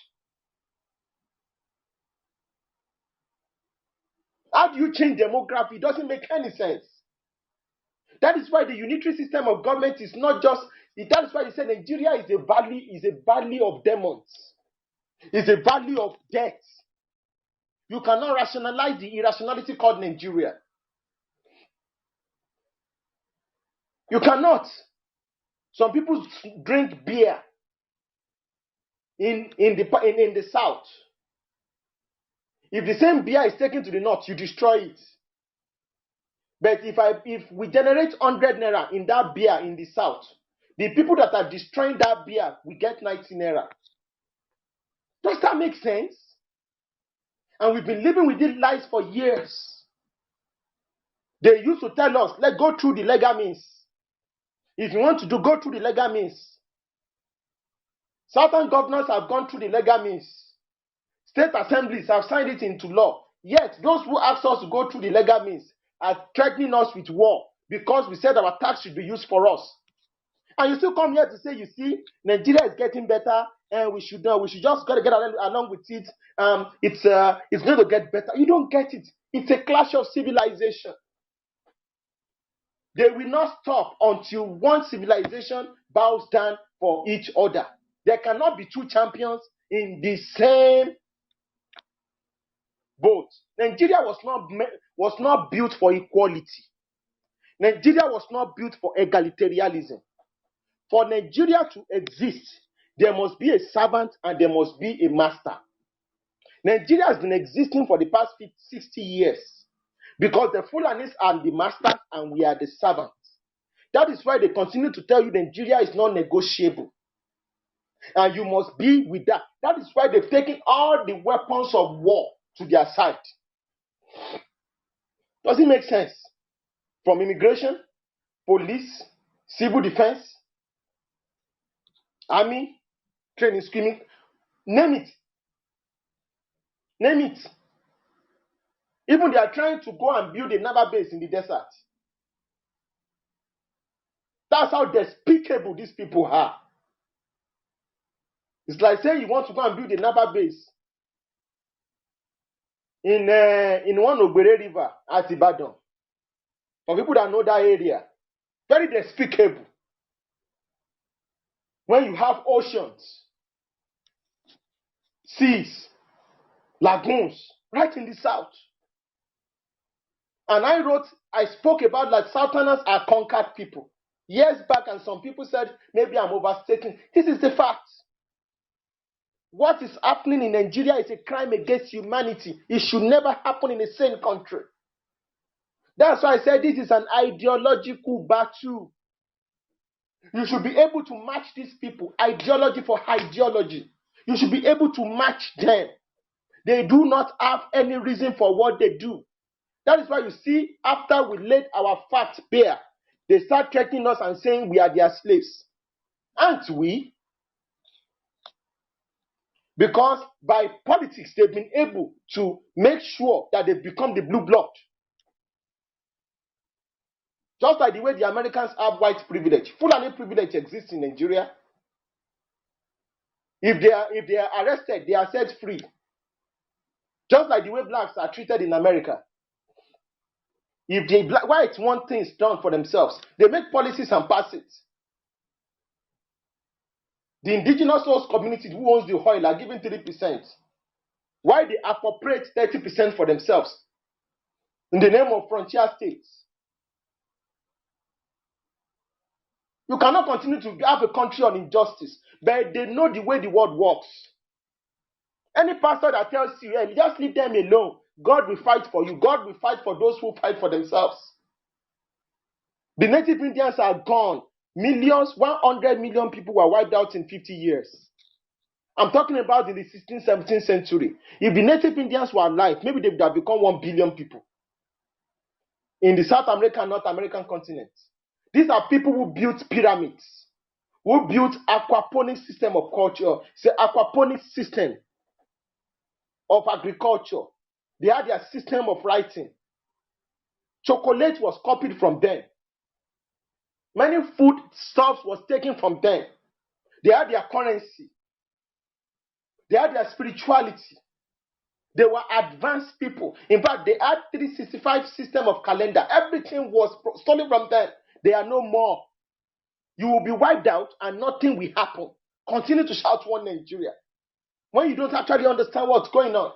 How do you change demography? It doesn't make any sense. That is why the unitary system of government is not just, that is why they say Nigeria is a valley of demons. It's a valley of death. You cannot rationalize the irrationality called Nigeria. You cannot. Some people drink beer in the south. If the same beer is taken to the north, you destroy it. But if we generate 100 naira in that beer in the south, the people that are destroying that beer will get 90 naira. Does that make sense? And we've been living with these lies for years. They used to tell us, let's go through the legal means. If you want to go through the legal means. Southern governors have gone through the legal means. State assemblies have signed it into law. Yet, those who asked us to go through the legal means are threatening us with war because we said our tax should be used for us. And you still come here to say, you see, Nigeria is getting better and we should just gotta get along with it. It's going to get better. You don't get it. It's a clash of civilization. They will not stop until one civilization bows down for each other. There cannot be two champions in the same boat. Nigeria was not built for equality. Nigeria was not built for egalitarianism. For Nigeria to exist, there must be a servant and there must be a master. Nigeria has been existing for the past 60 years because the Fulanis are the masters and we are the servants. That is why they continue to tell you Nigeria is not negotiable. And you must be with that. That is why they've taken all the weapons of war to their side. Does it make sense? From immigration, police, civil defense, army, training, scheming, name it. Name it. Even they are trying to go and build a naval base in the desert. That's how despicable these people are. It's like saying you want to go and build a naval base in one Ogbere River at Ibadan. For people that know that area, very despicable. When you have oceans, seas, lagoons, right in the south. And I spoke about like Southerners are conquered people. Years back, and some people said, maybe I'm overstating. This is the fact. What is happening in Nigeria is a crime against humanity. It should never happen in a sane country. That's why I said this is an ideological battle. You should be able to match these people, ideology for ideology. You should be able to match them. They do not have any reason for what they do. That is why you see, after we laid our facts bare, they start threatening us and saying we are their slaves. Aren't we? Because by politics, they've been able to make sure that they've become the blue blood. Just like the way the Americans have white privilege. Fulani privilege exists in Nigeria. If they are arrested, they are set free. Just like the way blacks are treated in America. If the whites want things done for themselves, they make policies and pass it. The indigenous host communities who owns the oil are given 3%. Why they appropriate 30% for themselves in the name of frontier states? You cannot continue to have a country on injustice, but they know the way the world works. Any pastor that tells you, hey, just leave them alone, God will fight for you. God will fight for those who fight for themselves. The native Indians are gone. Millions, 100 million people were wiped out in 50 years. I'm talking about in the 16th, 17th century. If the native Indians were alive, maybe they would have become 1 billion people in the South American, North American continent. These are people who built pyramids, who built aquaponic system of culture, say aquaponic system of agriculture. They had their system of writing. Chocolate was copied from them. Many food stuffs was taken from them. They had their currency. They had their spirituality. They were advanced people. In fact, they had 365 system of calendar. Everything was stolen from them. They are no more. You will be wiped out and nothing will happen. Continue to shout one Nigeria when you don't actually understand what's going on.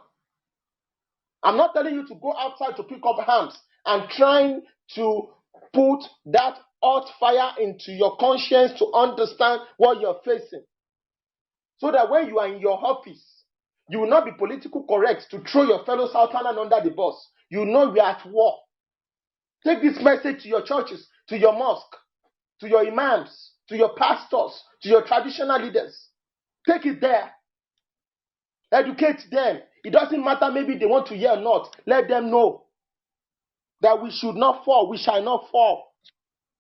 I'm not telling you to go outside to pick up arms and trying to put that hot fire into your conscience to understand what you're facing. So that when you are in your office, you will not be politically correct to throw your fellow Southerner under the bus. You know we are at war. Take this message to your churches, to your mosque, to your imams, to your pastors, to your traditional leaders. Take it there. Educate them. It doesn't matter maybe they want to hear or not. Let them know that we should not fall. We shall not fall.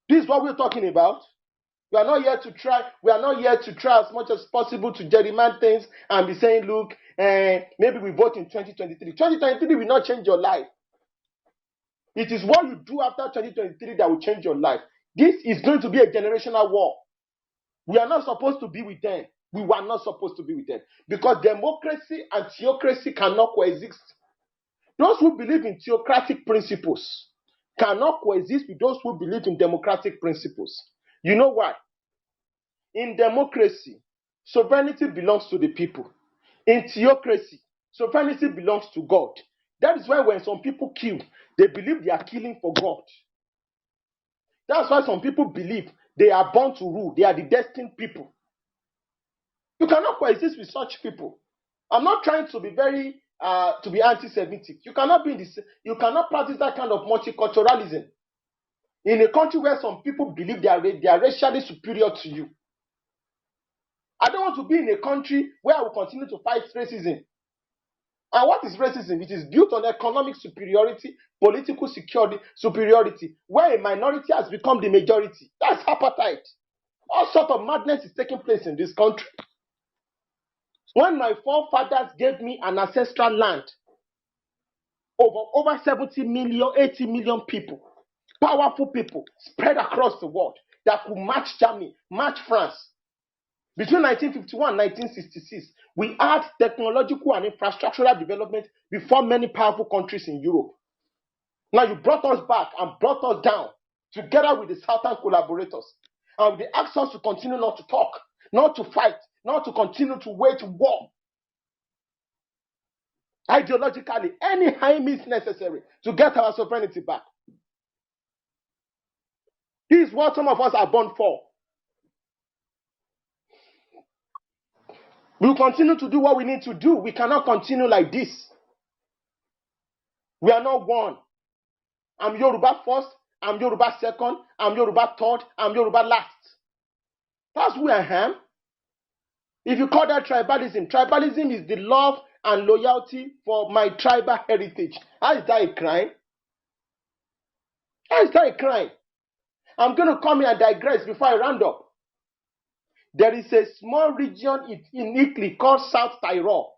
This is what we're talking about. We are not here to try. We are not here to try as much as possible to gerrymander things and be saying, look, maybe we vote in 2023. 2023 will not change your life. It is what you do after 2023 that will change your life. This is going to be a generational war. We are not supposed to be with them. We were not supposed to be with them. Because democracy and theocracy cannot coexist. Those who believe in theocratic principles cannot coexist with those who believe in democratic principles. You know why? In democracy, sovereignty belongs to the people. In theocracy, sovereignty belongs to God. That is why when some people kill, they believe they are killing for God. That's why some people believe they are born to rule. They are the destined people. You cannot coexist with such people. I'm not trying to be to be anti-Semitic. You cannot be in this. You cannot practice that kind of multiculturalism in a country where some people believe they are racially superior to you. I don't want to be in a country where I will continue to fight racism. And what is racism? It is built on economic superiority, political superiority, where a minority has become the majority. That's apartheid. All sorts of madness is taking place in this country. When my forefathers gave me an ancestral land, over 70 million, 80 million people, powerful people spread across the world that could match Germany, match France. Between 1951 and 1966, we had technological and infrastructural development before many powerful countries in Europe. Now you brought us back and brought us down together with the Southern collaborators. And they asked us to continue not to talk, not to fight, not to continue to wage war. Ideologically, any high means necessary to get our sovereignty back. This is what some of us are born for. We'll continue to do what we need to do. We cannot continue like this. We are not one. I'm Yoruba first, I'm Yoruba second, I'm Yoruba third, I'm Yoruba last. That's who I am. If you call that tribalism, tribalism is the love and loyalty for my tribal heritage. How is that a crime? How is that a crime? I'm going to come here and digress before I round up. There is a small region in Italy called South Tyrol.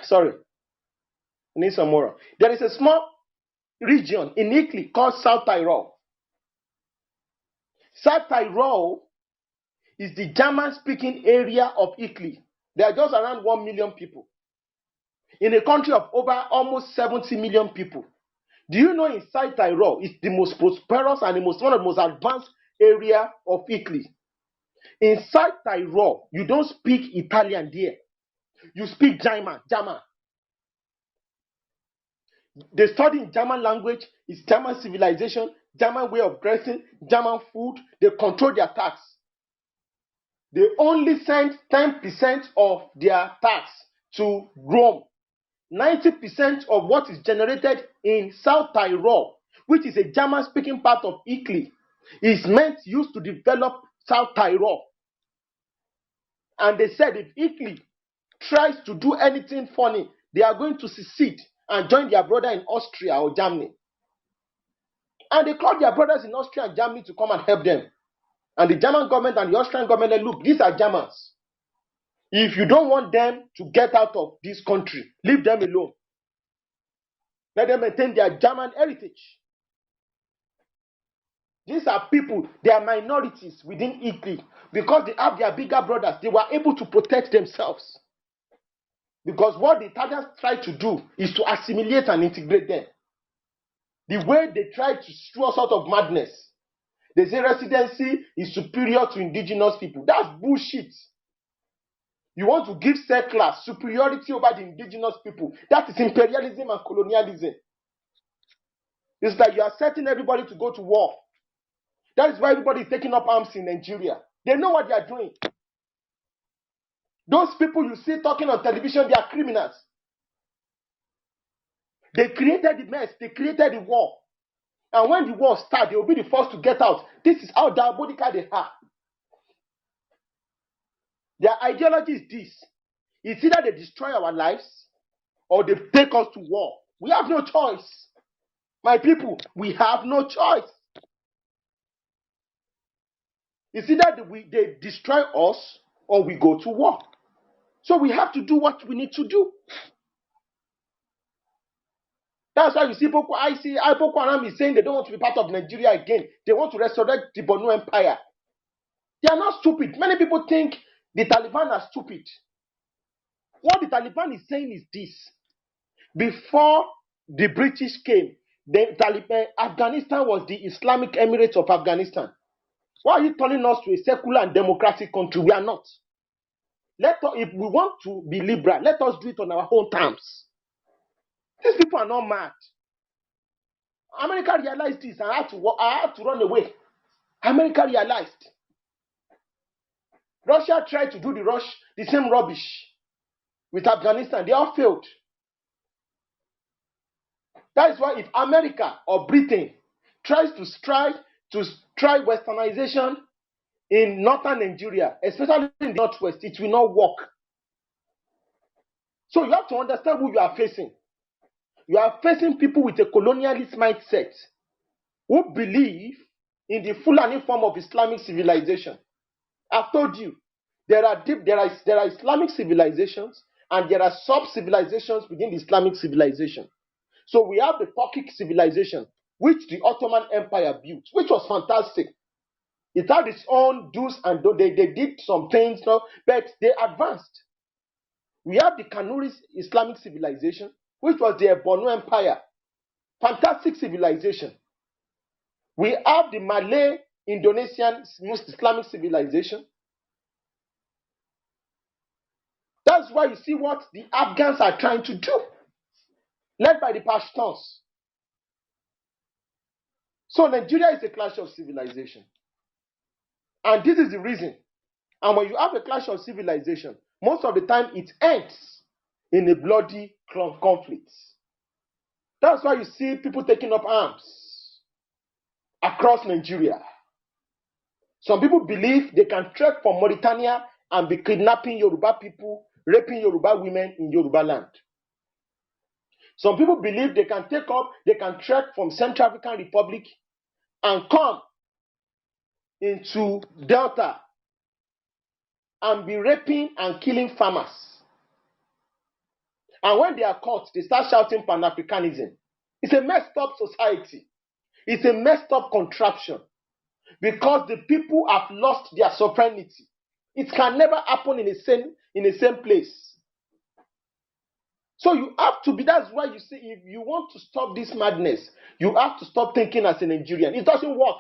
Sorry, I need some more. There is a small region in Italy called South Tyrol. South Tyrol is the German-speaking area of Italy. There are just around 1 million people. In a country of over almost 70 million people. Do you know in South Tyrol is the most prosperous and one of the most advanced area of Italy? In South Tyrol, you don't speak Italian there. You speak German. They study in German language, it's German civilization, German way of dressing, German food. They control their tax. They only send 10% of their tax to Rome. 90% of what is generated in South Tyrol, which is a German-speaking part of Italy, is used to develop South Tyrol. And they said if Italy tries to do anything funny, they are going to secede and join their brother in Austria or Germany. And they called their brothers in Austria and Germany to come and help them. And the German government and the Austrian government said, look, these are Germans. If you don't want them to get out of this country, leave them alone. Let them maintain their German heritage. These are people, they are minorities within Italy. Because they have their bigger brothers, they were able to protect themselves. Because what the Italians try to do is to assimilate and integrate them. The way they try to throw us out of madness. They say residency is superior to indigenous people. That's bullshit. You want to give settlers superiority over the indigenous people. That is imperialism and colonialism. It's like you are setting everybody to go to war. That is why everybody is taking up arms in Nigeria. They know what they are doing. Those people you see talking on television, they are criminals. They created the mess. They created the war. And when the war starts, they will be the first to get out. This is how diabolical they are. Their ideology is this. It's either they destroy our lives or they take us to war. We have no choice. My people, we have no choice. It's either they destroy us or we go to war. So we have to do what we need to do. That's why you see Boko Haram is saying they don't want to be part of Nigeria again. They want to resurrect the Borno Empire. They are not stupid. Many people think the Taliban are stupid. What the Taliban is saying is this. Before the British came, the Taliban, Afghanistan was the Islamic Emirates of Afghanistan. Why are you turning us to a secular and democratic country? We are not. If we want to be liberal, let us do it on our own terms. These people are not mad. America realized this and I had to run away. America realized. Russia tried to do the same rubbish with Afghanistan. They all failed. That is why if America or Britain tries to try westernization in northern Nigeria, especially in the northwest, it will not work. So you have to understand who you are facing. You are facing people with a colonialist mindset who believe in the Fulani form of Islamic civilization. I've told you, there are Islamic civilizations and there are sub-civilizations within the Islamic civilization. So we have the Turkic civilization, which the Ottoman Empire built, which was fantastic. It had its own do's and don'ts. They did some things, but they advanced. We have the Kanuri Islamic civilization, which was the Borno Empire. Fantastic civilization. We have the Malay Indonesian Islamic civilization. That's why you see what the Afghans are trying to do, led by the Pashtuns. So Nigeria is a clash of civilization. And this is the reason. And when you have a clash of civilization, most of the time it ends in a bloody conflict. That's why you see people taking up arms across Nigeria. Some people believe they can trek from Mauritania and be kidnapping Yoruba people, raping Yoruba women in Yoruba land. Some people believe they can trek from Central African Republic and come into Delta and be raping and killing farmers. And when they are caught, they start shouting Pan-Africanism. It's a messed up society. It's a messed up contraption because the people have lost their sovereignty. It can never happen in the same place. So you have to be, that's why you see, if you want to stop this madness, you have to stop thinking as a Nigerian. It doesn't work.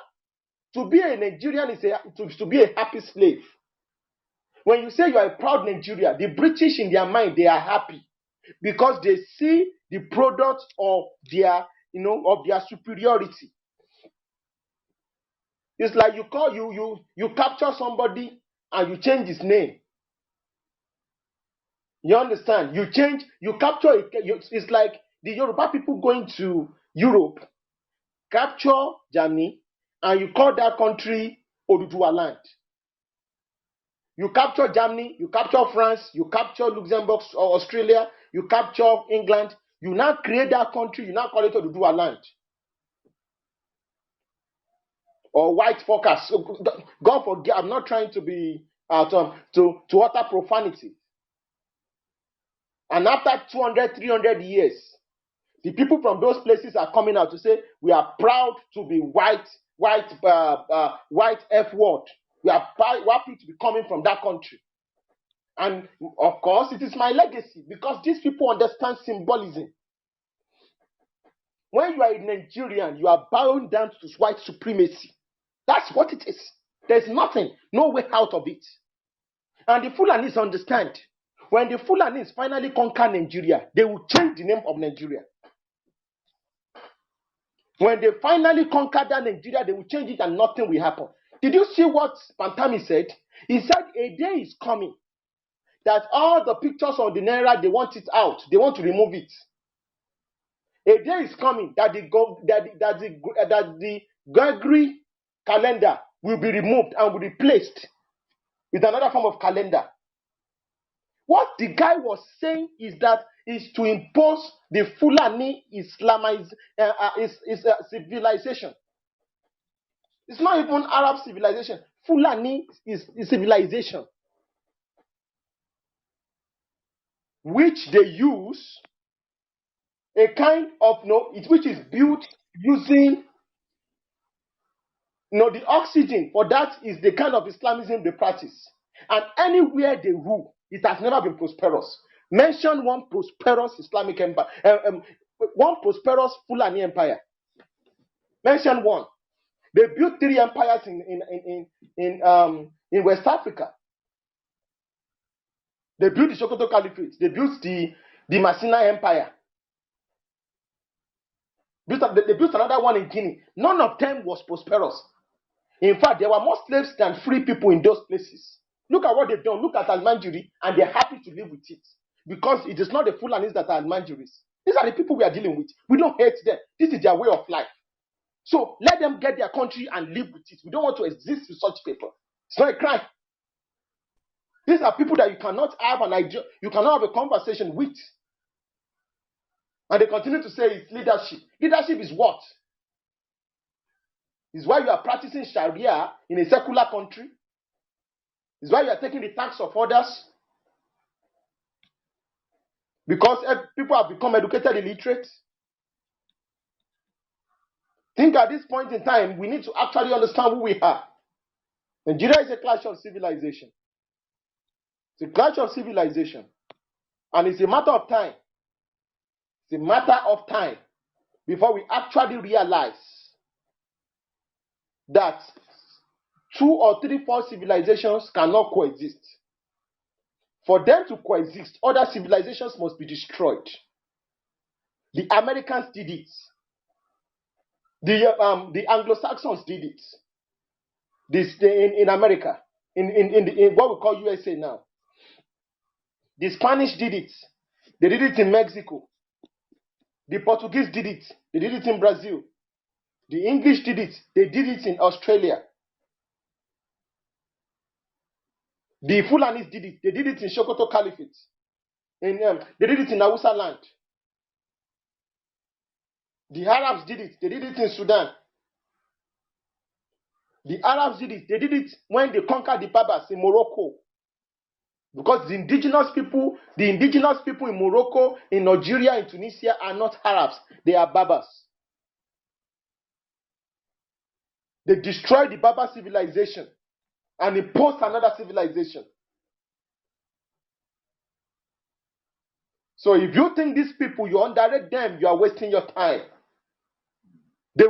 To be a Nigerian is to be a happy slave. When you say you are a proud Nigerian, the British in their mind, they are happy because they see the product of their superiority. It's like you capture somebody and you change his name. You understand? It's like the Yoruba people going to Europe, capture Germany, and you call that country Oduduwa land. You capture Germany, you capture France, you capture Luxembourg or Australia, you capture England, you now create that country, you now call it Oduduwa land. Or white focus. So, God forgive, I'm not trying to be to utter profanity. And after 200, 300 years, The people from those places are coming out to say, we are proud to be white F word. We are happy to be coming from that country. And of course, it is my legacy because these people understand symbolism. When you are a Nigerian, you are bound down to white supremacy. That's what it is. There's nothing, no way out of it. And the Fulanis understand. When the Fulanis finally conquer Nigeria, they will change the name of Nigeria. When they finally conquer that Nigeria, they will change it and nothing will happen. Did you see what Pantami said? He said a day is coming that all the pictures on the Naira, they want it out. They want to remove it. A day is coming that the Gregory calendar will be removed and will be replaced with another form of calendar. What the guy was saying is to impose the Fulani civilization. It's not even Arab civilization. Fulani is civilization, which they use a kind of which is built using the oxygen for that is the kind of Islamism they practice. And anywhere they rule, it has never been prosperous. Mention one prosperous Islamic empire, one prosperous Fulani empire. Mention one. They built 3 empires in West Africa. They built the Sokoto Caliphate. They built the Masina Empire. They built another one in Guinea. None of them was prosperous. In fact, there were more slaves than free people in those places. Look at what they've done. Look at Almanjiri, and they're happy to live with it. Because it is not the Fulanis that are Almanjiris. These are the people we are dealing with. We don't hate them. This is their way of life. So let them get their country and live with it. We don't want to exist with such people. It's not a crime. These are people that you cannot have an idea, you cannot have a conversation with. And they continue to say it's leadership. Leadership is what? Is why you are practicing Sharia in a secular country? Is why you are taking the tax of others? Because people have become educated illiterate? Think at this point in time, we need to actually understand who we are. Nigeria is a clash of civilization. It's a clash of civilization. And it's a matter of time. It's a matter of time before we actually realize that 2 or 3, 4 civilizations cannot coexist. For them to coexist, other civilizations must be destroyed. The Americans did it. The Anglo-Saxons did it. In America, in what we call USA now. The Spanish did it. They did it in Mexico. The Portuguese did it. They did it in Brazil. The English did it. They did it in Australia. The Fulanis did it. They did it in Sokoto Caliphate. They did it in Hausa land. The Arabs did it. They did it in Sudan. The Arabs did it. They did it when they conquered the Berbers in Morocco. Because the indigenous people in Morocco, in Nigeria, in Tunisia are not Arabs. They are Berbers. They destroyed the Berber civilization and imposed another civilization. So if you think these people, you underrate them, you are wasting your time. They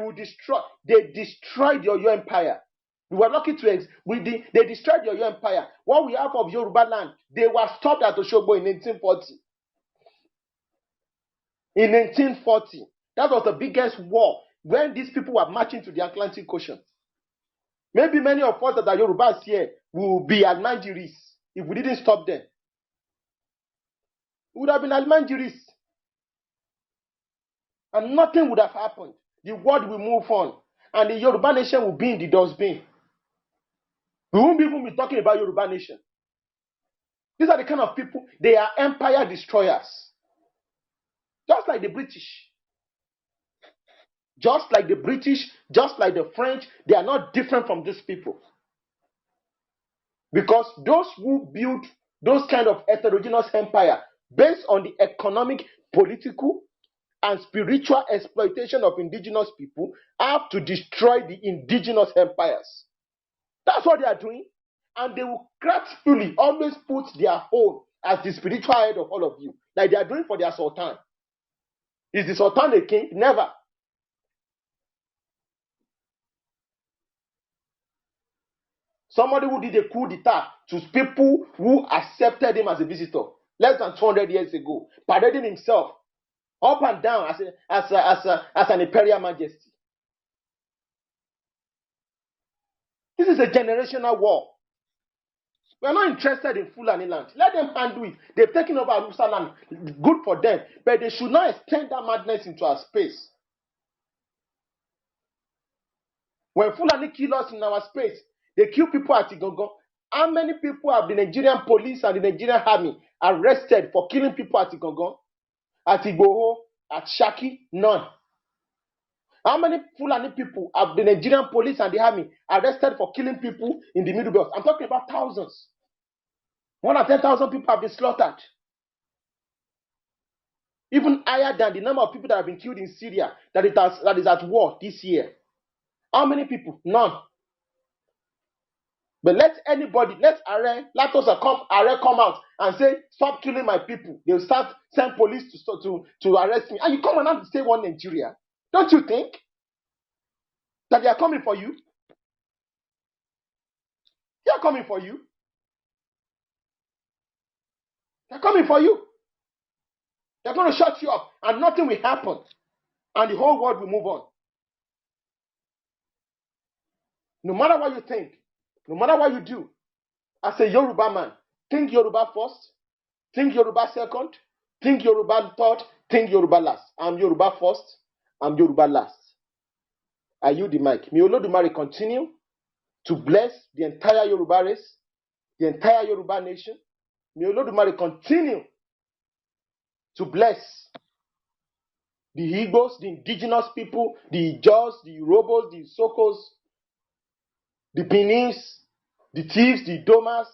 destroyed your empire. We were lucky they destroyed your empire. What we have of Yoruba land, they were stopped at Oshogbo in 1840. In 1840, that was the biggest war when these people were marching to the Atlantic Ocean. Maybe many of us that are Yorubas here will be Almanjiris if we didn't stop them. We would have been Almanjiris. And nothing would have happened. The world will move on. And the Yoruba nation will be in the dustbin. We won't even be talking about Yoruba nation. These are the kind of people, they are empire destroyers. Just like the British. Just like the British, just like the French, they are not different from these people. Because those who build those kind of heterogeneous empire based on the economic, political, and spiritual exploitation of indigenous people have to destroy the indigenous empires. That's what they are doing. And they will gracefully always put their own as the spiritual head of all of you, like they are doing for their sultan. Is the sultan a king? Never. Somebody who did a coup d'etat to people who accepted him as a visitor less than 200 years ago, parading himself up and down as an imperial majesty. This is a generational war. We are not interested in Fulani land. Let them handle it. They've taken over Arusa land. Good for them. But they should not extend that madness into our space. When Fulani kill us in our space, they kill people at Igongo. How many people have the Nigerian police and the Nigerian army arrested for killing people at Igongo, at Igboho, at Shaki? None. How many Fulani people have the Nigerian police and the army arrested for killing people in the Middle Belt? I'm talking about thousands. More than 10,000 people have been slaughtered. Even higher than the number of people that have been killed in Syria that is at war this year. How many people? None. But let us come out and say, stop killing my people. They'll start send police to arrest me. And you come and say one Nigeria. Don't you think that they are coming for you? They are coming for you. They're coming for you. They're going to shut you up and nothing will happen. And the whole world will move on. No matter what you think, no matter what you do, as a Yoruba man, think Yoruba first, think Yoruba second, think Yoruba third, think Yoruba last. I'm Yoruba first, I'm Yoruba last. Are you the mic? May Olodumare continue to bless the entire Yoruba race, the entire Yoruba nation. May Olodumare continue to bless the Igbos, the indigenous people, the Ijaws, the Urobos, the Sokos, the Benis, the thieves, the Domas,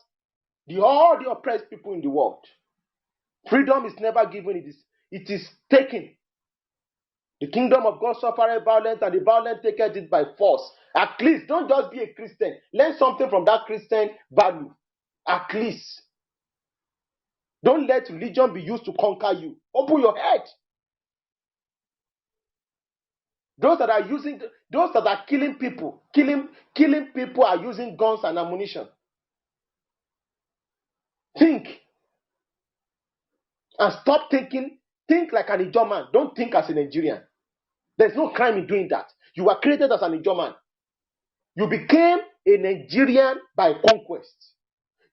all the oppressed people in the world. Freedom is never given, it is taken. The kingdom of God suffered violence, and the violent taketh it by force. At least, don't just be a Christian. Learn something from that Christian value. At least. Don't let religion be used to conquer you. Open your head. Those that are killing people are using guns and ammunition. Think. And stop thinking. Think like an Ijaw man. Don't think as a Nigerian. There's no crime in doing that. You were created as an Ijaw man. You became a Nigerian by conquest.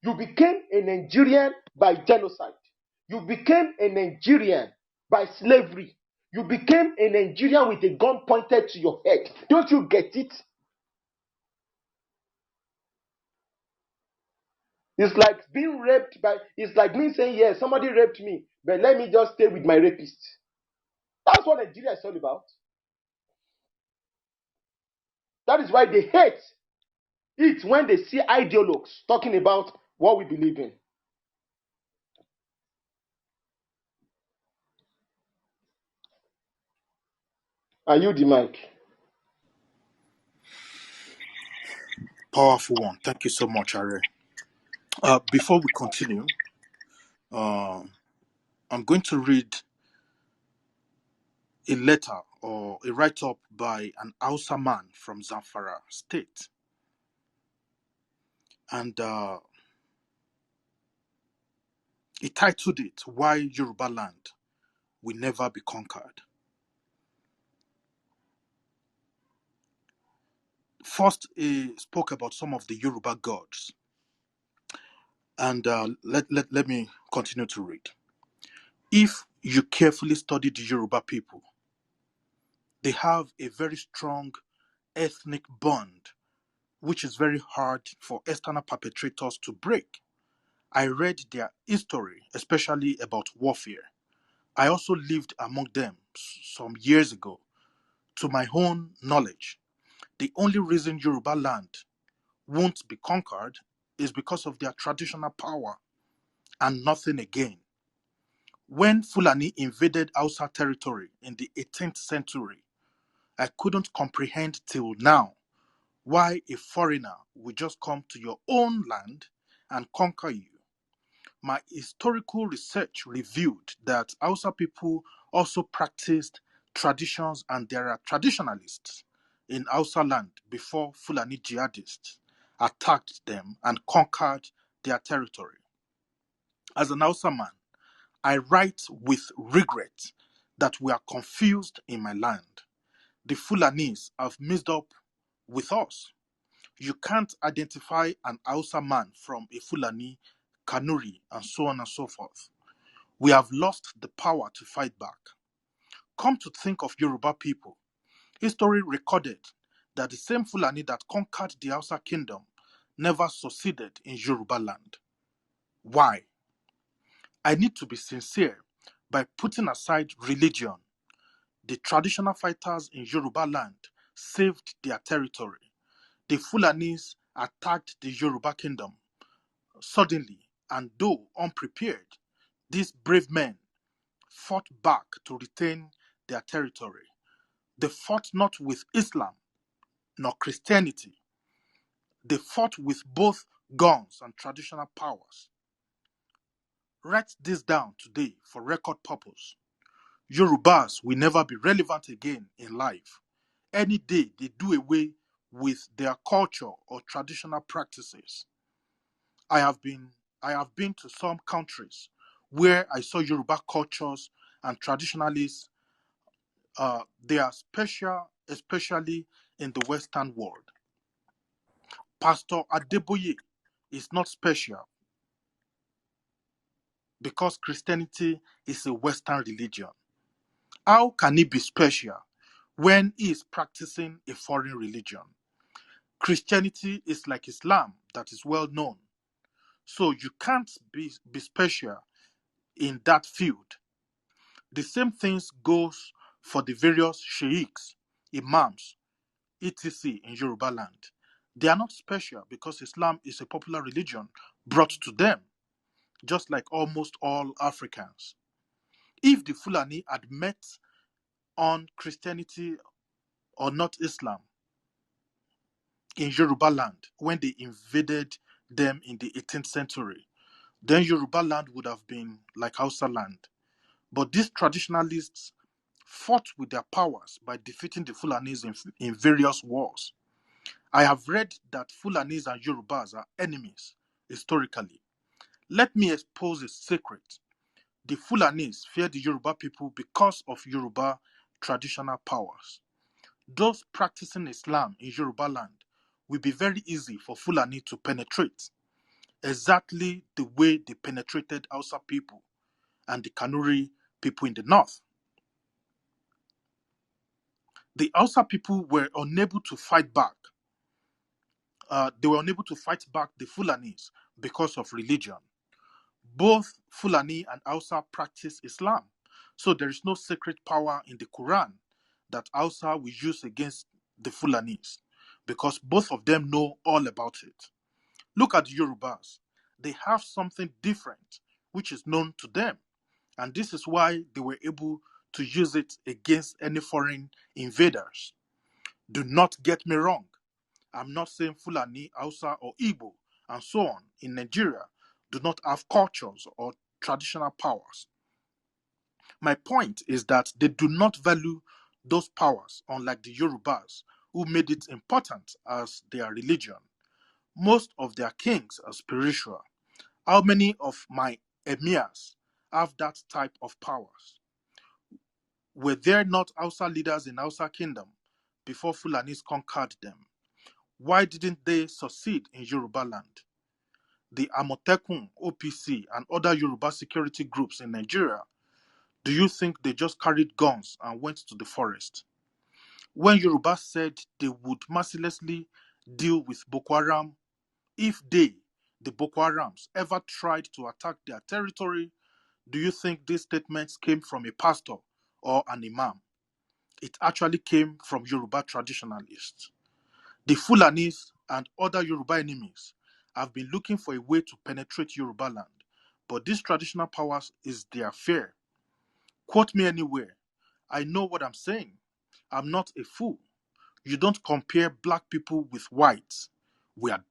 You became a Nigerian by genocide. You became a Nigerian by slavery. You became a Nigerian with a gun pointed to your head. Don't you get it? It's like being raped it's like me saying, yes, somebody raped me, but let me just stay with my rapist. That's what Nigeria is all about. That is why they hate it when they see ideologues talking about what we believe in. Are you the mic? Powerful one. Thank you so much, Are. Before we continue, I'm going to read a letter or a write-up by an Hausa man from Zamfara State. And he titled it, Why Yoruba Land Will Never Be Conquered. First, he spoke about some of the Yoruba gods. And let me continue to read. If you carefully study the Yoruba people, they have a very strong ethnic bond, which is very hard for external perpetrators to break. I read their history, especially about warfare. I also lived among them some years ago. To my own knowledge, the only reason Yoruba land won't be conquered is because of their traditional power and nothing again. When Fulani invaded Hausa territory in the 18th century, I couldn't comprehend till now why a foreigner would just come to your own land and conquer you. My historical research revealed that Hausa people also practiced traditions, and there are traditionalists in Hausa land before Fulani jihadists attacked them and conquered their territory. As an Hausa man, I write with regret that we are confused in my land. The Fulanis have mixed up with us. You can't identify an Hausa man from a Fulani, Kanuri, and so on and so forth. We have lost the power to fight back. Come to think of Yoruba people, history recorded that the same Fulani that conquered the Hausa kingdom never succeeded in Yoruba land. Why? I need to be sincere by putting aside religion. The traditional fighters in Yoruba land saved their territory. The Fulanis attacked the Yoruba kingdom suddenly, and though unprepared, these brave men fought back to retain their territory. They fought not with Islam nor Christianity. They fought with both guns and traditional powers. Write this down today for record purpose. Yorubas will never be relevant again in life. Any day they do away with their culture or traditional practices. I have been to some countries where I saw Yoruba cultures and traditionalists. They are special, especially in the Western world. Pastor Adeboye is not special because Christianity is a Western religion. How can he be special when he is practicing a foreign religion? Christianity is like Islam that is well known. So you can't be special in that field. The same things goes for the various sheikhs, imams, etc. in Yoruba land. They are not special because Islam is a popular religion brought to them, just like almost all Africans. If the Fulani had met on Christianity or not Islam in Yoruba land when they invaded them in the 18th century, then Yoruba land would have been like Hausa land. But these traditionalists fought with their powers by defeating the Fulanis in various wars. I have read that Fulanis and Yorubas are enemies historically. Let me expose a secret. The Fulanis fear the Yoruba people because of Yoruba traditional powers. Those practicing Islam in Yoruba land will be very easy for Fulani to penetrate, exactly the way they penetrated Hausa people and the Kanuri people in the north. The Hausa people were unable to fight back. They were unable to fight back the Fulanis because of religion. Both Fulani and Hausa practice Islam, so there is no sacred power in the Quran that Hausa will use against the Fulanis because both of them know all about it. Look at the Yorubas. They have something different which is known to them, and this is why they were able to use it against any foreign invaders. Do not get me wrong. I'm not saying Fulani, Hausa, or Igbo, and so on in Nigeria do not have cultures or traditional powers. My point is that they do not value those powers, unlike the Yorubas, who made it important as their religion. Most of their kings are spiritual. How many of my emirs have that type of powers? Were there not Hausa leaders in Hausa kingdom before Fulanis conquered them? Why didn't they succeed in Yoruba land? The Amotekun, OPC, and other Yoruba security groups in Nigeria, do you think they just carried guns and went to the forest? When Yoruba said they would mercilessly deal with Boko Haram, if they, the Boko Harams, ever tried to attack their territory, do you think these statements came from a pastor or an imam? It actually came from Yoruba traditionalists. The Fulanis and other Yoruba enemies have been looking for a way to penetrate Yoruba land, but these traditional powers is their fear. Quote me anywhere. I know what I'm saying. I'm not a fool. You don't compare black people with whites. We are